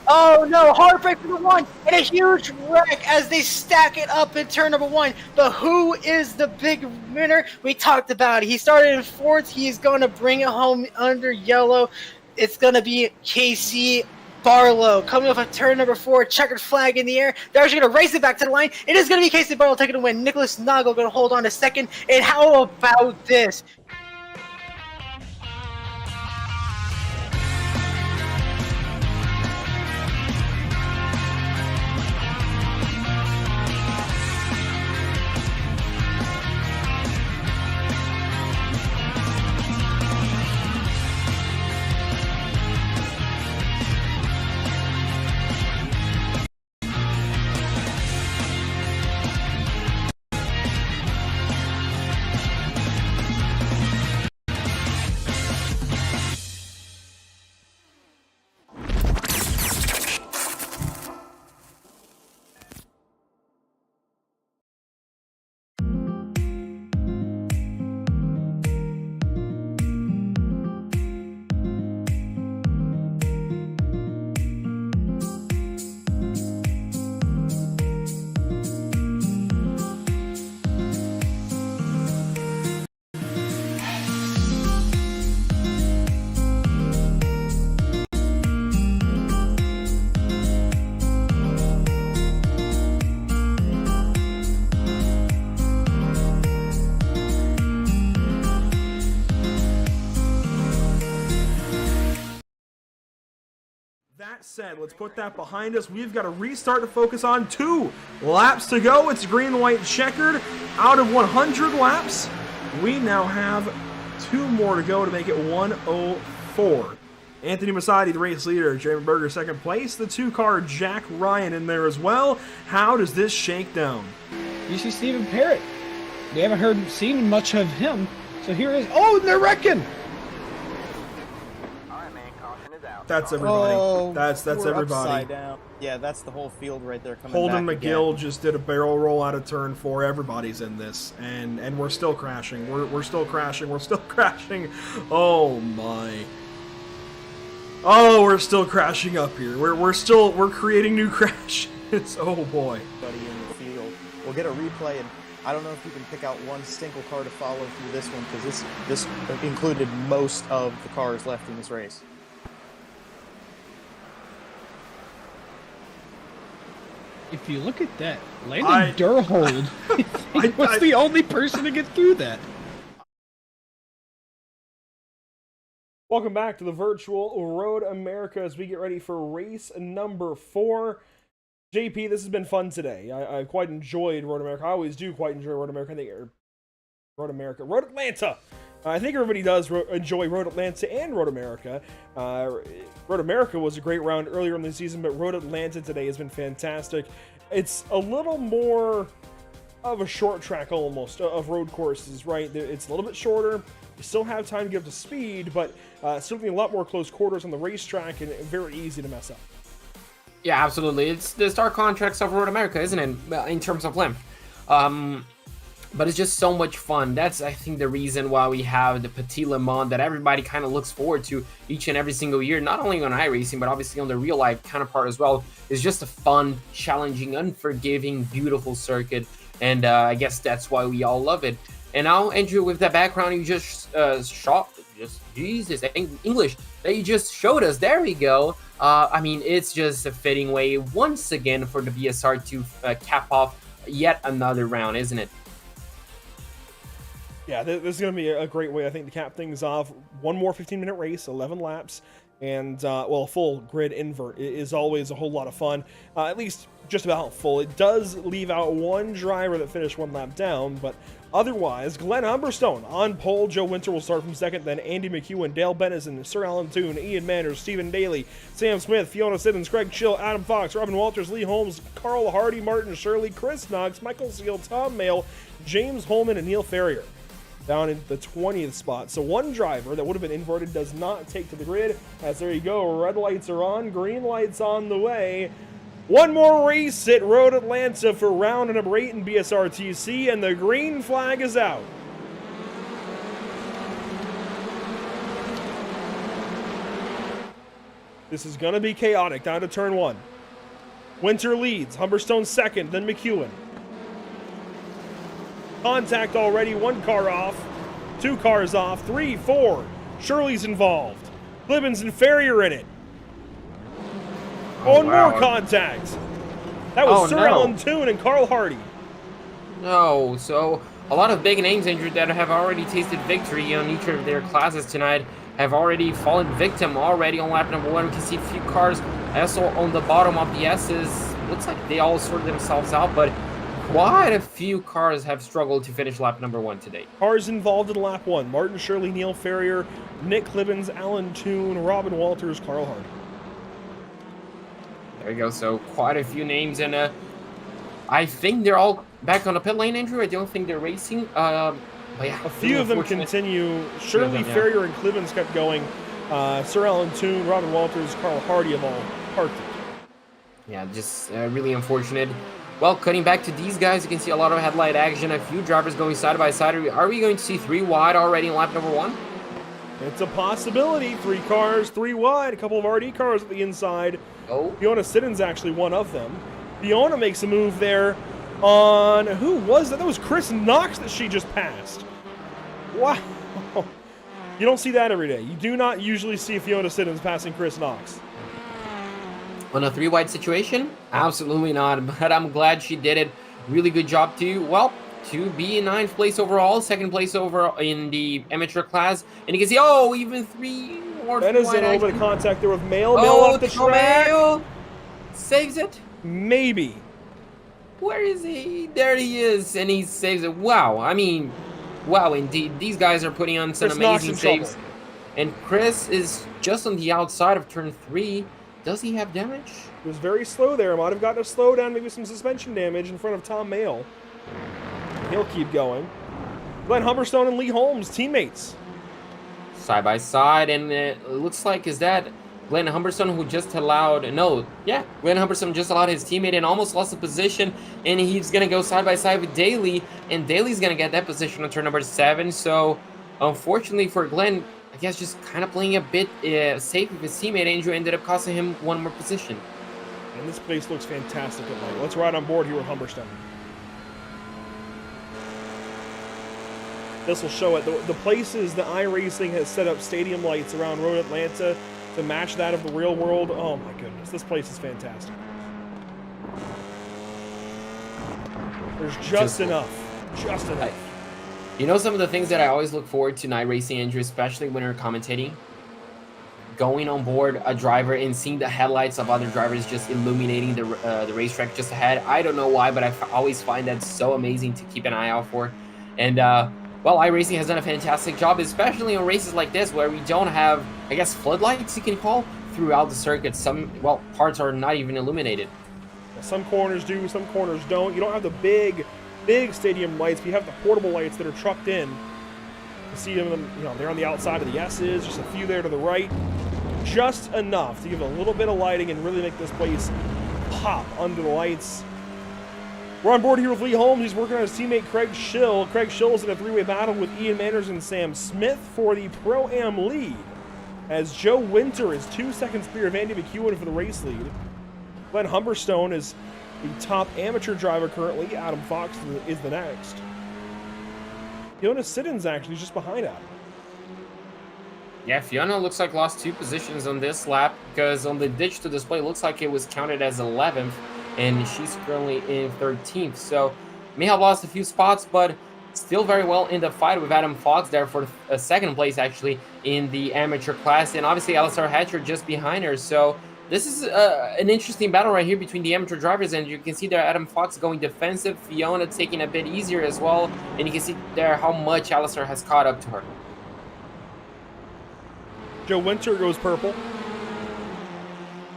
Oh no, heartbreak for the 1, and a huge wreck as they stack it up in turn number 1. But who is the big winner? We talked about it. He started in 4th. He's going to bring it home under yellow. It's going to be Casey Barlow coming off of turn number 4, checkered flag in the air. They're actually going to race it back to the line. It is going to be Casey Barlow taking the win. Nicholas Nagel going to hold on to second. And how about this? That said, let's put that behind us. We've got to restart to focus on 2 laps to go. It's green, white, checkered. Out of 100 laps, we now have 2 more to go to make it 104. Anthony Masadi, the race leader. Jeremy Berger, second place. The 2-car Jack Ryan in there as well. How does this shake down? You see Stephen Parrott. We haven't seen much of him. So here is. Oh, they're wrecking. That's everybody. Oh, that's we're everybody. upside down. Yeah, that's the whole field right there coming Holden back McGill again. just did a barrel roll out of turn 4. Everybody's in this, and we're still crashing. We're still crashing. We're still crashing. Oh my. Oh, we're still crashing up here. We're creating new crashes. Oh boy. Buddy in the field. We'll get a replay, and I don't know if you can pick out one single car to follow through this one, because this included most of the cars left in this race. If you look at that, Landon Durhold was the only person to get through that. Welcome back to the virtual Road America as we get ready for race number 4. JP, this has been fun today. I quite enjoyed Road America. I always do quite enjoy Road America. Road Atlanta. I think everybody does enjoy Road Atlanta and Road America. Road America was a great round earlier in the season, but Road Atlanta today has been fantastic. It's a little more of a short track almost of road courses, right? It's a little bit shorter. You still have time to get up to speed, but certainly a lot more close quarters on the racetrack and very easy to mess up. Yeah, absolutely. It's the star contracts of Road America, isn't it, in terms of length? But it's just so much fun. That's, I think, the reason why we have the Petit Le Mans that everybody kind of looks forward to each and every single year, not only on iRacing, but obviously on the real-life counterpart as well. It's just a fun, challenging, unforgiving, beautiful circuit, and I guess that's why we all love it. And now, Andrew, with the background you just English that you just showed us, there we go. I mean, it's just a fitting way once again for the BSR to cap off yet another round, isn't it? Yeah, this is going to be a great way, I think, to cap things off. One more 15-minute race, 11 laps, and, well, full grid invert is always a whole lot of fun, at least just about full. It does leave out one driver that finished 1 lap down, but otherwise, Glenn Humberstone on pole. Joe Winter will start from second, then Andy McEwen, Dale Bennison, Sir Alan Toon, Ian Manners, Stephen Daly, Sam Smith, Fiona Siddons, Craig Chill, Adam Fox, Robin Walters, Lee Holmes, Carl Hardy, Martin Shirley, Chris Knox, Michael Seal, Tom Mayle, James Holman, and Neil Ferrier down in the 20th spot. So one driver that would have been inverted does not take to the grid, as there you go, red lights are on, green lights on the way. One more race at Road Atlanta for round number 8 in BSRTC, and the green flag is out. This is going to be chaotic down to turn 1. Winter leads, Humberstone second, then McEwen. Contact already, 1 car off, 2 cars off, 3, 4. Shirley's involved. Clibbins and Ferrier in it. More contact. That was Sir Alan Toon and Carl Hardy. No, so a lot of big names, Andrew, that have already tasted victory on each of their classes tonight have already fallen victim already on lap number 1. We can see a few cars also on the bottom of the S's. Looks like they all sorted themselves out, but quite a few cars have struggled to finish lap number 1 today. Cars involved in lap 1. Martin Shirley, Neil Ferrier, Nick Clibbins, Alan Toon, Robin Walters, Carl Hardy. There you go. So quite a few names, and I think they're all back on the pit lane, Andrew. I don't think they're racing. But yeah, a few of them continue. Shirley, Ferrier, and Clibbins kept going. Sir Alan Toon, Robin Walters, Carl Hardy have all parked it. Yeah, just really unfortunate. Well, cutting back to these guys, you can see a lot of headlight action, a few drivers going side by side. Are we going to see 3 wide already in lap number 1? It's a possibility. 3 cars, 3 wide, a couple of RD cars at the inside. Oh. Fiona Siddons actually one of them. Fiona makes a move there on, who was that? That was Chris Knox that she just passed. Wow. You don't see that every day. You do not usually see Fiona Siddons passing Chris Knox. On a 3 wide situation? Absolutely not, but I'm glad she did it. Really good job too. Well, to be in 9th place overall, 2nd place overall in the amateur class. And you can see, oh, even 3 4 That is a little bit of contact there with Mail. Mail up the track. Mail saves it. Maybe. Where is he? There he is, and he saves it. Wow, I mean, wow, indeed. These guys are putting on some Chris Knox amazing in saves. trouble. And Chris is just on the outside of turn 3. Does he have damage? He was very slow there. Might have gotten a slowdown, maybe some suspension damage in front of Tom Mail. He'll keep going. Glenn Humberstone and Lee Holmes, teammates. Side by side, and it looks like, is that Glenn Humberstone who just allowed, no, yeah, Glenn Humberstone just allowed his teammate and almost lost the position, and he's going to go side by side with Daly, and Daly's going to get that position on turn number 7, so unfortunately for Glenn, I guess just kind of playing a bit safe with his teammate, Andrew, ended up costing him one more position. And this place looks fantastic at night. Let's ride on board here with Humberstone. This will show it. The places that iRacing has set up stadium lights around Road Atlanta to match that of the real world. Oh my goodness, this place is fantastic. There's just enough. Just enough. You know, some of the things that I always look forward to night racing, Andrew, especially when you're commentating, going on board a driver and seeing the headlights of other drivers just illuminating the racetrack just ahead. I don't know why, but I always find that so amazing to keep an eye out for. And well, iRacing has done a fantastic job, especially on races like this where we don't have, I guess, floodlights you can call throughout the circuit. Some, well, parts are not even illuminated. Some corners do, some corners don't. You don't have the big stadium lights, but you have the portable lights that are trucked in. You see them, you know, they're on the outside of the S's, just a few there to the right. Just enough to give a little bit of lighting and really make this place pop under the lights. We're on board here with Lee Holmes. He's working on his teammate Craig Schill. Craig Schill's in a three-way battle with Ian Manners and Sam Smith for the Pro-Am lead, as Joe Winter is 2 seconds clear of Andy McEwen for the race lead. Glenn Humberstone is the top amateur driver currently. Adam Fox is the next. Fiona Siddons actually just behind Adam. Yeah, Fiona looks like lost 2 positions on this lap because on the digital display it looks like it was counted as 11th, and she's currently in 13th. So may have lost a few spots, but still very well in the fight with Adam Fox there for a second place actually in the amateur class, and obviously Alistair Hatcher just behind her. So this is an interesting battle right here between the amateur drivers, and you can see there Adam Fox going defensive, Fiona taking a bit easier as well, and you can see there how much Alistair has caught up to her. Joe Winter goes purple.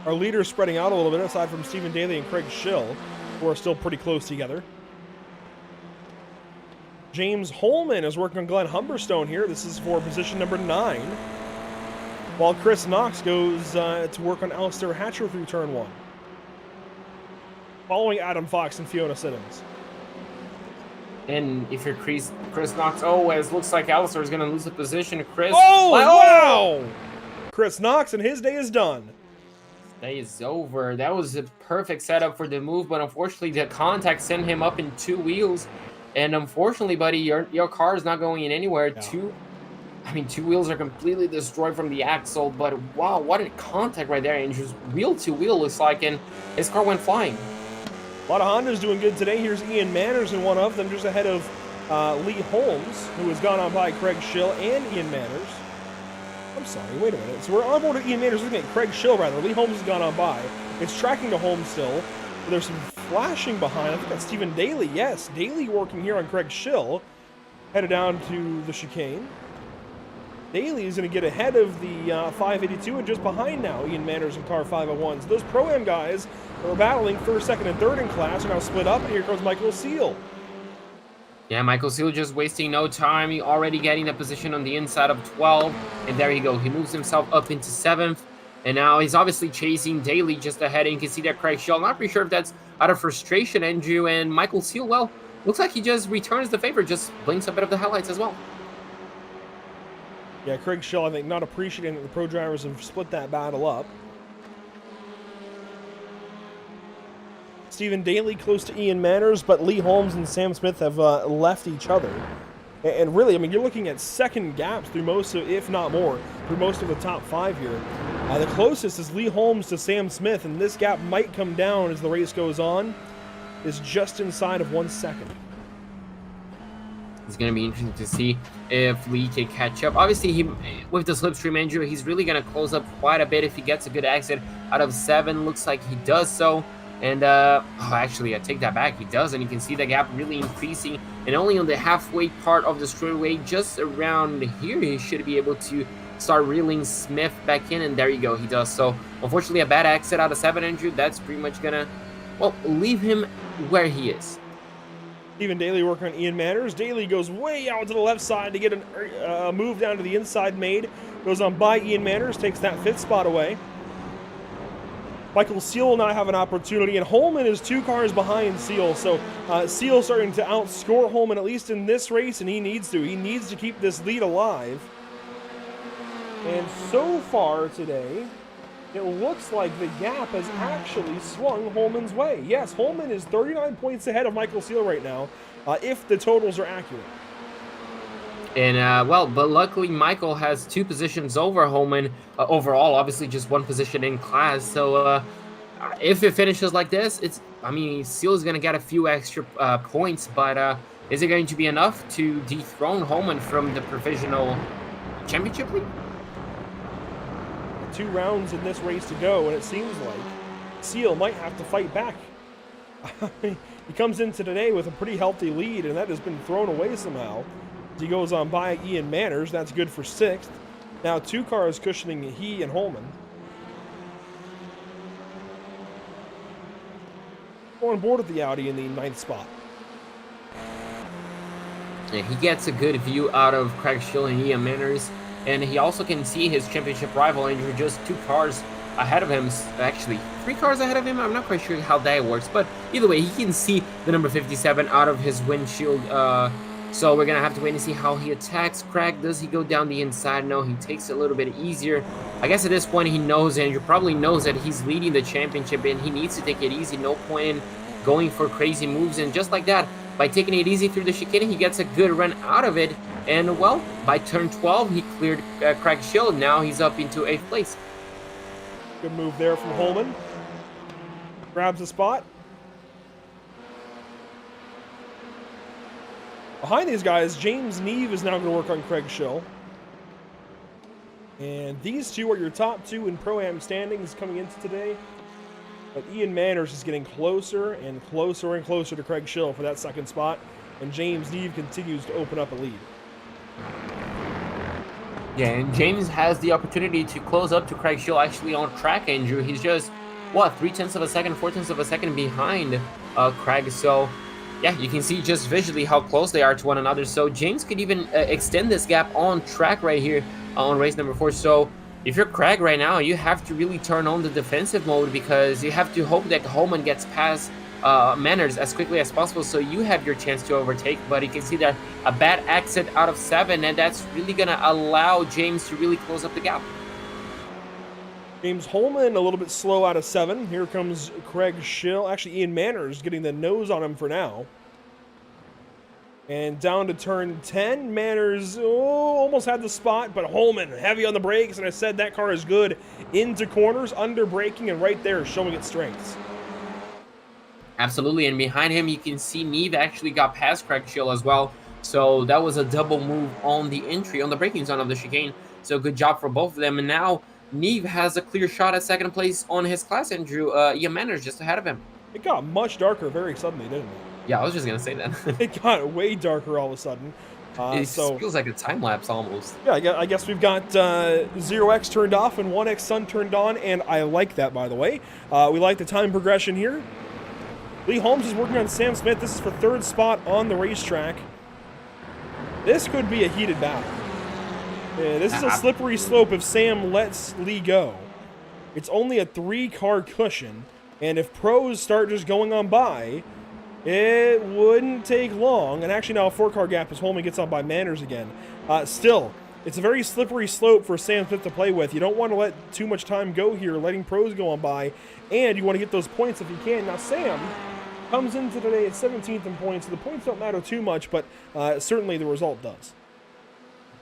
Our leaders spreading out a little bit, aside from Stephen Daly and Craig Schill, who are still pretty close together. James Holman is working on Glenn Humberstone here. This is for position number 9. While Chris Knox goes to work on Alistair Hatcher through turn 1. Following Adam Fox and Fiona Siddons. And if you're Chris Knox, oh, it looks like Alistair is going to lose the position. Chris. Oh, wow! Chris Knox, and his day is done. Day is over. That was a perfect setup for the move, but unfortunately the contact sent him up in 2 wheels. And unfortunately, buddy, your car is not going in anywhere. No. 2 wheels are completely destroyed from the axle, but wow, what a contact right there. And just wheel to wheel looks like, and his car went flying. A lot of Hondas doing good today. Here's Ian Manners in one of them, just ahead of Lee Holmes, who has gone on by Craig Schill and Ian Manners. I'm sorry, wait a minute. So we're on board with Ian Manners, looking at Craig Schill, rather. Lee Holmes has gone on by. It's tracking to Holmes still. But there's some flashing behind. I think that's Stephen Daly. Yes, Daly working here on Craig Schill. Headed down to the chicane. Daly is going to get ahead of the 582 and just behind now Ian Manners and car 501. So those Pro-Am guys that were battling first, second, and third in class are now split up, and here comes Michael Seal. Yeah, Michael Seal just wasting no time. He already getting the position on the inside of 12, and there you go. He moves himself up into 7th, and now he's obviously chasing Daly just ahead, and you can see that Craig Schill. Not pretty sure if that's out of frustration, Andrew, and Michael Seal, well, looks like he just returns the favor, just blinks a bit of the headlights as well. Yeah, Craig Schill, I think, not appreciating that the pro drivers have split that battle up. Stephen Daly close to Ian Manners, but Lee Holmes and Sam Smith have left each other. And really, I mean, you're looking at second gaps through most of, if not more, through most of the top 5 here. The closest is Lee Holmes to Sam Smith, and this gap might come down as the race goes on. Is just inside of 1 second. It's going to be interesting to see if Lee can catch up. Obviously, he, with the slipstream injury, he's really going to close up quite a bit if he gets a good exit out of 7. Looks like he does so. And, actually, I take that back. He does, and you can see the gap really increasing. And only on the halfway part of the straightaway, just around here, he should be able to start reeling Smith back in. And there you go, he does so. Unfortunately, a bad exit out of 7 injured. That's pretty much going to, well, leave him where he is. Stephen Daly working on Ian Manners. Daly goes way out to the left side to get a move down to the inside made. Goes on by Ian Manners, takes that 5th spot away. Michael Seal will now have an opportunity, and Holman is 2 cars behind Seal. So Seal starting to outscore Holman, at least in this race, and he needs to. He needs to keep this lead alive. And so far today, it looks like the gap has actually swung Holman's way. Yes, Holman is 39 points ahead of Michael Seal right now, if the totals are accurate. And, well, but luckily Michael has 2 positions over Holman overall, obviously just 1 position in class. So if it finishes like this, I mean, Seal is going to get a few extra points, but is it going to be enough to dethrone Holman from the Provisional Championship League? 2 rounds in this race to go, and it seems like Seal might have to fight back. He comes into today with a pretty healthy lead, and that has been thrown away somehow. He goes on by Ian Manners. That's good for 6th. Now 2 cars cushioning he and Holman. On board at the Audi in the 9th spot. Yeah, he gets a good view out of Craig Schill and Ian Manners. And he also can see his championship rival Andrew just 2 cars ahead of him. Actually, 3 cars ahead of him. I'm not quite sure how that works. But either way, he can see the number 57 out of his windshield. So we're going to have to wait and see how he attacks Craig. Does he go down the inside? No, he takes it a little bit easier. I guess at this point he knows, Andrew probably knows that he's leading the championship and he needs to take it easy. No point in going for crazy moves. And just like that, by taking it easy through the chicane, he gets a good run out of it. And, well, by turn 12, he cleared Craig Schill. Now he's up into 8th place. Good move there from Holman. Grabs the spot. Behind these guys, James Neve is now going to work on Craig Schill. And these 2 are your top 2 in Pro-Am standings coming into today. But Ian Manners is getting closer and closer and closer to Craig Schill for that 2nd spot. And James Neve continues to open up a lead. Yeah, and James has the opportunity to close up to Craig Schill actually on track, Andrew. He's just, what, 0.3 of a second, 0.4 of a second behind Craig. So, yeah, you can see just visually how close they are to one another. So James could even extend this gap on track right here on race number 4. So if you're Craig right now, you have to really turn on the defensive mode because you have to hope that Holman gets past Manners as quickly as possible so you have your chance to overtake. But you can see that a bad exit out of 7, and that's really going to allow James to really close up the gap. James Holman a little bit slow out of 7. Here comes Craig Schill. Actually, Ian Manners getting the nose on him for now. And down to turn 10, Manners almost had the spot, but Holman heavy on the brakes, and I said that car is good into corners, under braking, and right there showing its strengths. Absolutely, and behind him you can see Neve actually got past Craig Schill as well. So that was a double move on the entry, on the braking zone of the chicane. So good job for both of them. And now Neve has a clear shot at 2nd place on his class, Andrew. Ian Manners just ahead of him. It got much darker very suddenly, didn't it? Yeah, I was just going to say that. It got way darker all of a sudden. It feels like a time lapse almost. Yeah, I guess we've got 0x turned off and 1x sun turned on, and I like that, by the way. We like the time progression here. Lee Holmes is working on Sam Smith. This is for 3rd spot on the racetrack. This could be a heated battle. This is a slippery slope if Sam lets Lee go. It's only a 3-car cushion, and if pros start just going on by, it wouldn't take long. And actually now a 4-car gap as Holman gets on by Manners again. Still, it's a very slippery slope for Sam Smith to play with. You don't want to let too much time go here, letting pros go on by, and you want to get those points if you can. Now Sam comes into today at 17th in points, so the points don't matter too much, but certainly the result does.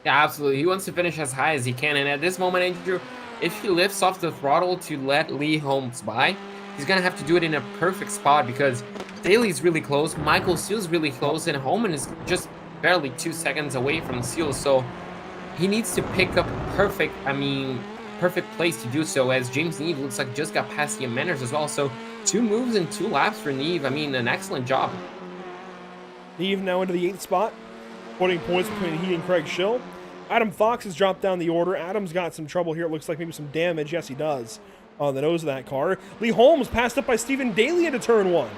Yeah, absolutely. He wants to finish as high as he can, and at this moment, Andrew, if he lifts off the throttle to let Lee Holmes by, he's going to have to do it in a perfect spot because Daly's really close, Michael Seal's really close, and Holman is just barely 2 seconds away from Seal, so he needs to pick up perfect place to do so, as James Neve looks like just got past Ian Manners as well. So 2 moves and 2 laps for Neve. I mean, an excellent job. Neve now into the 8th spot, putting points between he and Craig Schill. Adam Fox has dropped down the order. Adam's got some trouble here. It looks like maybe some damage. Yes, he does on the nose of that car. Lee Holmes passed up by Stephen Daly into turn 1.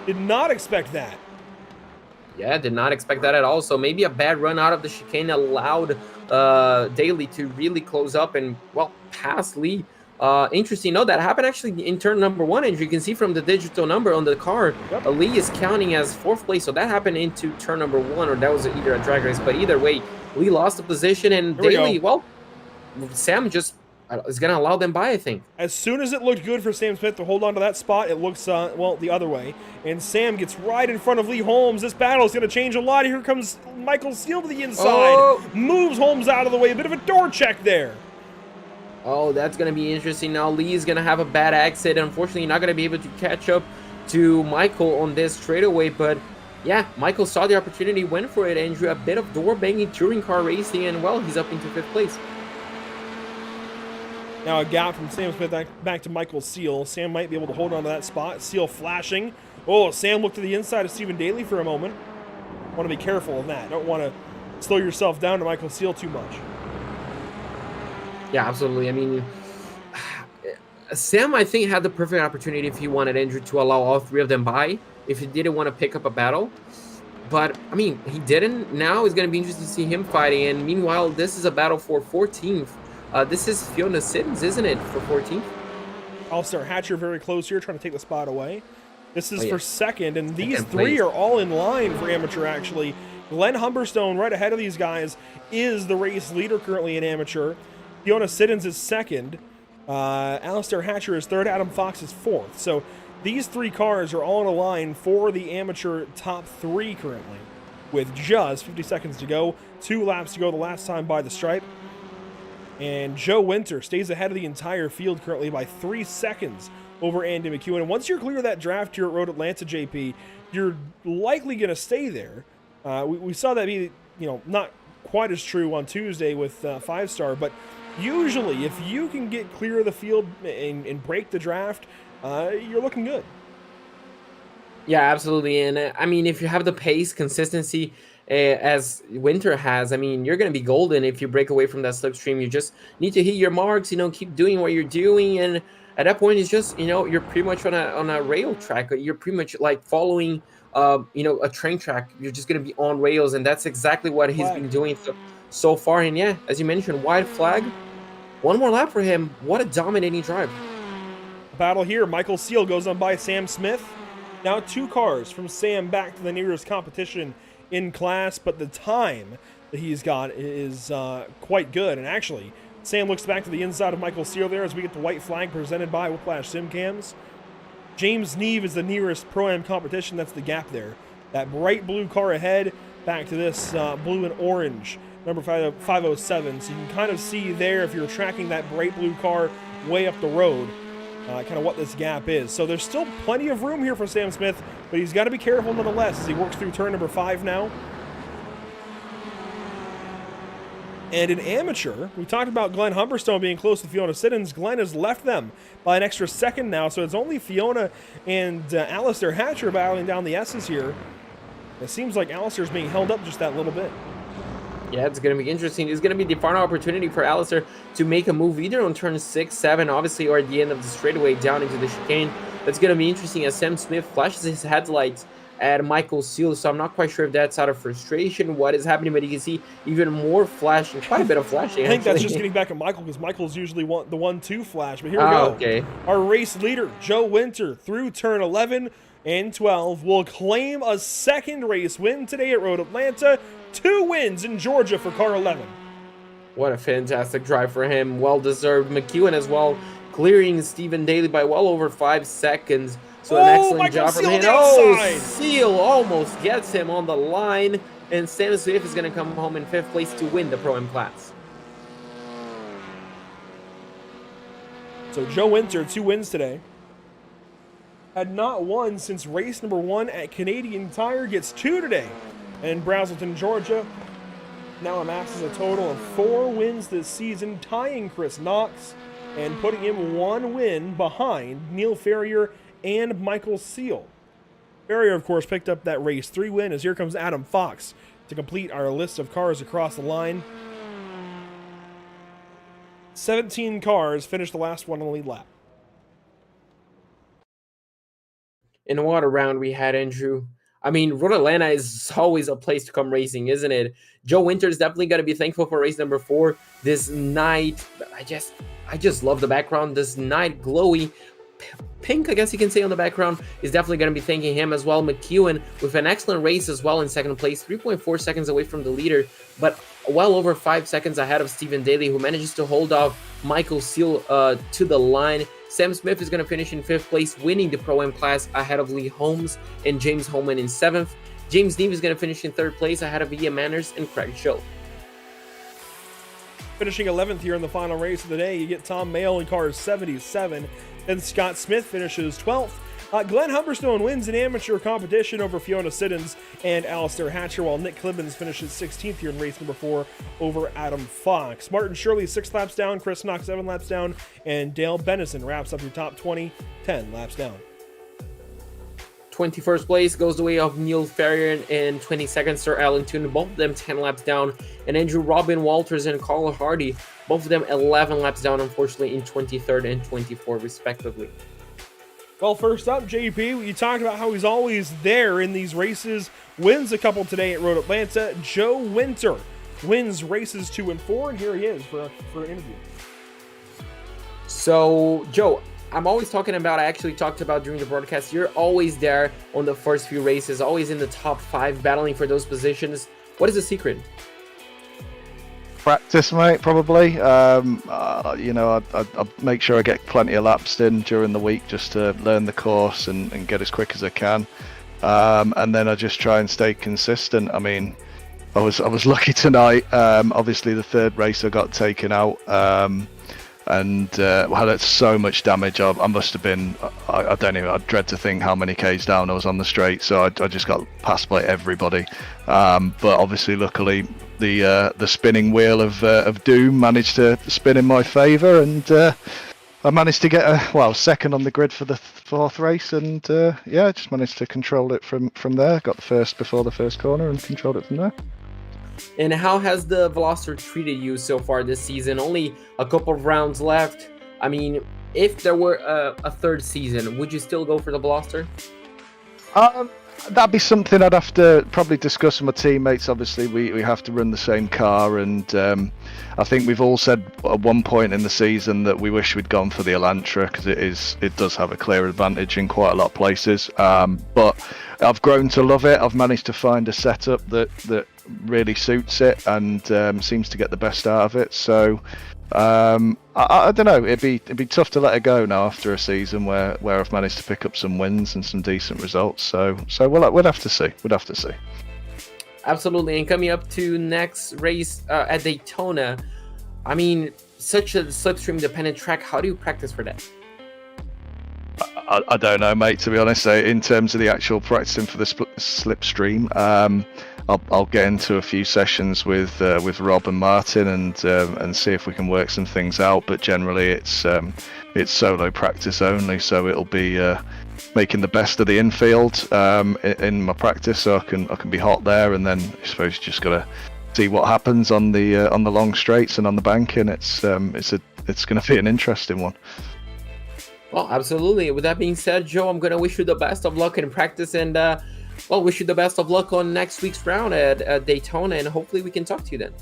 Did not expect that. Yeah, did not expect that at all. So maybe a bad run out of the chicane allowed Daly to really close up and, well, pass Lee. Interesting. No, that happened actually in turn number 1, and you can see from the digital number on the car, Lee is counting as 4th place. So that happened into turn number 1, or that was either a drag race. But either way, Lee lost the position, and Daly, well, Sam just is going to allow them by, I think. As soon as it looked good for Sam Smith to hold on to that spot, it looks, well, the other way. And Sam gets right in front of Lee Holmes. This battle is going to change a lot. Here comes Michael Seal to the inside. Moves Holmes out of the way. A bit of a door check there. Oh, that's going to be interesting. Now Lee is going to have a bad exit. Unfortunately, not going to be able to catch up to Michael on this straightaway. But yeah, Michael saw the opportunity, went for it, Andrew. A bit of door banging, touring car racing, and well, he's up into 5th place. Now a gap from Sam Smith back to Michael Seal. Sam might be able to hold on to that spot. Seal flashing. Oh, Sam looked to the inside of Stephen Daly for a moment. Want to be careful of that. Don't want to slow yourself down to Michael Seal too much. Yeah, absolutely. I mean, Sam, I think, had the perfect opportunity if he wanted Andrew to allow all 3 of them by, if he didn't want to pick up a battle. But, I mean, he didn't. Now it's going to be interesting to see him fighting. And meanwhile, this is a battle for 14th. This is Fiona Siddons, isn't it, for 14th? Alistair Hatcher very close here, trying to take the spot away. This is for 2nd, and these 3 place. are all in line for amateur, actually. Glenn Humberstone, right ahead of these guys, is the race leader currently in amateur. Fiona Siddons is 2nd. Alistair Hatcher is 3rd. Adam Fox is 4th. So these 3 cars are all in a line for the amateur top 3 currently, with just 50 seconds to go. 2 laps to go the last time by the stripe. And Joe Winter stays ahead of the entire field currently by 3 seconds over Andy McEwen. And once you're clear of that draft here at Road Atlanta, JP, you're likely going to stay there. We saw that be, not quite as true on Tuesday with 5-star, but usually if you can get clear of the field and break the draft, you're looking good. Yeah, absolutely. And I mean, if you have the pace, consistency, as Winter has, I mean, you're going to be golden if you break away from that slipstream. You just need to hit your marks, keep doing what you're doing. And at that point, it's just, you're pretty much on a rail track. You're pretty much like following, a train track. You're just going to be on rails. And that's exactly what he's been doing so far. And yeah, as you mentioned, wide flag. 1 more lap for him. What a dominating drive. Battle here. Michael Seal goes on by Sam Smith. Now 2 cars from Sam back to the nearest competition in class, but the time that he's got is quite good. And actually, Sam looks back to the inside of Michael Seal there as we get the white flag presented by Whiplash Simcams. James Neve is the nearest Pro-Am competition. That's the gap there. That bright blue car ahead, back to this blue and orange, number 507. So you can kind of see there, if you're tracking that bright blue car way up the road, kind of what this gap is. So there's still plenty of room here for Sam Smith, but he's got to be careful nonetheless as he works through turn number 5 now. And in amateur, we talked about Glenn Humberstone being close to Fiona Siddons. Glenn has left them by an extra second now, so it's only Fiona and Alistair Hatcher battling down the S's here. It seems like Alistair's being held up just that little bit. Yeah, it's going to be interesting. It's going to be the final opportunity for Alistair to make a move either on turn 6, 7, obviously, or at the end of the straightaway down into the chicane. That's going to be interesting as Sam Smith flashes his headlights at Michael Seal. So I'm not quite sure if that's out of frustration, what is happening, but you can see even more flashing, quite a bit of flashing. I think that's just getting back at Michael, because Michael's usually the one to flash. But here we go. Okay. Our race leader, Joe Winter, through turn 11 and 12, will claim a 2nd race win today at Road Atlanta. 2 wins in Georgia for car 11. What a fantastic drive for him. Well-deserved. McEwen as well, clearing Stephen Daly by well over 5 seconds. So an excellent job from him. Oh, Seal almost gets him on the line. And Sam Smith is going to come home in 5th place to win the Pro-Am class. So Joe Winter, 2 wins today. Had not won since race number 1 at Canadian Tire. Gets 2 today And Brazelton, Georgia, now amasses a total of 4 wins this season, tying Chris Knox and putting him 1 win behind Neil Ferrier and Michael Seal. Ferrier, of course, picked up that race 3 win, as here comes Adam Fox to complete our list of cars across the line. 17 cars finished the last one on the lead lap. And what a round we had, Andrew. I mean, Road Atlanta is always a place to come racing, isn't it? Joe Winter is definitely going to be thankful for race number 4. This night, I just love the background. This night glowy pink, I guess you can say, on the background is definitely going to be thanking him as well. McEwen with an excellent race as well in second place, 3.4 seconds away from the leader, but well over 5 seconds ahead of Stephen Daly, who manages to hold off Michael Seal to the line. Sam Smith is going to finish in 5th place, winning the Pro-Am class ahead of Lee Holmes and James Holman in 7th. James Neve is going to finish in 3rd place ahead of Ian Manners and Craig Show. Finishing 11th here in the final race of the day, you get Tom Mayle in car 77. Then Scott Smith finishes 12th. Glenn Humberstone wins an amateur competition over Fiona Siddons and Alistair Hatcher, while Nick Clibbins finishes 16th here in race number 4 over Adam Fox. Martin Shirley 6 laps down, Chris Knox 7 laps down, and Dale Bennison wraps up your top 20, 10 laps down. 21st place goes the way of Neil Ferrier and 22nd Sir Alan Toon, both of them 10 laps down, and Andrew Robin Walters and Carl Hardy, both of them 11 laps down, unfortunately, in 23rd and 24th respectively. Well, first up, JP, you talked about how he's always there in these races, wins a couple today at Road Atlanta. Joe Winter wins races 2 and 4, and here he is for an interview. So, Joe, I'm always talking about, I actually talked about during the broadcast, you're always there on the first few races, always in the top 5, battling for those positions. What is the secret? Practice, mate, probably. You know, I make sure I get plenty of laps in during the week just to learn the course and get as quick as I can. And then I just try and stay consistent. I mean, I was lucky tonight. Obviously, the 3rd race I got taken out. And had so much damage. I must have been, I don't even, I dread to think how many Ks down I was on the straight, so I just got passed by everybody. But obviously, luckily, the spinning wheel of doom managed to spin in my favour, and I managed to get second on the grid for the 4th race, and I just managed to control it from there. Got the first before the first corner and controlled it from there. And how has the Veloster treated you so far this season? Only a couple of rounds left. I mean, if there were a 3rd season, would you still go for the Veloster? That'd be something I'd have to probably discuss with my teammates. Obviously, we have to run the same car, and I think we've all said at one point in the season that we wish we'd gone for the Elantra, because it does have a clear advantage in quite a lot of places. But I've grown to love it. I've managed to find a setup that really suits it and seems to get the best out of it. So I don't know. It'd be tough to let it go now after a season where I've managed to pick up some wins and some decent results. So we'll have to see. We'd have to see. Absolutely. And coming up to next race at Daytona, I mean, such a slipstream dependent track. How do you practice for that? I don't know, mate, to be honest. In terms of the actual practicing for the slipstream, I'll get into a few sessions with Rob and Martin and see if we can work some things out. But generally, it's solo practice only, so it'll be making the best of the infield in my practice, so I can be hot there, and then I suppose you just gotta see what happens on the long straights and on the banking. It's going to be an interesting one. Well, absolutely. With that being said, Joe, I'm going to wish you the best of luck in practice, and wish you the best of luck on next week's round at Daytona, and hopefully we can talk to you then.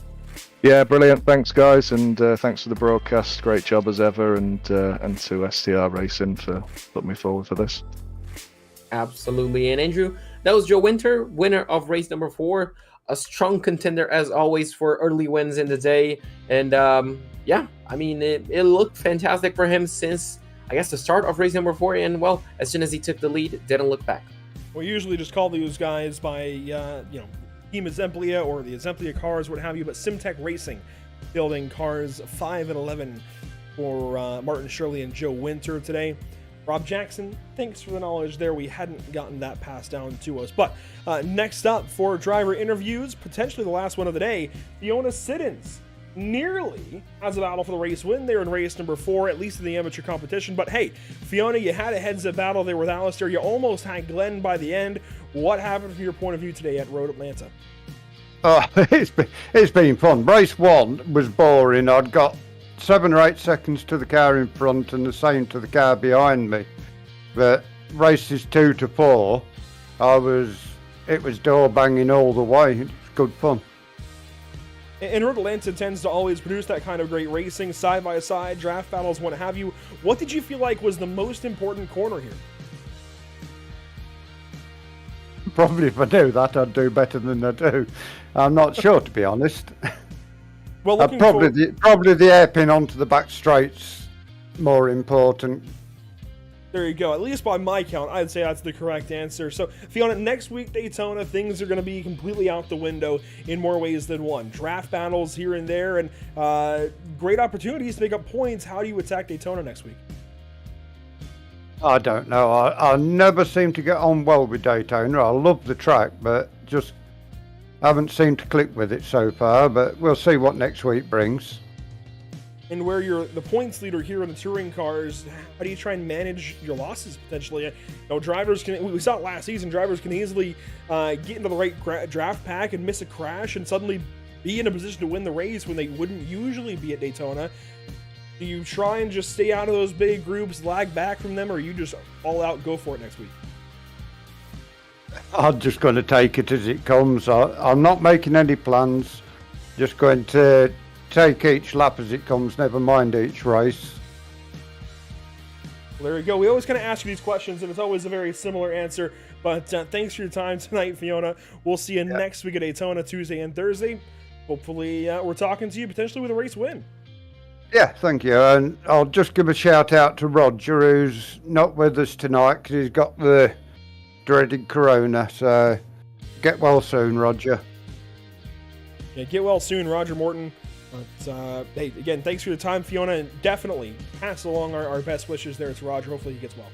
Yeah, brilliant. Thanks, guys, and thanks for the broadcast. Great job as ever, and to STR Racing for putting me forward for this. Absolutely. And Andrew, that was Joe Winter, winner of race number 4. A strong contender, as always, for early wins in the day. And I mean, it looked fantastic for him since, I guess, the start of race number 4, and well, as soon as he took the lead, didn't look back. We usually just call these guys by, Team Exemplia or the Exemplia cars, what have you, but Simtech Racing building cars 5 and 11 for Martin Shirley and Joe Winter today. Rob Jackson, thanks for the knowledge there. We hadn't gotten that passed down to us. But next up for driver interviews, potentially the last one of the day, Fiona Siddons nearly has a battle for the race win there in race number 4, at least in the amateur competition. But hey, Fiona, you had a heads-up battle there with Alistair. You almost had Glenn by the end. What happened from your point of view today at Road Atlanta? Oh, it's been fun. Race 1 was boring. I'd got 7 or 8 seconds to the car in front and the same to the car behind me. But races 2 to 4, it was door banging all the way. It's good fun. And Road Atlanta tends to always produce that kind of great racing, side-by-side, draft battles, what have you. What did you feel like was the most important corner here? Probably if I do that, I'd do better than I do. I'm not sure, to be honest. Well, probably the hairpin onto the back straight's more important. There you go. At least by my count, I'd say that's the correct answer. So, Fiona, next week, Daytona, things are going to be completely out the window in more ways than one. Draft battles here and there, and great opportunities to make up points. How do you attack Daytona next week? I don't know. I never seem to get on well with Daytona. I love the track, but just haven't seemed to click with it so far. But we'll see what next week brings. And where you're the points leader here in the touring cars, how do you try and manage your losses potentially? You know, drivers can, we saw it last season, drivers can easily get into the right draft pack and miss a crash and suddenly be in a position to win the race when they wouldn't usually be at Daytona. Do you try and just stay out of those big groups, lag back from them, or you just all out go for it next week? I'm just going to take it as it comes. I'm not making any plans. Just going to take each lap as it comes, never mind each race. Well, there you go. We always kind of ask you these questions, and it's always a very similar answer. But thanks for your time tonight, Fiona. We'll see you next week at Daytona, Tuesday and Thursday. Hopefully, we're talking to you potentially with a race win. Yeah, thank you. And I'll just give a shout out to Roger, who's not with us tonight because he's got the dreaded corona. So get well soon, Roger. Yeah, get well soon, Roger Morton. But hey, again, thanks for your time, Fiona, and definitely pass along our best wishes there to Roger. Hopefully he gets well.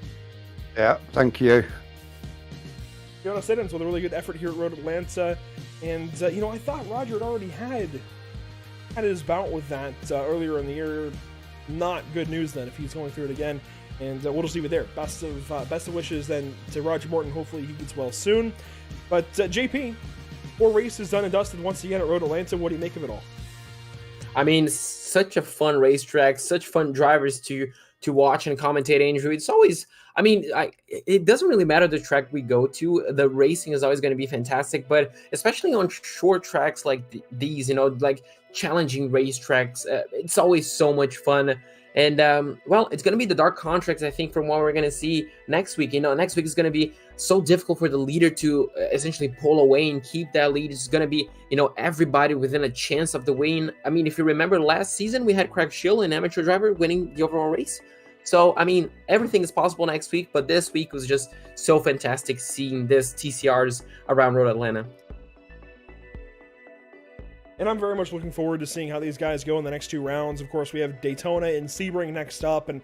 Yeah, thank you. Fiona Siddons with a really good effort here at Road Atlanta. And, you know, I thought Roger had already had his bout with that earlier in the year. Not good news then if he's going through it again. And we'll just leave it there. Best of wishes then to Roger Morton. Hopefully he gets well soon. But JP, 4 races done and dusted once again at Road Atlanta. What do you make of it all? I mean, such a fun racetrack, such fun drivers to watch and commentate, Andrew. It's always, I mean, it doesn't really matter the track we go to. The racing is always going to be fantastic, but especially on short tracks like these, you know, like challenging racetracks, it's always so much fun. And, well, it's going to be the dark contracts, I think, from what we're going to see next week. You know, next week is going to be so difficult for the leader to essentially pull away and keep that lead. It's going to be, you know, everybody within a chance of the win. I mean, if you remember last season, we had Craig Schill, an amateur driver, winning the overall race. So, I mean, everything is possible next week, but this week was just so fantastic seeing this TCRs around Road Atlanta. And I'm very much looking forward to seeing how these guys go in the next 2 rounds. Of course, we have Daytona and Sebring next up. And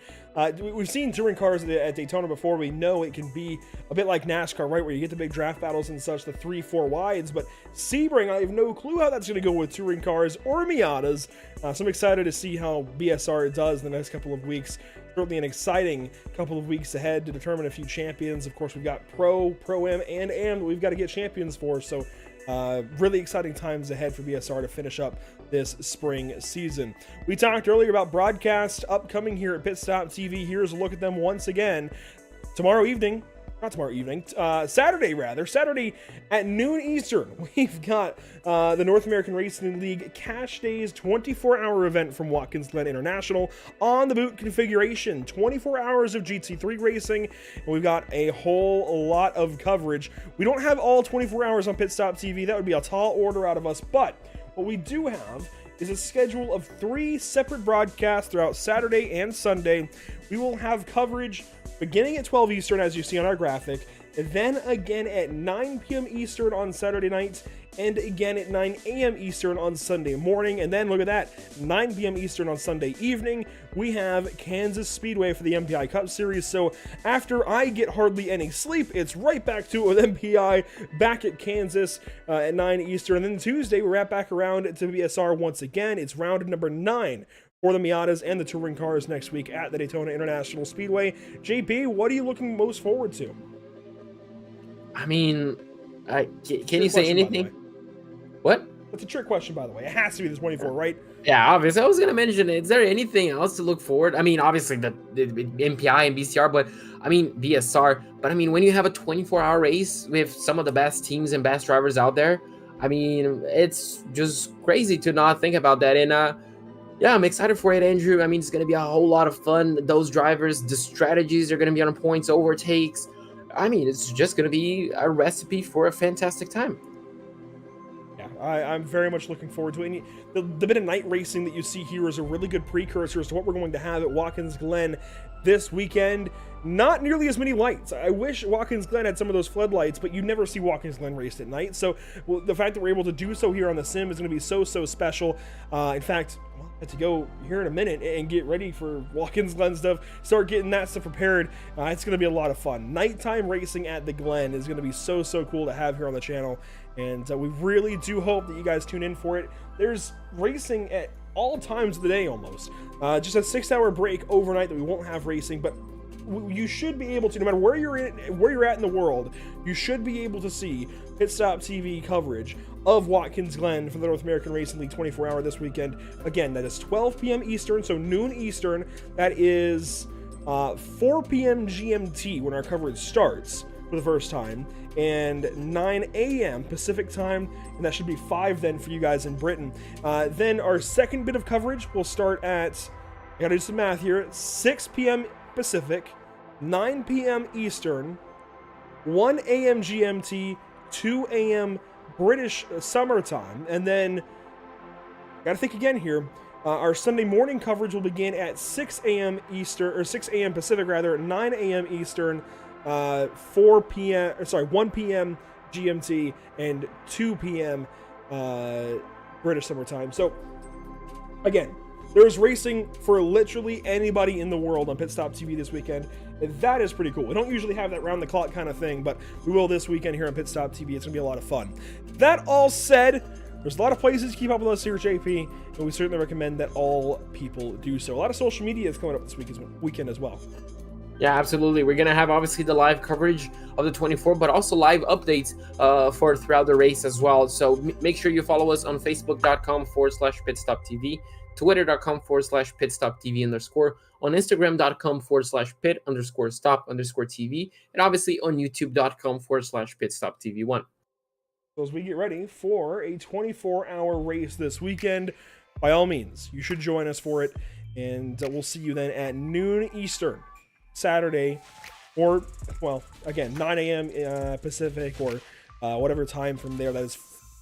we've seen touring cars at Daytona before. We know it can be a bit like NASCAR, right, where you get the big draft battles and such, the 3-4 wides. But Sebring, I have no clue how that's going to go with touring cars or Miatas. So I'm excited to see how BSR does in the next couple of weeks. Certainly an exciting couple of weeks ahead to determine a few champions. Of course, we've got Pro-Am, and AM that we've got to get champions for. So really exciting times ahead for BSR to finish up this spring season. We talked earlier about broadcast upcoming here at Pit Stop TV. Here's a look at them once again. Saturday at noon Eastern, we've got the North American Racing League Cash Days 24-hour event from Watkins Glen International on the boot configuration. 24 hours of GT3 racing, and we've got a whole lot of coverage. We don't have all 24 hours on Pit Stop TV. That would be a tall order out of us, but what we do have is a schedule of 3 separate broadcasts throughout Saturday and Sunday, We will have coverage beginning at 12 Eastern, as you see on our graphic, and then again at 9 p.m. Eastern on Saturday night, and again at 9 a.m. Eastern on Sunday morning. And then look at that, 9 p.m. Eastern on Sunday evening, we have Kansas Speedway for the MPI Cup Series. So after I get hardly any sleep, it's right back to it with MPI back at Kansas at 9 Eastern. And then Tuesday, we're right back around to BSR once again. It's round number 9 for the Miatas and the touring cars next week at the Daytona International Speedway. JP, what are you looking most forward to? I mean, can you say anything? What? That's a trick question, by the way. It has to be the 24, right? Yeah, obviously. I was gonna mention, is there anything else to look forward? I mean, obviously the MPI and BCR, but I mean BSR. But I mean, when you have a 24-hour race with some of the best teams and best drivers out there, I mean, it's just crazy to not think about that. And yeah, I'm excited for it, Andrew. I mean, it's gonna be a whole lot of fun. Those drivers, the strategies are gonna be on points, overtakes. I mean, it's just gonna be a recipe for a fantastic time. I'm very much looking forward to it. And the bit of night racing that you see here is a really good precursor to what we're going to have at Watkins Glen this weekend. Not nearly as many lights. I wish Watkins Glen had some of those floodlights, but you never see Watkins Glen raced at night. So the fact that we're able to do so here on the sim is going to be so special. In fact, I have to go here in a minute and get ready for Watkins Glen stuff, start getting that stuff prepared. It's going to be a lot of fun. Nighttime racing at the Glen is going to be so cool to have here on the channel, and we really do hope that you guys tune in for it. There's racing at all times of the day almost. Just a 6-hour break overnight that we won't have racing, but you should be able to, no matter where you're at in the world, you should be able to see Pit Stop TV coverage of Watkins Glen for the North American Racing League 24-hour this weekend. Again, that is 12 p.m. Eastern, so noon Eastern. That is 4 p.m. GMT when our coverage starts for the first time, and 9 a.m. Pacific time, and that should be 5 then for you guys in Britain. Then our second bit of coverage will start at, I gotta do some math here, 6 p.m. Pacific, 9 p.m. Eastern, 1 a.m. GMT, 2 a.m. British summertime, and then gotta think again here. Our Sunday morning coverage will begin at 6 a.m. Eastern, or 6 a.m. Pacific rather, 9 a.m. Eastern, 1 p.m. GMT, and 2 p.m. British summertime. So again, there's racing for literally anybody in the world on Pit Stop TV this weekend, and that is pretty cool. We don't usually have that round-the-clock kind of thing, but we will this weekend here on Pit Stop TV. It's going to be a lot of fun. That all said, there's a lot of places to keep up with us here at JP, and we certainly recommend that all people do so. A lot of social media is coming up this weekend as well. Yeah, absolutely. We're going to have obviously the live coverage of the 24, but also live updates for throughout the race as well. So make sure you follow us on facebook.com/pitstoptv, twitter.com/pitstoptv_, on instagram.com/pit_stop_tv, and obviously on youtube.com/pitstoptv1. So as we get ready for a 24-hour race this weekend, by all means, you should join us for it, and we'll see you then at noon Eastern, Saturday, or, well, again, 9 a.m. Pacific, or whatever time from there. That is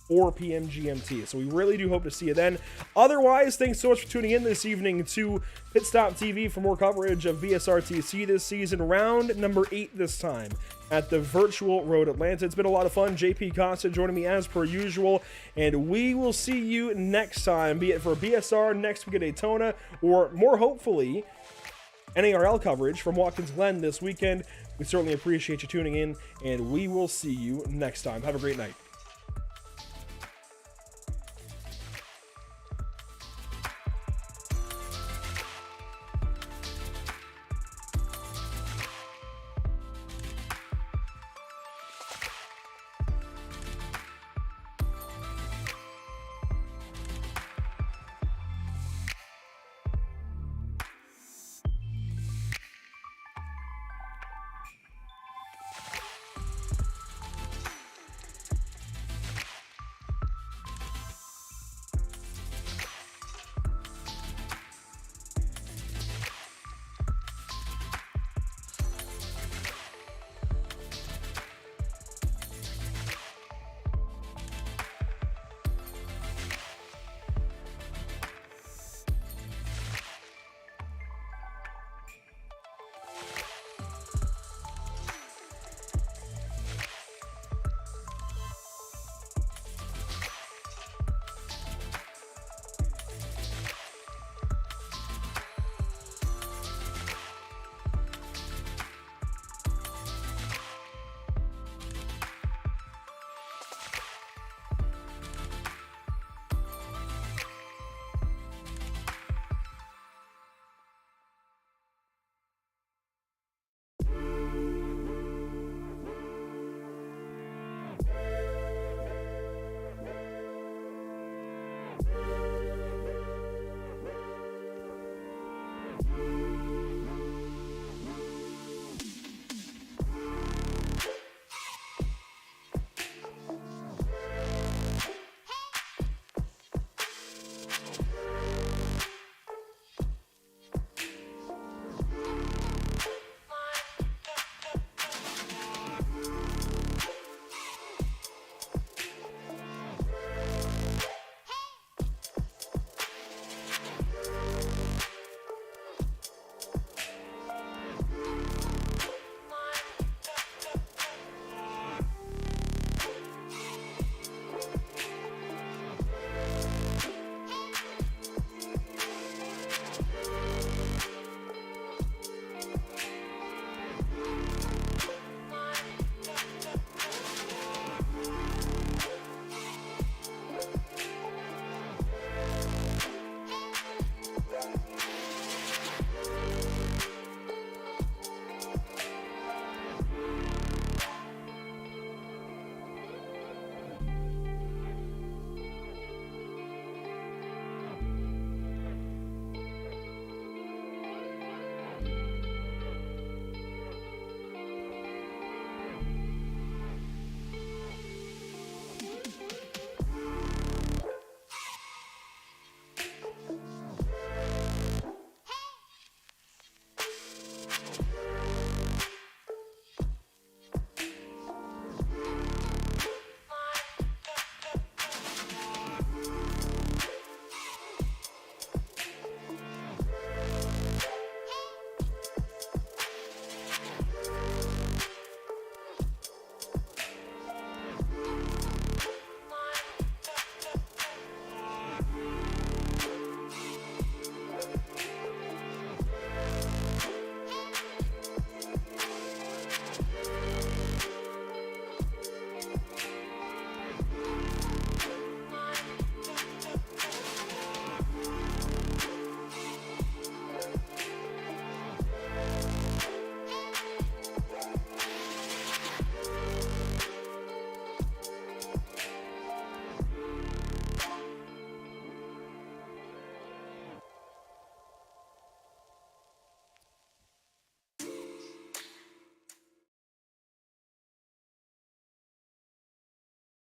4 p.m. GMT. So we really do hope to see you then. Otherwise, thanks so much for tuning in this evening to Pit Stop TV for more coverage of BSRTC this season, round number 8 this time at the virtual Road Atlanta. It's been a lot of fun. JP Costa joining me as per usual, and we will see you next time, be it for BSR next week at Daytona, or more hopefully NARL coverage from Watkins Glen this weekend. We certainly appreciate you tuning in, and we will see you next time. Have a great night.